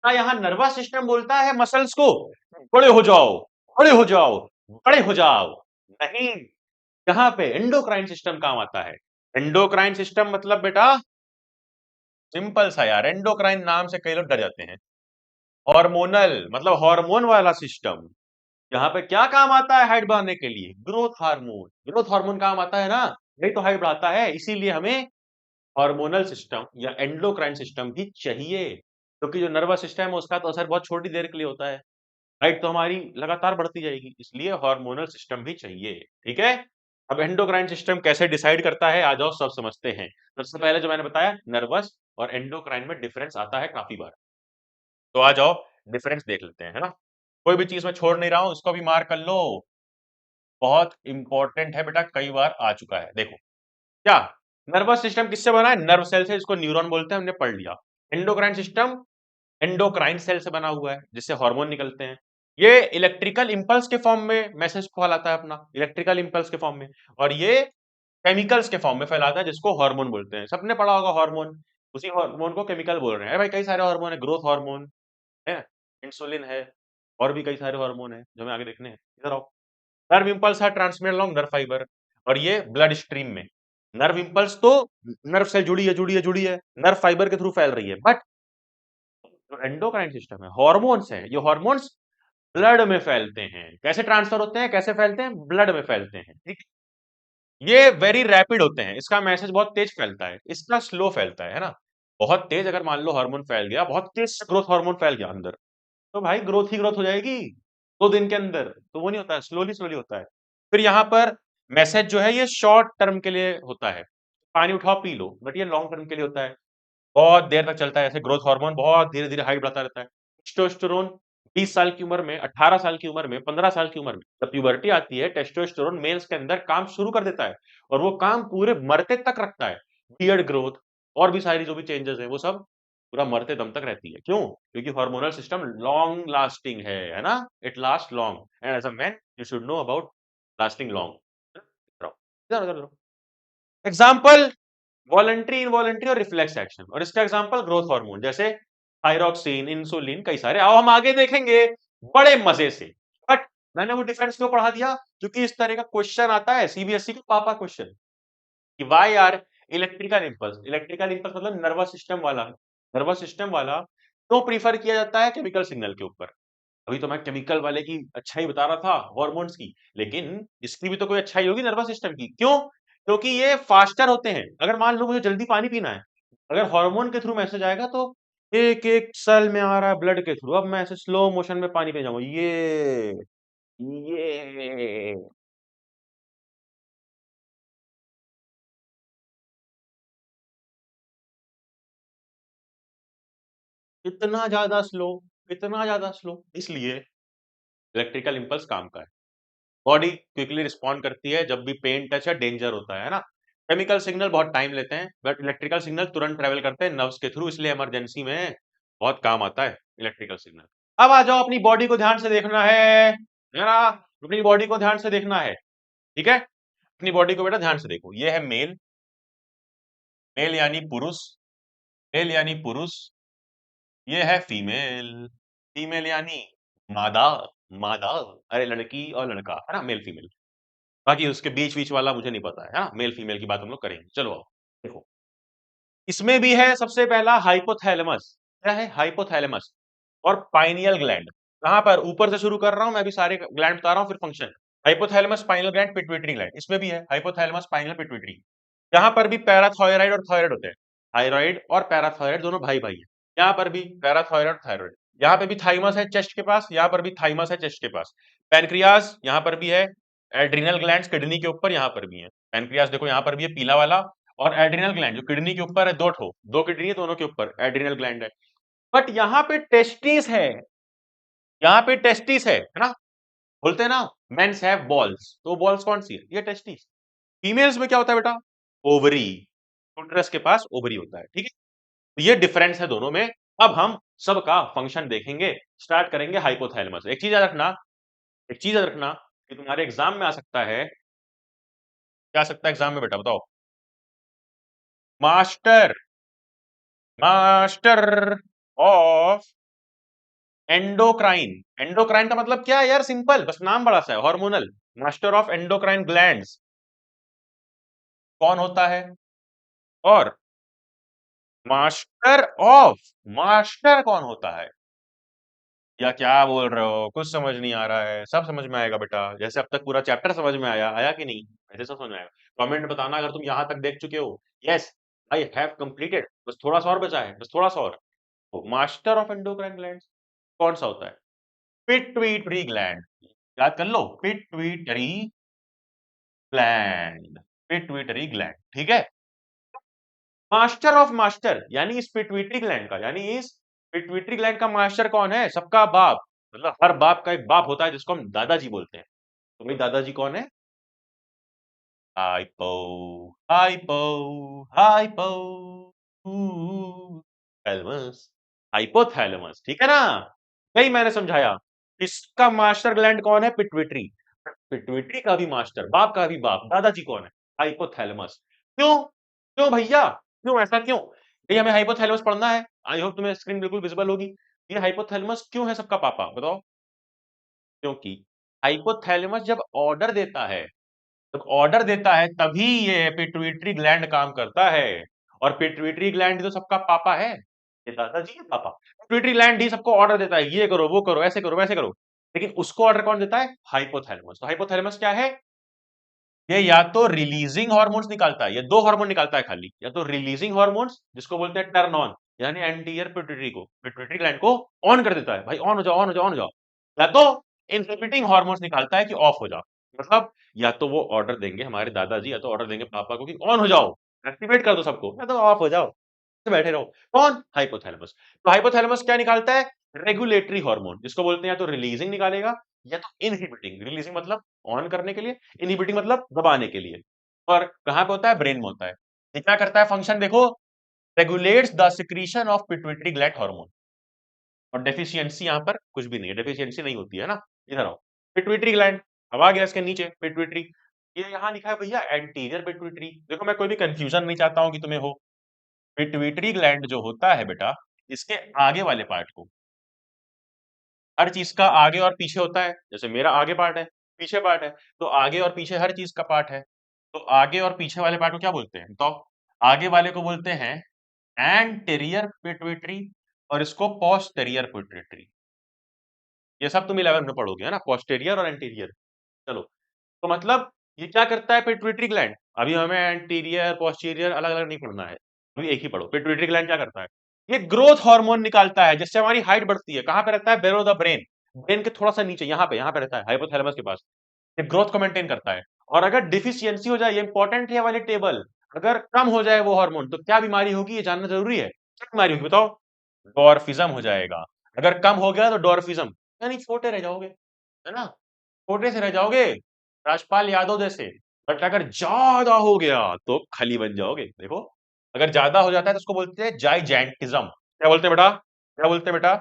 क्या यहाँ नर्वस सिस्टम बोलता है मसल्स को बड़े हो जाओ, बड़े हो जाओ, बड़े हो जाओ? नहीं, यहाँ पे एंडोक्राइन सिस्टम काम आता है। एंडोक्राइन सिस्टम मतलब बेटा सिंपल सा यार, एंडोक्राइन नाम से कई लोग डर जाते हैं। हार्मोनल मतलब हार्मोन वाला सिस्टम। यहाँ पे क्या काम आता है हाइट बढ़ाने के लिए? Growth hormone. ग्रोथ हार्मोन काम आता है ना, यही तो हाइट बढ़ाता है। इसीलिए हमें हार्मोनल सिस्टम या एंडोक्राइन सिस्टम भी चाहिए, क्योंकि जो नर्वस सिस्टम है उसका तो असर बहुत छोटी देर के लिए होता है, हाइट तो हमारी लगातार बढ़ती जाएगी, इसलिए हार्मोनल सिस्टम भी चाहिए। ठीक है, अब एंडोक्राइन सिस्टम कैसे डिसाइड करता है, आ जाओ सब समझते हैं। सबसे पहले जो मैंने बताया, नर्वस और एंडोक्राइन में डिफरेंस आता है काफी बार, तो आ जाओ डिफरेंस देख लेते हैं, है ना। कोई भी चीज मैं छोड़ नहीं रहा हूं, इसको भी मार्क कर लो, बहुत इंपॉर्टेंट है बेटा, कई बार आ चुका है। देखो क्या, नर्वस सिस्टम किससे बना है, नर्व सेल से, इसको न्यूरॉन बोलते हैं, हमने पढ़ लिया। एंडोक्राइन सिस्टम एंडोक्राइन सेल से बना हुआ है, जिससे हार्मोन निकलते हैं। ये इलेक्ट्रिकल इंपल्स के फॉर्म में मैसेज फैलाता है अपना, इलेक्ट्रिकल इंपल्स के फॉर्म में, और ये केमिकल्स के फॉर्म में फैलाता है, जिसको हार्मोन बोलते हैं। सबने पढ़ा होगा हार्मोन, उसी हार्मोन को केमिकल बोल रहे हैं। अरे भाई कई सारे हार्मोन है, ग्रोथ हार्मोन है, इंसुलिन है, और भी कई सारे हार्मोन है जो हमें आगे देखने हैं। इधर आओ, नर्व इम्पल्स है ट्रांसमिट अलोंग नर्व फाइबर, और ये ब्लड स्ट्रीम में। नर्व इम्पल्स तो नर्व से जुड़ी है, नर्व फाइबर के थ्रू फैल रही है, बट जो एंडोक्राइन सिस्टम है, हॉर्मोन्स है, ये हॉर्मोन्स ब्लड में फैलते हैं। कैसे ट्रांसफर होते हैं, कैसे फैलते हैं, ब्लड में फैलते हैं, ठीक है। ये वेरी रैपिड होते हैं, इसका मैसेज बहुत तेज फैलता है, इसका स्लो फैलता है ना। बहुत तेज अगर मान लो हार्मोन फैल गया, बहुत तेज ग्रोथ हार्मोन फैल गया अंदर, तो भाई ग्रोथ ही ग्रोथ हो जाएगी 2 दिन के अंदर, तो वो नहीं होता है, स्लोली स्लोली होता है। फिर यहाँ पर मैसेज जो है ये शॉर्ट टर्म के लिए होता है, पानी उठाओ पी लो, बट ये लॉन्ग टर्म के लिए होता है, बहुत देर तक चलता है। ऐसे ग्रोथ हार्मोन बहुत धीरे धीरे हाइट बढ़ता रहता है। टेस्टोस्टेरोन 20 साल की उम्र में, 18 साल की उम्र में, 15 साल की उम्र में जब प्यूबर्टी आती है, टेस्टोस्टेरोन मेल्स के अंदर काम शुरू कर देता है, और वो काम पूरे मरते तक रखता है। बियर्ड ग्रोथ और भी सारी जो भी चेंजेस है, वो सब पूरा मरते दम तक रहती है। क्यों? क्योंकि हार्मोनल सिस्टम लॉन्ग लास्टिंग है ना, it last long, and as a man you should know about lasting long. Example, voluntary, involuntary और रिफ्लेक्स एक्शन, और इसका एग्जांपल ग्रोथ हार्मोन, जैसे थायरॉक्सिन, इंसुलिन, कई सारे, आओ हम आगे देखेंगे बड़े मजे से। बट मैंने वो डिफरेंस क्यों पढ़ा दिया, क्योंकि इस तरह का क्वेश्चन आता है सीबीएसई का पापा क्वेश्चन, कि why are electrical impulse, electrical impulse मतलब नर्वस सिस्टम वाला, नर्वस सिस्टम वाला तो प्रीफर किया जाता है केमिकल सिग्नल के ऊपर। अभी तो मैं केमिकल वाले की अच्छाई बता रहा था, हॉर्मोन्स की, लेकिन इसकी भी तो कोई अच्छाई होगी नर्वस सिस्टम की। क्यों? क्योंकि ये फास्टर होते हैं। अगर मान लो मुझे जल्दी पानी पीना है, अगर हार्मोन के थ्रू मैसेज आएगा तो एक एक सेल में आ रहा है ब्लड के थ्रू, अब मैं ऐसे स्लो मोशन में पानी पी जाऊंगा, ये इतना ज्यादा स्लो, इतना ज्यादा स्लो, इसलिए इलेक्ट्रिकल इंपल्स काम का है। बॉडी क्विकली रिस्पॉन्ड करती है जब भी पेन टच या डेंजर होता है ना। केमिकल सिग्नल बहुत टाइम लेते हैं, बट इलेक्ट्रिकल सिग्नल तुरंत ट्रेवल करते हैं नर्व्स के थ्रू, इसलिए इमरजेंसी में बहुत काम आता है इलेक्ट्रिकल सिग्नल। अब आ जाओ, अपनी बॉडी को ध्यान से देखना है ना, अपनी बॉडी को ध्यान से देखना है, ठीक है। अपनी बॉडी को बेटा ध्यान से देखो, ये है मेल, मेल यानी पुरुष, मेल यानी पुरुष, ये है फीमेल, फीमेल यानी मादा, मादा, अरे लड़की और लड़का है ना, मेल फीमेल। बाकी उसके बीच बीच वाला मुझे नहीं पता है, हाँ मेल फीमेल की बात हम लोग करेंगे। चलो आओ देखो, इसमें भी है सबसे पहला हाइपोथैलेमस। क्या है? हाइपोथैलेमस और पाइनियल ग्लैंड। कहां पर? ऊपर से शुरू कर रहा हूं मैं, अभी सारे ग्लैंड बता रहा हूं फिर function. Hypothalamus, pineal gland, pituitary gland, इसमें भी है हाइपोथैलेमस, पाइनियल, पिट्यूटरी। यहाँ पर भी पैराथायराइड और थायराइड होते हैं, थायराइड और पैराथायराइड दोनों भाई भाई है। यहाँ पर भी पैराथायराइड, थायराइड, यहाँ पे भी थाइमस है चेस्ट के पास, यहाँ पर भी थाइमस है चेस्ट के पास। पैनक्रियाज यहाँ पर भी है, एड्रिनल ग्लैंड किडनी के ऊपर यहाँ पर भी है। पैनक्रियाज देखो यहाँ पर भी है पीला वाला, और एड्रिनल ग्लैंड जो किडनी के ऊपर है, दो ठो, दो किडनी है, दोनों के ऊपर एड्रिनल ग्लैंड है। बट यहाँ पे टेस्टिस है, यहाँ पे टेस्टिस है ना। बोलते हैं ना मेंस हैव बॉल्स, तो बॉल्स कौन सी है? ये टेस्टिस। फीमेल्स में क्या होता है बेटा? ओवरी, यूट्रस के पास ओवरी होता है, ठीक है। तो ये डिफरेंस है दोनों में। अब हम सबका फंक्शन देखेंगे, स्टार्ट करेंगे हाइपोथैलेमस। एक चीज याद रखना, एक चीज याद रखना कि तुम्हारे एग्जाम में आ सकता है, क्या आ सकता है एग्जाम में बेटा बताओ? Master, master of endocrine. Endocrine का मतलब क्या है यार? सिंपल, बस नाम बड़ा सा है, hormonal. Master of endocrine glands कौन होता है? और मास्टर ऑफ, मास्टर कौन होता है? या क्या बोल रहे हो? कुछ समझ नहीं आ रहा है? सब समझ में आएगा बेटा, जैसे अब तक पूरा चैप्टर समझ में आया, आया कि नहीं? ऐसे सब समझ में आएगा। कमेंट बताना अगर तुम यहां तक देख चुके हो। यस, आई हैव कंप्लीटेड, बस थोड़ा सा और बचा है, बस थोड़ा सा और। मास्टर ऑफ एंडोक्राइन ग्लैंड्स कौन सा होता है? पिट्यूटरी ग्लैंड, याद कर लो, पिट्यूटरी ग्लैंड, पिट्यूटरी ग्लैंड, ठीक है। मास्टर ऑफ मास्टर यानी इस पिट्यूटरी ग्लैंड का, यानी इस पिट्यूटरी ग्लैंड का मास्टर कौन है? सबका बाप, मतलब हर बाप का एक बाप होता है जिसको हम दादाजी बोलते हैं। तो भाई दादाजी कौन है? Hypo, hypo, hypo thalamus, hypothalamus, ठीक है ना। यही मैंने समझाया। इसका मास्टर ग्लैंड कौन है? पिट्यूटरी। पिट्यूटरी का भी मास्टर, बाप का भी बाप, दादाजी कौन है? हाइपोथैलेमस। क्यों? क्यों भैया? क्यों ऐसा क्यों? ये हमें हाइपोथैलेमस पढ़ना है। आई होप तुम्हें स्क्रीन बिल्कुल विजिबल होगी। ये हाइपोथैलेमस क्यों है सबका पापा, बताओ? क्योंकि हाइपोथैलेमस जब ऑर्डर देता है, जब ऑर्डर देता है तभी ये पिट्यूटरी ग्लैंड काम करता है। और पिट्यूटरी ग्लैंड तो सबका पापा है, ये दादाजी है पापा। पिट्यूटरी ग्लैंड ही सबको ऑर्डर देता है, ये करो, वो करो, ऐसे करो, वैसे करो। लेकिन उसको ऑर्डर कौन देता है? हाइपोथैलेमस। तो हाइपोथैलेमस क्या है? ये या तो रिलीजिंग हार्मोन्स निकालता है, ये दो हार्मोन निकालता है खाली, या तो रिलीजिंग हार्मोन्स जिसको बोलते हैं टर्न ऑन, यानी एंटीरियर पिट्यूटरी को, पिट्यूटरी ग्लैंड को ऑन कर देता है, भाई ऑन हो जाओ, ऑन हो जाओ, ऑन हो जाओ। या तो इनहिबिटिंग हार्मोन्स निकालता है कि ऑफ हो जाओ। मतलब या तो वो ऑर्डर देंगे हमारे दादाजी, या तो ऑर्डर देंगे पापा को कि ऑन हो जाओ, एक्टिवेट कर दो सबको, या तो ऑफ हो जाओ, तो बैठे रहो। कौन? हाइपोथैलेमस। तो हाइपोथैलेमस क्या निकालता है? रेगुलेटरी हार्मोन, जिसको बोलते हैं या तो रिलीजिंग निकालेगा या तो इनहिबिटिंग। रिलीजिंग मतलब ऑन करने के लिए, इनहिबिटिंग मतलब दबाने के लिए। और कहां पे होता है? ब्रेन में होता है। ये क्या करता है फंक्शन देखो? Regulates the secretion of pituitary gland hormone. और डेफिशिएंसी यहां पर कुछ भी नहीं है, डेफिशिएंसी नहीं होती है ना। इधर आओ, पिट्यूटरी ग्लैंड, अब आ गया इसके नीचे पिट्यूटरी। ये यहां लिखा है भैया एंटीरियर पिट्यूटरी। देखो मैं कोई भी कंफ्यूजन नहीं चाहता हूं कि तुम्हें हो। पिट्यूटरी ग्लैंड जो होता है बेटा, इसके आगे वाले पार्ट को, हर चीज का आगे और पीछे होता है। जैसे मेरा आगे पार्ट है, पीछे पार्ट है, तो आगे और पीछे हर चीज का पार्ट है। तो आगे और पीछे वाले पार्ट को क्या बोलते हैं? तो आगे वाले को बोलते हैं एंटीरियर पिट्यूटरी, और इसको पोस्टेरियर पिट्यूटरी। ये सब तुम 11 में पढ़ोगे, है ना, पोस्टेरियर और एंटीरियर। चलो, तो मतलब ये क्या करता है पिट्यूटरी ग्लैंड? अभी हमें एंटीरियर पोस्टीरियर अलग अलग नहीं पढ़ना है, अभी एक ही पढ़ो। पिट्यूटरी ग्लैंड क्या करता है? ये ग्रोथ हार्मोन निकालता है जिससे हमारी हाइट बढ़ती है। कहां पे रहता है? बेलो द ब्रेन, ब्रेन के थोड़ा सा नीचे, यहाँ पे रहता है, हाइपोथैलेमस के पास। ये ग्रोथ को मेंटेन करता है। और अगर डिफिशियंसी हो जाए, ये इंपॉर्टेंट है ये वाली टेबल, अगर कम हो जाए वो हार्मोन तो क्या बीमारी होगी, ये जानना जरूरी है। क्या बीमारी होगी बताओ? डॉर्फिज्म हो जाएगा। अगर कम हो गया तो डॉर्फिज्म, यानी छोटे रह जाओगे, है ना, छोटे से रह जाओगे, राजपाल यादव जैसे। बट अगर ज्यादा हो गया तो खली बन जाओगे। देखो, अगर ज्यादा हो जाता है तो उसको बोलते हैं जाइजेंटिज्म। क्या बोलते हैं बेटा? क्या बोलते हैं बेटा?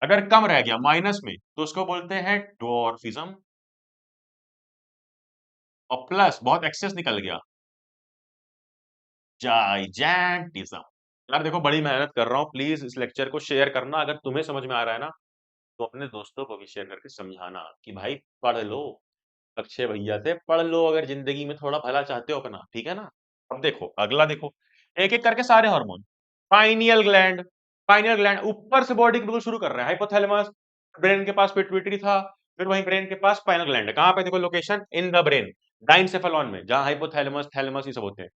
अगर कम रह गया माइनस में तो उसको बोलते हैं डॉर्फिज्म। और प्लस बहुत एक्सेस निकल गया, जाइजेंटिज्म। यार देखो, बड़ी मेहनत कर रहा हूँ, प्लीज इस लेक्चर को शेयर करना। अगर तुम्हें समझ में आ रहा है ना, तो अपने दोस्तों को भी शेयर करके समझाना कि भाई पढ़ लो, अक्षय भैया से पढ़ लो, अगर जिंदगी में थोड़ा भला चाहते हो अपना, ठीक है ना। अब देखो अगला, देखो एक एक करके सारे hormone. Pineal gland, pineal gland ऊपर से बॉडी बिल्कुल शुरू कर रहे हैं। हाइपोथैलेमस, ब्रेन के पास पिट्यूटरी था, फिर वहीं ब्रेन के पास पाइनियल ग्लैंड है। कहां पे? देखो location, in the brain, diencephalon में, जहां हाइपोथैलेमस थैलेमस ये सब होते हैं।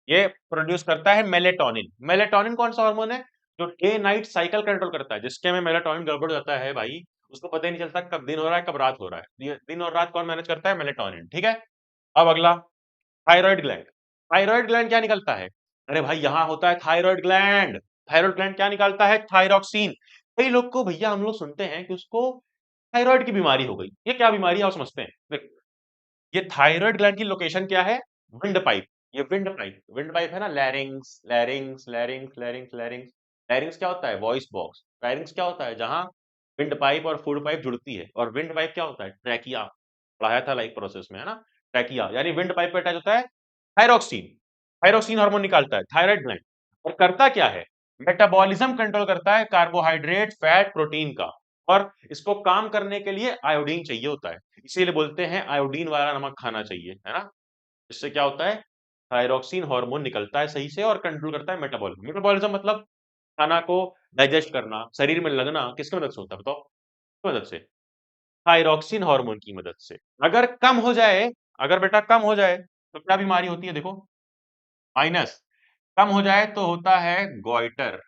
ये प्रोड्यूस करता है मेलेटोनिन। मेलेटोनिन कौन सा हार्मोन है? जो डे नाइट साइकिल कंट्रोल करता है। जिसके में मेलेटोनिन गड़बड़ हो जाता है भाई, उसको पता ही नहीं चलता कब दिन हो रहा है कब रात हो रहा है। ये दिन और रात कौन मैनेज करता है? मेलेटोनिन, ठीक है। अब अगला, थायराइड ग्लैंड। थायराइड ग्लैंड क्या निकलता है? अरे भाई यहां होता है थायराइड ग्लैंड। थायराइड ग्लैंड क्या निकालता है? थायरॉक्सिन। कई लोग को भैया हम लोग सुनते हैं कि उसको थायराइड की बीमारी हो गई। ये क्या बीमारी है, आप समझते हैं? देख, ये थायराइड ग्लैंड की लोकेशन क्या है? Wind pipe. ये विंड पाइप, विंड पाइप है ना, लैरिंग्स, लैरिंग्स, लैरिंग्स, लैरिंग्स, लैरिंग्स। लैरिंग्स क्या होता है? Voice box. लैरिंग्स क्या होता है? जहां विंड पाइप और फूड पाइप जुड़ती है। और विंड पाइप क्या होता है? ट्रैकिया। पढ़ाया था लाइक प्रोसेस में, है ना। ट्रैकिया यानी विंड पाइप पे अटैच होता है थायरॉक्सिन। थायरॉक्सिन हार्मोन निकालता है थायराइड ग्लैंड। और करता क्या है? मेटाबॉलिज्म कंट्रोल करता है कार्बोहाइड्रेट, फैट, प्रोटीन का। और इसको काम करने के लिए आयोडीन चाहिए होता है। इसीलिए बोलते हैं आयोडीन वाला नमक खाना चाहिए, है ना। इससे क्या होता है? थायरॉक्सिन हार्मोन निकलता है सही से और कंट्रोल करता है मेटाबॉलिज्म। मेटाबॉलिज्म मतलब खाना को डाइजेस्ट करना, शरीर में लगना, किसकी मदद से होता है बताओ? किसकी मदद से? थायरॉक्सिन हार्मोन की मदद से। अगर कम हो जाए, अगर बेटा कम हो जाए तो क्या बीमारी होती है? देखो, माइनस, कम हो जाए तो होता है गॉइटर।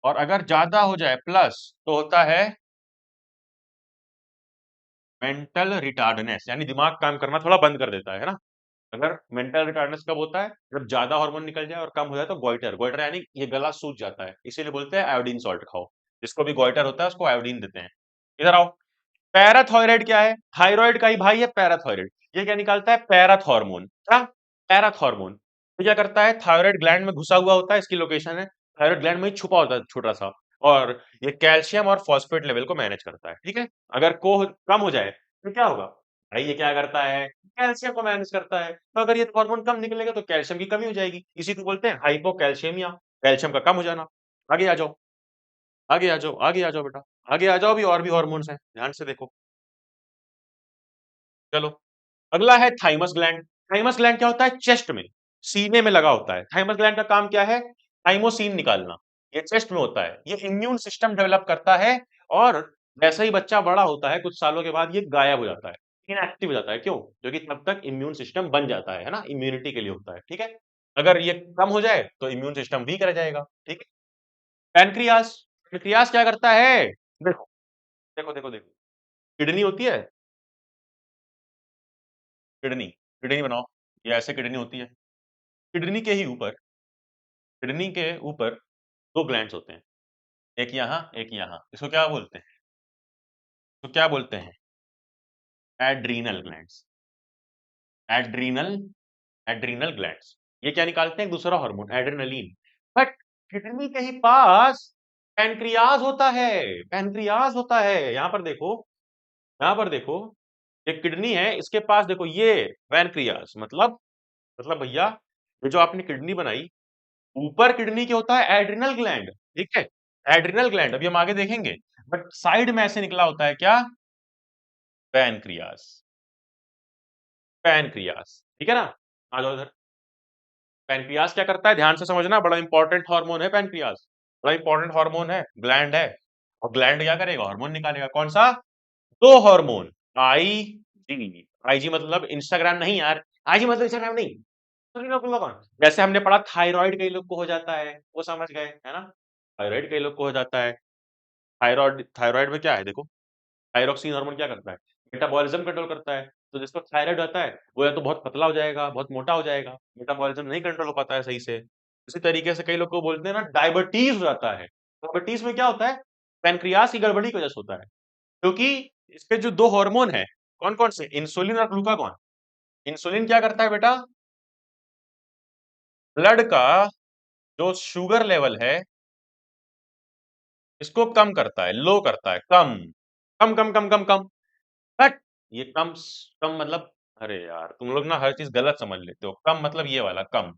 और अगर ज्यादा हो जाए प्लस तो होता है मेंटल रिटार्डनेस यानी दिमाग काम करना थोड़ा बंद कर देता है ना। अगर मेंटल रिटार्डनेस कब होता है, जब ज्यादा हार्मोन निकल जाए और कम हो जाए, तो गोइटर, गोइटर यानी ये गला सूज जाता है, इसीलिए बोलते हैं आयोडीन सॉल्ट खाओ। जिसको भी गोइटर होता है उसको आयोडीन देते हैं। इधर आओ, पैराथायराइड क्या है? थायराइड का ही भाई है पैराथायराइड। ये क्या निकालता है? Parathormone. क्या? Parathormone. तो क्या करता है, थायराइड ग्लैंड में घुसा हुआ होता है, इसकी लोकेशन है थायराइड ग्लैंड में ही छुपा होता है छोटा सा। और ये कैल्शियम और फॉस्फेट लेवल को मैनेज करता है, ठीक है। अगर को कम हो जाए तो क्या होगा भाई, ये क्या करता है, कैल्शियम को मैनेज करता है। तो अगर ये हार्मोन कम निकलेगा तो कैल्शियम की कमी हो जाएगी, इसी को बोलते हैं हाइपोकैल्शियमिया, कैल्शियम का कम हो जाना। आगे आ जाओ, आगे आ जाओ, आगे आ जाओ बेटा, आगे आ जाओ, भी और भी हार्मोन्स हैं, ध्यान से देखो। चलो, अगला है थाइमस ग्लैंड। थाइमस ग्लैंड क्या होता है? चेस्ट में, सीने में लगा होता है। थाइमस ग्लैंड का काम क्या है? थाइमोसिन निकालना। ये चेस्ट में होता है, ये इम्यून सिस्टम डेवलप करता है। और जैसे ही बच्चा बड़ा होता है कुछ सालों के बाद ये गायब हो जाता है, इनएक्टिव हो जाता है। क्यों? क्योंकि तब तक इम्यून सिस्टम बन जाता है ना, इम्यूनिटी के लिए होता है, ठीक है। अगर ये कम हो जाए तो इम्यून सिस्टम वीक रह जाएगा, ठीक है। पैनक्रियास, पैनक्रियास क्या करता है? देखो देखो देखो देखो, किडनी होती है, किडनी, किडनी बनाओ। ये ऐसे किडनी होती है। किडनी के ही ऊपर, किडनी के ऊपर दो ग्लैंड्स होते हैं, एक यहाँ एक यहाँ। इसको क्या बोलते हैं? तो क्या बोलते हैं? Adrenal glands. Adrenal, adrenal glands. ये क्या निकालते हैं? दूसरा हार्मोन एड्रेनलिन। बट किडनी के ही पास पैनक्रियाज होता है, पैनक्रियाज होता है। यहां पर देखो, यहां पर देखो, एक किडनी है, इसके पास देखो ये पैनक्रियाज, मतलब भैया, ये जो आपने किडनी बनाई, ऊपर किडनी के होता है एड्रिनल ग्लैंड, ठीक है। एड्रिनल ग्लैंड अभी हम आगे देखेंगे। बट साइड में ऐसे निकला होता है क्या? पैनक्रियास, पैनक्रियास, ठीक है ना। आ जाओ इधर। पैनक्रियास क्या करता है, ध्यान से समझना, बड़ा इंपॉर्टेंट हार्मोन है पैनक्रियास, बड़ा इंपॉर्टेंट हार्मोन है, ग्लैंड है। और ग्लैंड क्या करेगा? हार्मोन निकालेगा। कौन सा? दो हार्मोन, आई जी। आई जी मतलब इंस्टाग्राम नहीं यार, आई जी मतलब इंस्टाग्राम नहीं। सुनिए ना, कौन? जैसे हमने पढ़ा थायराइड कई लोग को हो जाता है, वो समझ गए है ना। थायराइड कई लोग को हो जाता है। थायराइड, थायराइड में क्या है देखो, थायरोक्सिन हार्मोन क्या करता है? मेटाबॉलिज्म कंट्रोल करता है। तो जिसको थायराइड होता है वो या तो बहुत पतला हो जाएगा, बहुत मोटा हो जाएगा, मेटाबॉलिज्म नहीं कंट्रोल हो पाता है सही से। इसी तरीके से कई लोग को बोलते हैं ना डायबिटीज हो जाता है। डायबिटीज में क्या होता है? पैनक्रियास की गड़बड़ी की वजह से होता है। क्योंकि इसके जो दो हार्मोन है, कौन कौन से? इंसुलिन और ग्लूकागॉन। इंसुलिन क्या करता है बेटा? ब्लड का जो शुगर लेवल है इसको कम करता है, लो करता है, कम कम कम कम कम कम। बट ये कम मतलब, अरे यार तुम लोग ना हर चीज गलत समझ लेते हो। कम मतलब ये वाला कम,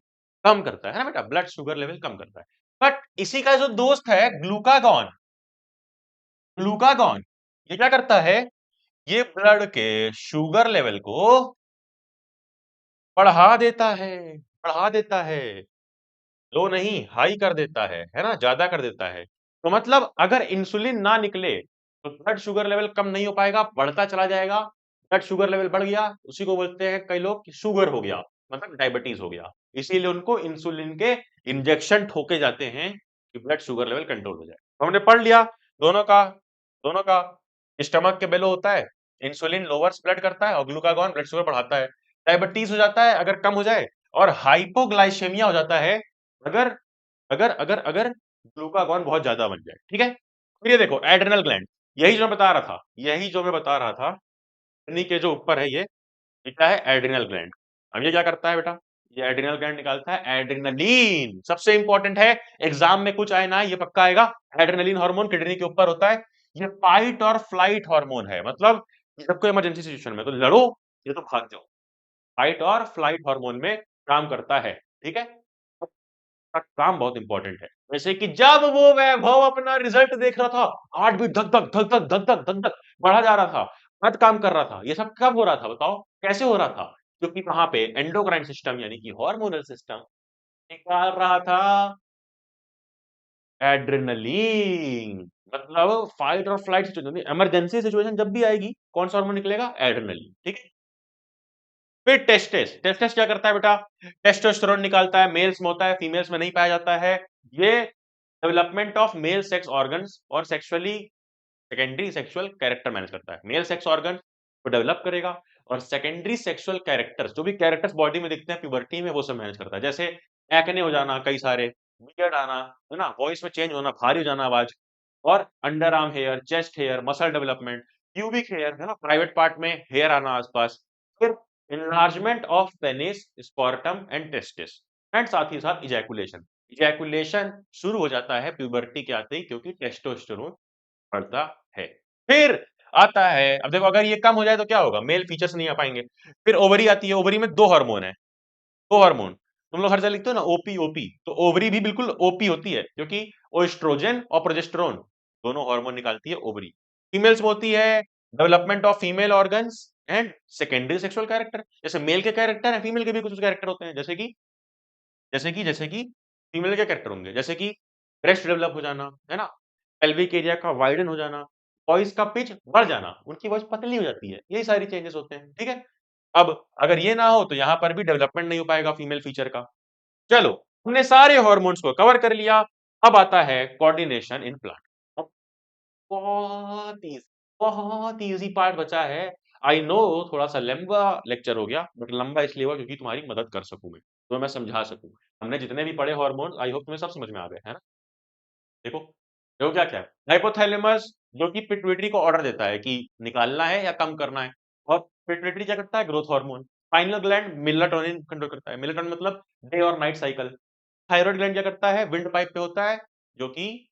कम करता है ना बेटा, ब्लड शुगर लेवल कम करता है। बट इसी का जो दोस्त है ग्लूकागॉन, ग्लूकागॉन ये क्या करता है? ये ब्लड के शुगर लेवल को बढ़ा देता है, बढ़ा देता है। लो नहीं, हाई कर देता है ना, ज्यादा कर देता है। तो मतलब अगर इंसुलिन ना निकले तो ब्लड शुगर लेवल कम नहीं हो पाएगा, बढ़ता चला जाएगा। ब्लड शुगर लेवल बढ़ गया, उसी को बोलते हैं कई लोग कि शुगर हो गया, मतलब डायबिटीज हो गया। इसीलिए उनको इंसुलिन के इंजेक्शन ठोके जाते हैं कि ब्लड शुगर लेवल कंट्रोल हो जाए। तो हमने पढ़ लिया दोनों का, दोनों का। स्टमक के बेलो होता है, इंसुलिन लोअर्स ब्लड करता है और ग्लूकागॉन ब्लड शुगर बढ़ाता है। डायबिटीज हो जाता है अगर कम हो जाए, और हाइपोग्लाइसेमिया हो जाता है अगर अगर अगर अगर ग्लूकागॉन बहुत ज्यादा बन जाए, ठीक है। फिर ये देखो एड्रिनल ग्लैंड, यही जो मैं बता रहा था, यही जो मैं बता रहा था, किडनी के जो ऊपर है ये क्या है? Adrenal gland. अब ये क्या करता है बेटा? ये एड्रिनल ग्लैंड निकालता है एड्रेनलिन, सबसे इंपॉर्टेंट है, एग्जाम में कुछ आए ना आए, ये पक्का आएगा। एड्रेनलिन हार्मोन किडनी के ऊपर होता है। ये फाइट और फ्लाइट हार्मोन है, मतलब जब कोई इमरजेंसी सिचुएशन में तो लड़ो, ये तो भाग जाओ। फाइट और फ्लाइट हार्मोन में काम करता है, ठीक है। का काम बहुत इंपॉर्टेंट है। जैसे कि जब वो वैभव अपना रिजल्ट देख रहा था, हार्ट बीट धक धक धक धक धक धक धक धक बढ़ा जा रहा था, हद काम कर रहा था। ये सब कब हो रहा था बताओ, कैसे हो रहा था? क्योंकि वहां पे एंडोक्राइन सिस्टम यानी कि हार्मोनल सिस्टम निकाल रहा था एड्रेनलिन। मतलब फाइट और फ्लाइट सिचुएशन, इमरजेंसी सिचुएशन जब भी आएगी, कौन सा हार्मोन निकलेगा? एड्रेनलिन, ठीक है। फिर टेस्टेस, टेस्टेस क्या करता है बेटा? टेस्टोस्टेरोन निकालता है, मेल्स में होता है, फीमेल्स में नहीं पाया जाता है। ये development of male sex organs और sexually secondary sexual character manage करता है। मेल सेक्स ऑर्गन वो डेवलप करेगा। और सेकेंडरी सेक्सुअल कैरेक्टर्स, जो भी कैरेक्टर्स बॉडी में दिखते हैं प्यूबर्टी में, वो सब मैनेज करता है। जैसे एक्ने हो जाना, कई सारे बियर्ड आना, है ना, वॉइस में चेंज होना, भारी हो जाना आवाज, और under arm hair, chest hair, muscle development, pubic hair, है ना, प्राइवेट पार्ट में हेयर आना आसपास, फिर enlargement ऑफ पेनिस, स्पर्टम एंड टेस्टिस, एंड साथ ही साथ इजैकुलेशन। इजैकुलेशन शुरू हो जाता है प्यूबर्टी के आते ही, क्योंकि टेस्टोस्टेरोन बढ़ता है। फिर आता है, अब देखो अगर ये कम हो जाए तो क्या होगा, मेल फीचर्स नहीं आ पाएंगे। फिर ओवरी आती है, ओवरी में दो हार्मोन है, दो हार्मोन। तुम लोग हर जगह लिखते हो ना ओपी ओपी, तो ओवरी भी बिल्कुल ओपी होती है, क्योंकि ओएस्ट्रोजन और प्रोजेस्टेरोन दोनों हार्मोन निकालती है ओवरी। फीमेल्स में होती है development of female organs and secondary sexual character. जैसे मेल के कैरेक्टर है, फीमेल के भी कुछ कैरेक्टर होते हैं, जैसे कि फीमेल के कैरेक्टर होंगे, जैसे कि ब्रेस्ट डेवलप हो जाना, है ना, पेल्विक एरिया का वाइडन हो जाना, वॉइस का पिच बढ़ जाना, उनकी वॉइस पतली हो जाती है, यही सारी चेंजेस होते हैं, ठीक है। अब अगर ये ना हो तो यहां पर भी डेवलपमेंट नहीं हो पाएगा फीमेल फीचर का। चलो, हमने सारे हॉर्मोन्स को कवर कर लिया। अब आता है कोऑर्डिनेशन इन प्लांट। अब बहुत इजी पार्ट बचा है। आई नो, थोड़ा सा लंबा लेक्चर हो गया, बट लंबा इसलिए हुआ क्योंकि तुम्हारी मदद कर सकूं मैं, तो मैं समझा सकूं। हमने जितने भी पढ़े हार्मोन, आई होप तुम्हें सब समझ में आ गए, है ना। देखो, देखो क्या क्या है। हाइपोथैलेमस जो कि पिट्यूटरी को ऑर्डर देता है कि निकालना है या कम करना है, और पिट्यूटरी क्या करता है, growth hormone. Pineal gland melatonin control करता है, मेलाटोनिन मतलब डे और नाइट साइकिल। थायराइड ग्लैंड क्या करता है, विंड पाइप पे होता है, जो कि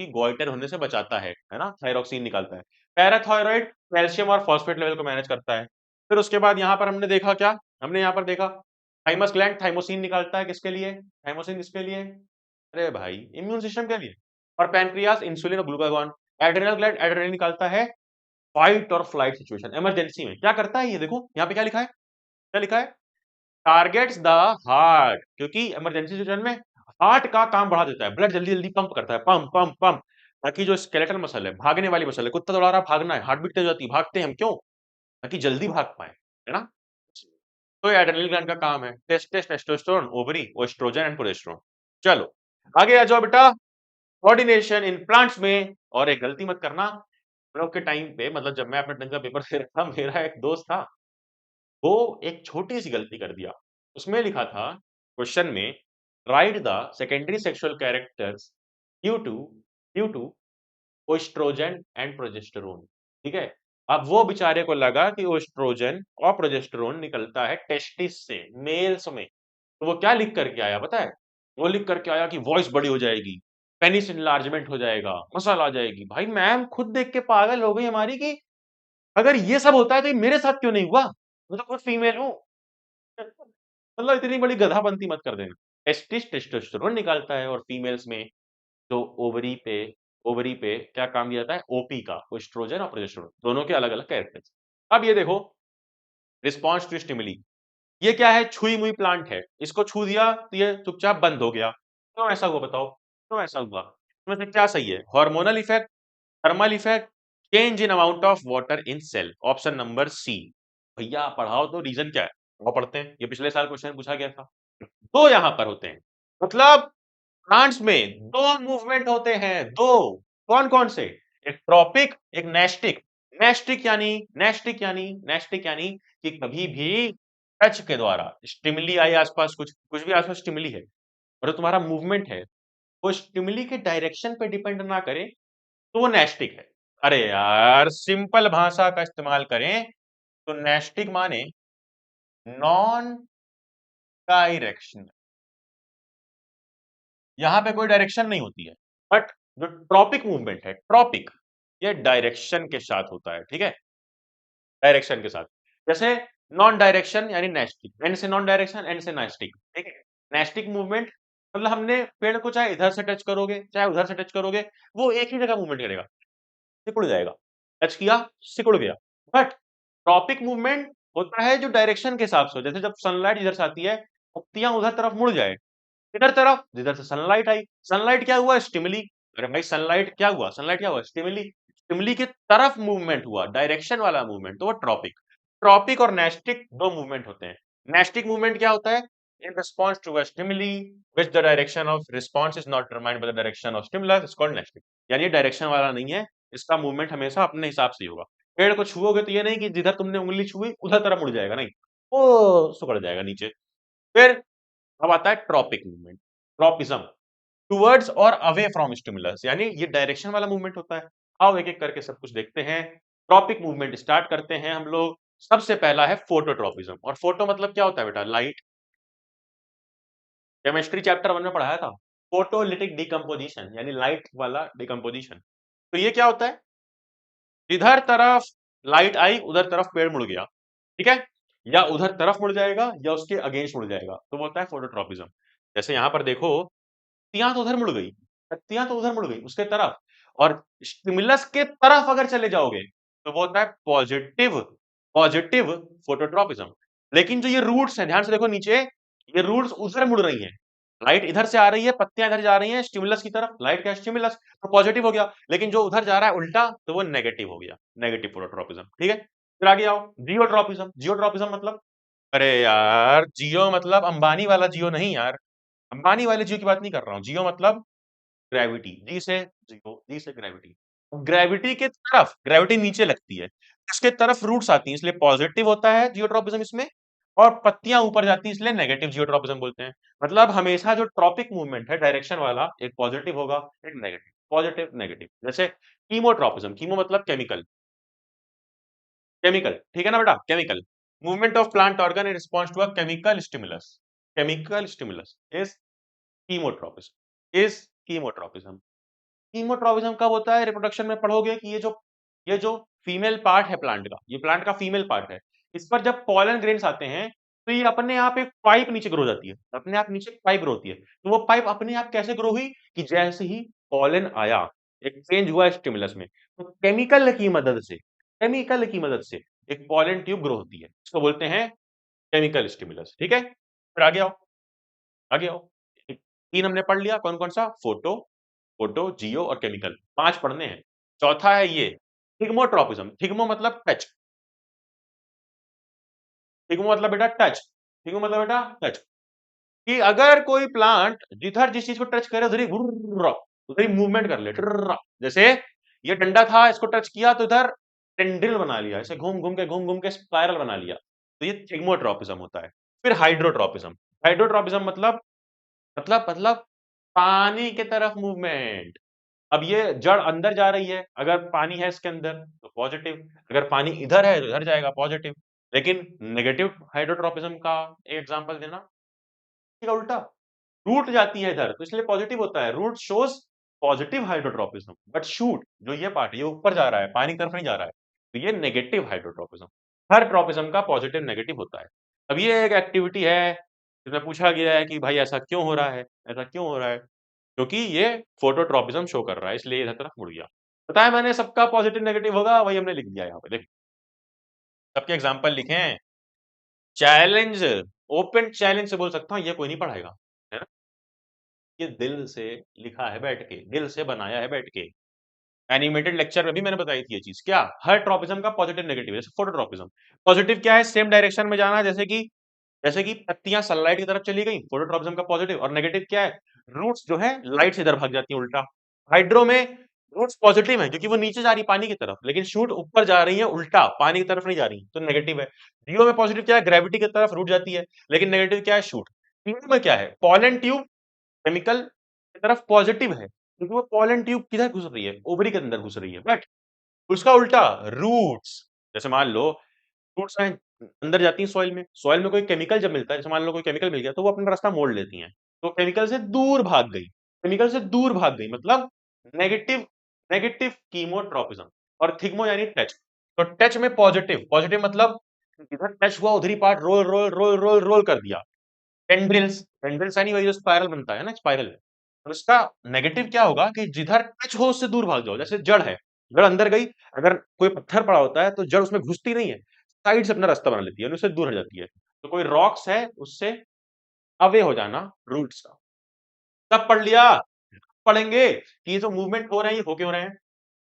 गोइटर होने से बचाता है ना, थायरोक्सिन निकालता है। पैराथायराइड कैल्शियम और फॉस्फेट लेवल को मैनेज करता है। फिर उसके बाद यहाँ पर हमने देखा क्या, हमने यहाँ पर देखा थाइमस ग्लैंड थाइमोसिन निकालता है, किसके लिए, थाइमोसिन किसके लिए, अरे भाई इम्यून सिस्टम के लिए। और पैनक्रियास इंसुलिन और ग्लूकागॉन। एड्रिनल ग्लैंड एड्रेनलिन निकालता है, फाइट और फ्लाइट सिचुएशन, इमरजेंसी में क्या करता है, ये देखो यहाँ पे क्या लिखा है, क्या लिखा है, टारगेट्स द हार्ट, क्योंकि इमरजेंसी सिचुएशन में हार्ट का काम बढ़ा देता है, ब्लड जल्दी जल्दी पंप करता है, पंप पंप पंप, ताकि जो स्केलेटल मसल है, भागने वाली मसल है, कुत्ता दौड़ा रहा भागना है, हार्ट बीट तेज होती है, भागते हैं हम क्यों, ताकि जल्दी भाग पाए, है ना। तो ये एड्रेनल ग्लैंड का काम है। Testosterone, ovary, estrogen and progesterone. चलो आगे आ जाओ बेटा, कोऑर्डिनेशन इन प्लांट्स में। और एक गलती मत करना, हम लोग के टाइम पे, मतलब जब मैं अपने 10th का पेपर दे रहा था, मेरा एक दोस्त था, वो एक छोटी सी गलती कर दिया। उसमें लिखा था क्वेश्चन में, write the secondary sexual characters due to due to oestrogen and progesterone, ठीक है। अब वो बेचारे को लगा कि ओस्ट्रोजन और प्रोजेस्टेरोन निकलता है टेस्टिस से, मेल्स में। तो वो क्या लिख करके आया पता है, वो लिख करके आया कि वॉइस बड़ी हो जाएगी, पेनिस इनलार्जमेंट हो जाएगा, मसल आ जाएगी। भाई मैम खुद देख के पागल हो गई हमारी कि अगर ये सब होता है तो ये मेरे साथ क्यों नहीं हुआ, मैं तो खुद फीमेल हूँ। मतलब इतनी बड़ी गधापंती मत कर देना। टेस्टिस टेस्टोस्टेरोन निकालता है, और फीमेल्स में तो ओवरी पे क्या काम दिया जाता है, ओपी का, एस्ट्रोजन और प्रोजेस्टेरोन, दोनों के अलग अलग कैरेक्टर्स। अब ये देखो, रिस्पॉन्स टू स्टिमुली, ये क्या है, छुई मुई प्लांट है, इसको छू दिया तो ये चुपचाप बंद हो गया। क्यों ऐसा हुआ बताओ, क्यों ऐसा हुआ, इसमें से क्या सही है, hormonal effect, thermal effect, change in amount of water in cell, option number C. भैया पढ़ाओ तो रीजन क्या है, वो पढ़ते हैं, ये पिछले साल क्वेश्चन पूछा गया था। दो यहां पर होते हैं, मतलब प्लांट्स में दो मूवमेंट होते हैं, दो, कौन कौन से, एक ट्रॉपिक एक नेस्टिक। नेस्टिक यानी कि कभी भी टच के द्वारा स्टिमुली आई आसपास, कुछ कुछ भी आसपास स्टिमुली है, और जो तुम्हारा मूवमेंट है वो स्टिमुली के डायरेक्शन पे डिपेंड ना करे, तो वो नेस्टिक है। अरे यार सिंपल भाषा का इस्तेमाल करें तो नेस्टिक माने नॉन डायरेक्शनल, यहां पे कोई डायरेक्शन नहीं होती है। बट जो ट्रॉपिक मूवमेंट है, ट्रॉपिक, ये डायरेक्शन के साथ होता है, ठीक है, डायरेक्शन के साथ। जैसे नॉन डायरेक्शन यानी नेस्टिक, एंड से नॉन डायरेक्शन, एंड से नेस्टिक, ठीक है। नेस्टिक मूवमेंट मतलब हमने पेड़ को चाहे इधर से टच करोगे चाहे उधर से टच करोगे, वो एक ही जगह मूवमेंट करेगा, सिकुड़ जाएगा, टच किया सिकुड़ गया। बट ट्रॉपिक मूवमेंट होता है जो डायरेक्शन के हिसाब से हो, जैसे जब सनलाइट इधर से आती है, पत्तियां उधर तरफ मुड़ जाए, इधर तरफ जिधर से सनलाइट आई, सनलाइट क्या हुआ, स्टिमुली। अरे भाई सनलाइट क्या हुआ, सनलाइट क्या हुआ, स्टिमुली, स्टिमुली की तरफ मूवमेंट हुआ, डायरेक्शन वाला मूवमेंट, तो वो ट्रॉपिक। ट्रॉपिक और नेस्टिक दो मूवमेंट होते हैं। नेस्टिक मूवमेंट क्या होता है, in response to a stimuli which the direction of response is not determined by the direction of stimulus is called nastic. यानी डायरेक्शन वाला नहीं है, इसका मूवमेंट हमेशा अपने हिसाब से ही होगा। पेड़ को छुओगे तो ये नहीं कि जिधर तुमने उंगली छुई उधर तरफ मुड़ जाएगा, नहीं, वो सिकुड़ जाएगा नीचे। फिर अब आता है ट्रॉपिक मूवमेंट, ट्रॉपिज्म, टुवर्ड्स और अवे फ्रॉम स्टिमुलस, यानी ये डायरेक्शन वाला मूवमेंट होता है। आओ एक एक करके सब कुछ देखते हैं। ट्रॉपिक मूवमेंट स्टार्ट करते हैं हम लोग। सबसे पहला है फोटोट्रॉपिज्म, और फोटो मतलब क्या होता है बेटा? लाइट। केमिस्ट्री चैप्टर 1 में पढ़ाया था, फोटोलिटिक डिकम्पोजिशन, यानी लाइट वाला डिकम्पोजिशन। तो ये क्या होता है? इधर तरफ लाइट आई, उधर तरफ पेड़ मुड़ गया, ठीक है, या उधर तरफ मुड़ जाएगा या उसके अगेंस्ट मुड़ जाएगा, तो वो होता है फोटोट्रॉपिज्म। जैसे यहां पर देखो, पत्तियां तो उधर मुड़ गई, पत्तियां तो उधर मुड़ गई उसके तरफ, और स्टिमुलस के तरफ अगर चले जाओगे तो वो होता है पॉजिटिव, पॉजिटिव फोटोट्रॉपिज्म। लेकिन जो ये रूट्स हैं, ध्यान से देखो नीचे, ये रूट्स उधर मुड़ रही हैं, लाइट इधर से आ रही है, पत्तियां इधर जा रही हैं स्टिमुलस की तरफ, लाइट का स्टिमुलस, तो पॉजिटिव हो गया। लेकिन जो उधर जा रहा है उल्टा, तो वो नेगेटिव हो गया, नेगेटिव फोटोट्रॉपिज्म, ठीक है। फिर आगे आओ, जियोट्रॉपिज्म। जियोट्रॉपिज्म मतलब, अरे यार जियो मतलब अंबानी वाला जियो नहीं यार, अंबानी वाले जियो की बात नहीं कर रहा हूं। जियो मतलब ग्रेविटी, जी से जियो, जी से ग्रेविटी। ग्रेविटी के तरफ, ग्रेविटी नीचे लगती है, इसके तरफ रूट्स आती हैं, इसलिए पॉजिटिव होता है जियोट्रॉपिज्म इसमें, और पत्तियां ऊपर जाती हैं इसलिए नेगेटिव जियोट्रॉपिज्म बोलते हैं। मतलब हमेशा जो ट्रॉपिक मूवमेंट है डायरेक्शन वाला, एक पॉजिटिव होगा, एक नेगेटिव, पॉजिटिव नेगेटिव। जैसे कीमोट्रॉपिज्म, कीमो मतलब केमिकल, केमिकल, ठीक है ना बेटा, chemical. Movement of plant organ in response to a chemical stimulus, chemical stimulus is chemotropism, is chemotropism. Chemotropism कब होता है? रिप्रोडक्शन में पढ़ोगे कि ये जो फीमेल पार्ट है प्लांट का, ये प्लांट का फीमेल पार्ट है, इस पर जब पॉलन ग्रेन्स आते हैं तो ये अपने आप एक पाइप नीचे ग्रो जाती है, अपने आप नीचे पाइप ग्रो होती है। तो वो पाइप अपने आप कैसे ग्रो हुई? कि जैसे ही पॉलन आया, एक चेंज हुआ स्टिमुलस में, तो केमिकल की मदद से, केमिकल की मदद से एक पॉलन ट्यूब ग्रो होती है, इसको बोलते हैं केमिकल स्टिमुलस, ठीक है। फिर आगे आओ, आगे आओ। तीन हमने पढ़ लिया, कौन कौन सा? फोटो, फोटो, जियो और केमिकल, 5 पढ़ने हैं। चौथा है ये थिग्मोट्रॉपिज्म, थिग्मो मतलब टच, थिग्मो मतलब बेटा टच, थिग्मो मतलब बेटा टच, कि अगर कोई प्लांट जिधर जिस चीज को टच करे उधर ही घुर्र, उधर ही मूवमेंट कर ले ट्रर्र। जैसे ये डंडा था, इसको टच किया तो इधर टेंड्रिल बना लिया, ऐसे घूम घूम के स्पाइरल बना लिया, तो ये थिग्मोट्रॉपिज्म होता है। फिर हाइड्रोट्रॉपिज्म, हाइड्रोट्रॉपिज्म मतलब पानी की तरफ मूवमेंट। अब ये जड़ अंदर जा रही है, अगर पानी है इसके अंदर तो पॉजिटिव, अगर पानी इधर है तो इधर जाएगा पॉजिटिव। लेकिन नेगेटिव हाइड्रोट्रोपिज्म का एक एग्जांपल देना, इसका उल्टा, रूट जाती है इधर तो इसलिए पॉजिटिव होता है, root shows positive hydrotropism, but shoot जो ये पार्ट ये ऊपर जा रहा है, पानी की तरफ नहीं जा रहा है, तो ये नेगेटिव हाइड्रोट्रोपिज्म। हर ट्रोपिज्म का पॉजिटिव नेगेटिव होता है। अब ये एक एक्टिविटी है जिसमें पूछा गया है कि भाई ऐसा क्यों हो रहा है, ऐसा क्यों हो रहा है? क्योंकि ये फोटोट्रॉपिज्म शो कर रहा है इसलिए इधर तरफ मुड़ गया। बताया मैंने, सबका पॉजिटिव नेगेटिव होगा, वही हमने लिख दिया यहाँ पे देखिए, सबके एग्जांपल लिखे हैं। चैलेंज, ओपन चैलेंज से बोल सकता हूँ, ये कोई नहीं पढ़ाएगा, है ना, ये दिल से लिखा है बैठ के, दिल से बनाया है बैठ के। एनिमेटेड लेक्चर में भी मैंने बताई थी ये चीज, क्या हर ट्रॉपिज्म का पॉजिटिव नेगेटिव, जैसे फोटोट्रॉपिज्म, पॉजिटिव क्या है? सेम डायरेक्शन में जाना, जैसे कि पत्तियां सनलाइट की तरफ चली गई, फोटोट्रॉपिज्म का पॉजिटिव। और नेगेटिव क्या है? रूट्स जो है लाइट से इधर भाग जाती है उल्टा। हाइड्रो में रूट्स पॉजिटिव है क्योंकि वो नीचे जा रही है पानी की तरफ, लेकिन शूट ऊपर जा रही है उल्टा, पानी की तरफ नहीं जा रही, तो नेगेटिव है। जियो में पॉजिटिव क्या है? ग्रेविटी की तरफ रूट जाती है, लेकिन नेगेटिव क्या है? शूट। ट्यूब में क्या है? पॉलन ट्यूब, केमिकल की तरफ पॉजिटिव है क्योंकि वो पॉलन ट्यूब किधर घुस रही है? ओवरी के अंदर घुस रही है, बट उसका उल्टा रूट्स, जैसे मान लो रूट्स हैं अंदर जाती हैं सॉइल में कोई केमिकल जब मिलता है, जैसे मान लो कोई केमिकल मिल गया तो वो अपना रास्ता मोड़ लेती हैं, तो केमिकल से दूर भाग गई, केमिकल से दूर भाग गई मतलब नेगेटिव, नेगेटिव कीमोट्रॉपिज्म। और थिग्मो यानी टच, तो टच में पॉजिटिव, पॉजिटिव मतलब जिधर टच हुआ उधर ही part roll roll roll roll roll कर दिया। टेंड्रिल्स, टेंड्रिल्स यानी वही जो स्पाइरल बनता है ना, स्पाइरल। तो इसका नेगेटिव क्या होगा कि जिधर टच हो उससे दूर भाग जाओ। जैसे जड़ है, जड़ अंदर गई, अगर कोई पत्थर पड़ा होता है तो जड़ उसमें घुसती नहीं है, साइड से अपना रास्ता बना लेती है, उससे दूर हट जाती है। तो कोई रॉक्स है उससे अवे हो जाना, रूट्स का। सब पढ़ लिया, पढ़ेंगे कि ये जो मूवमेंट हो रहे हैं ये हो रहे हैं,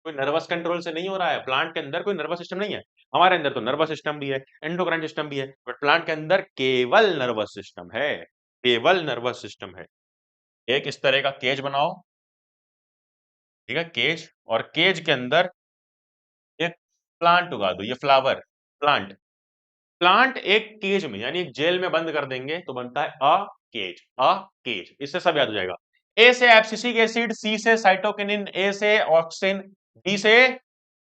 कोई नर्वस कंट्रोल से नहीं हो रहा है। प्लांट के अंदर कोई नर्वस सिस्टम नहीं है, हमारे अंदर तो नर्वस सिस्टम भी है, एंडोक्राइन सिस्टम भी है, बट प्लांट के अंदर केवल नर्वस सिस्टम है, केवल नर्वस सिस्टम है। एक इस तरह का केज बनाओ, ठीक है, केज, और केज के अंदर एक प्लांट उगा दो, ये फ्लावर, प्लांट। प्लांट एक केज में यानी एक जेल में बंद कर देंगे तो बनता है अ केज, अ केज। इससे सब याद हो जाएगा। ए से एब्सिसिक एसिड, सी से साइटोकिनिन, ए से ऑक्सिन, डी से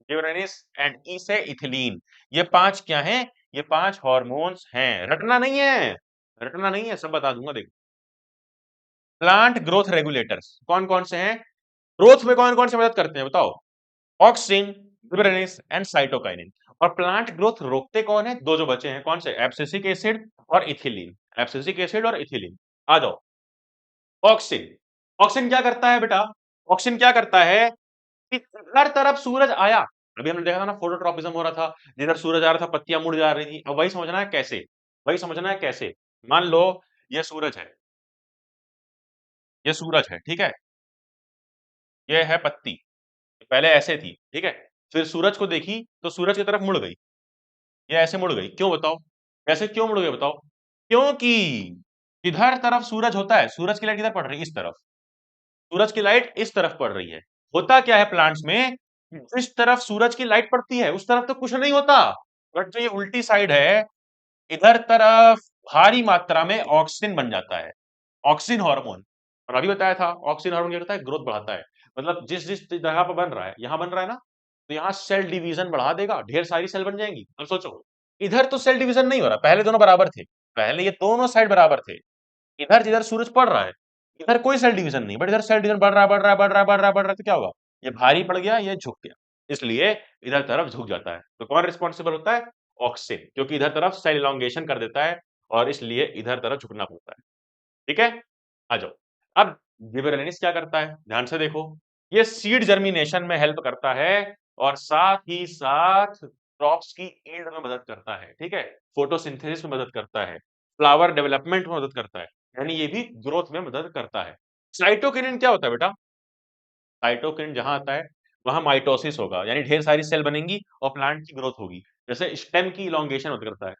गिबरेलिंस एंड ई से इथिलीन। ये पांच क्या हैं? ये पांच हार्मोन्स हैं। रटना नहीं है, रटना नहीं है, सब बता दूंगा देखो। प्लांट ग्रोथ रेगुलेटर्स कौन कौन से हैं? ग्रोथ में कौन कौन से मदद करते हैं बताओ? Auxin, gibberellins and cytokinin. और प्लांट ग्रोथ रोकते कौन है? दो जो बचे हैं, कौन से? एब्सिसिक एसिड और इथिलीन, एब्सिसिक एसिड और इथिलीन। आ जाओ। ऑक्सिन, ऑक्सिन क्या करता है बेटा? ऑक्सिन क्या करता है कि हर तरफ सूरज आया, अभी हमने देखा था ना फोटोट्रॉपिज्म हो रहा था, जिधर सूरज आ रहा था पत्तियां मुड़ जा रही थी। अब वही समझना है कैसे, वही समझना है कैसे। मान लो ये सूरज है, ये सूरज है, ठीक है, ये है पत्ती, पहले ऐसे थी, ठीक है, फिर सूरज को देखी तो सूरज की तरफ मुड़ गई, ये ऐसे मुड़ गई, क्यों बताओ? ऐसे क्यों मुड़ गई बताओ? क्योंकि इधर तरफ सूरज होता है, सूरज की लाइट किधर पड़ रही है? इस तरफ, सूरज की लाइट इस तरफ पड़ रही है। होता क्या है प्लांट्स में, जिस तरफ सूरज की लाइट पड़ती है उस तरफ तो कुछ नहीं होता, बट जो ये उल्टी साइड है, इधर तरफ भारी मात्रा में ऑक्सीजन बन जाता है, ऑक्सिन हार्मोन। और अभी बताया था ऑक्सिन हार्मोन क्या करता है? ग्रोथ बढ़ाता है। मतलब जिस जिस जगह पर बन रहा है, यहां बन रहा है ना, तो यहाँ सेल डिवीजन बढ़ा देगा, ढेर सारी सेल बन जाएंगी। अब सोचो, इधर तो सेल डिवीजन नहीं हो रहा, पहले दोनों बराबर थे, पहले ये दोनों साइड बराबर थे। इधर जिधर सूरज पड़ रहा है, इधर कोई सेल डिवीजन नहीं, बट इधर सेल डिवीजन बढ़ रहा है, बढ़ रहा है, बढ़ रहा है, बढ़ रहा है, बढ़ रहा है, तो क्या होगा? ये भारी पड़ गया, ये झुक गया, इसलिए इधर तरफ झुक जाता है। तो कौन रिस्पॉन्सिबल होता है? ऑक्सिन, क्योंकि इधर तरफ सेल इलॉन्गेशन कर देता है और इसलिए इधर तरफ झुकना पड़ता है। ठीक है, आ जाओ। अब गिबरेलिंस क्या करता है? ध्यान से देखो, ये सीड जर्मिनेशन में हेल्प करता है और साथ ही साथ क्रॉप्स की यील्ड में मदद करता है। ठीक है, फोटोसिंथेसिस में मदद करता है, फ्लावर डेवलपमेंट में मदद करता है, यानी ये भी ग्रोथ में मदद करता है। साइटोकिनिन क्या होता है बेटा? साइटोकिनिन जहां आता है वहां माइटोसिस होगा, यानी ढेर सारी सेल बनेंगी और प्लांट की ग्रोथ होगी। जैसे स्टेम की इलॉन्गेशन मदद करता है,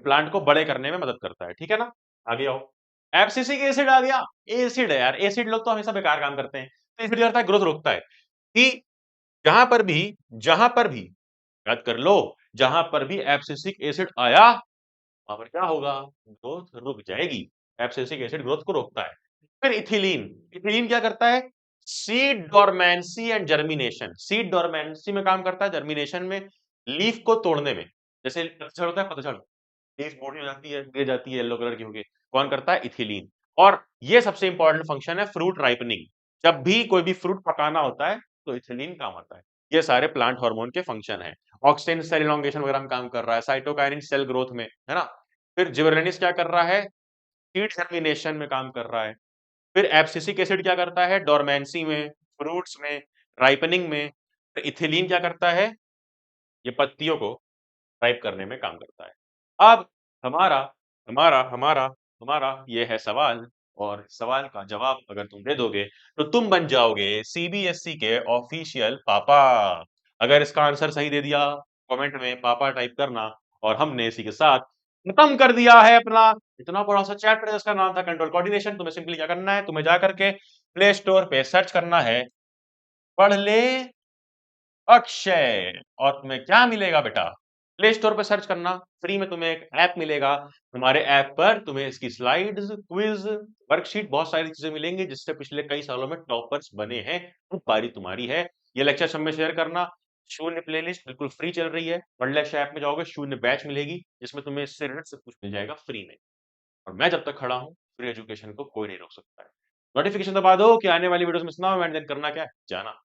प्लांट को बड़े करने में मदद करता है। ठीक है ना, आगे आओ। एब्सिसिक एसिड आ गया, एसिड है यार, एसिड लोग तो हमेशा बेकार काम करते हैं, तो एसिड करता है ग्रोथ रोकता है। कि जहां पर भी, जहां पर भी, याद कर लो, जहां पर भी एब्सिसिक एसिड आया वहां पर क्या होगा? ग्रोथ रुक जाएगी। एब्सिसिक एसिड ग्रोथ को रोकता है। फिर इथिलीन, इथिलीन क्या करता है? Seed dormancy and germination, seed dormancy में काम करता है, जर्मिनेशन में, लीफ को तोड़ने में। जैसे पतझड़ होता है, पतझड़, लीफ मोटी हो जाती है, गिर जाती है, येलो कलर की होके, कौन करता है? इथिलीन। और ये सबसे इंपॉर्टेंट फंक्शन है फ्रूट राइपनिंग, जब भी कोई भी फ्रूट पकाना होता है तो इथिलीन काम आता है। ये सारे प्लांट हार्मोन के फंक्शन है। ऑक्सिन सेल इलॉन्गेशन वगैरह में काम कर रहा है, साइटोकाइनिन सेल ग्रोथ में, है ना। फिर जिबरेलिंस क्या कर रहा है? सीड जर्मिनेशन में काम कर रहा है। फिर एब्सिसिक एसिड क्या करता है? डोरमेंसी में, फ्रूट्स में, राइपनिंग में। फिर इथिलीन क्या करता है? ये पत्तियों को राइप करने में काम करता है। अब हमारा हमारा हमारा हमारा ये है सवाल, और सवाल का जवाब अगर तुम दे दोगे तो तुम बन जाओगे सीबीएसई के ऑफिशियल पापा। अगर इसका आंसर सही दे दिया, कमेंट में पापा टाइप करना। और हमने इसी के साथ खत्म कर दिया है अपना इतना बड़ा सा चैप्टर जिसका नाम था कंट्रोल कोऑर्डिनेशन। तुम्हें सिंपली क्या करना है? तुम्हें जा करके प्ले स्टोर पे सर्च करना है, पढ़ ले अक्षय, और तुम्हें क्या मिलेगा बेटा? प्ले स्टोर पर सर्च करना, फ्री में तुम्हें एक ऐप मिलेगा। हमारे ऐप पर तुम्हें इसकी स्लाइड्स, क्विज, वर्कशीट, बहुत सारी चीजें मिलेंगी जिससे पिछले कई सालों में टॉपर्स बने हैं। अब बारी तुम्हारी है। ये लेक्चर सब में शेयर करना। शून्य प्लेलिस्ट बिल्कुल फ्री चल रही है, पढ़लेक्चर ऐप में जाओगे, शून्य बैच मिलेगी जिसमें तुम्हें इससे रिलेटेड सब कुछ मिल जाएगा फ्री में। और मैं जब तक खड़ा हूँ, फ्री एजुकेशन को कोई नहीं रोक सकता है। नोटिफिकेशन दबा दो कि आने वाली वीडियोस मिस ना हो, एंड देन करना क्या है? जाना।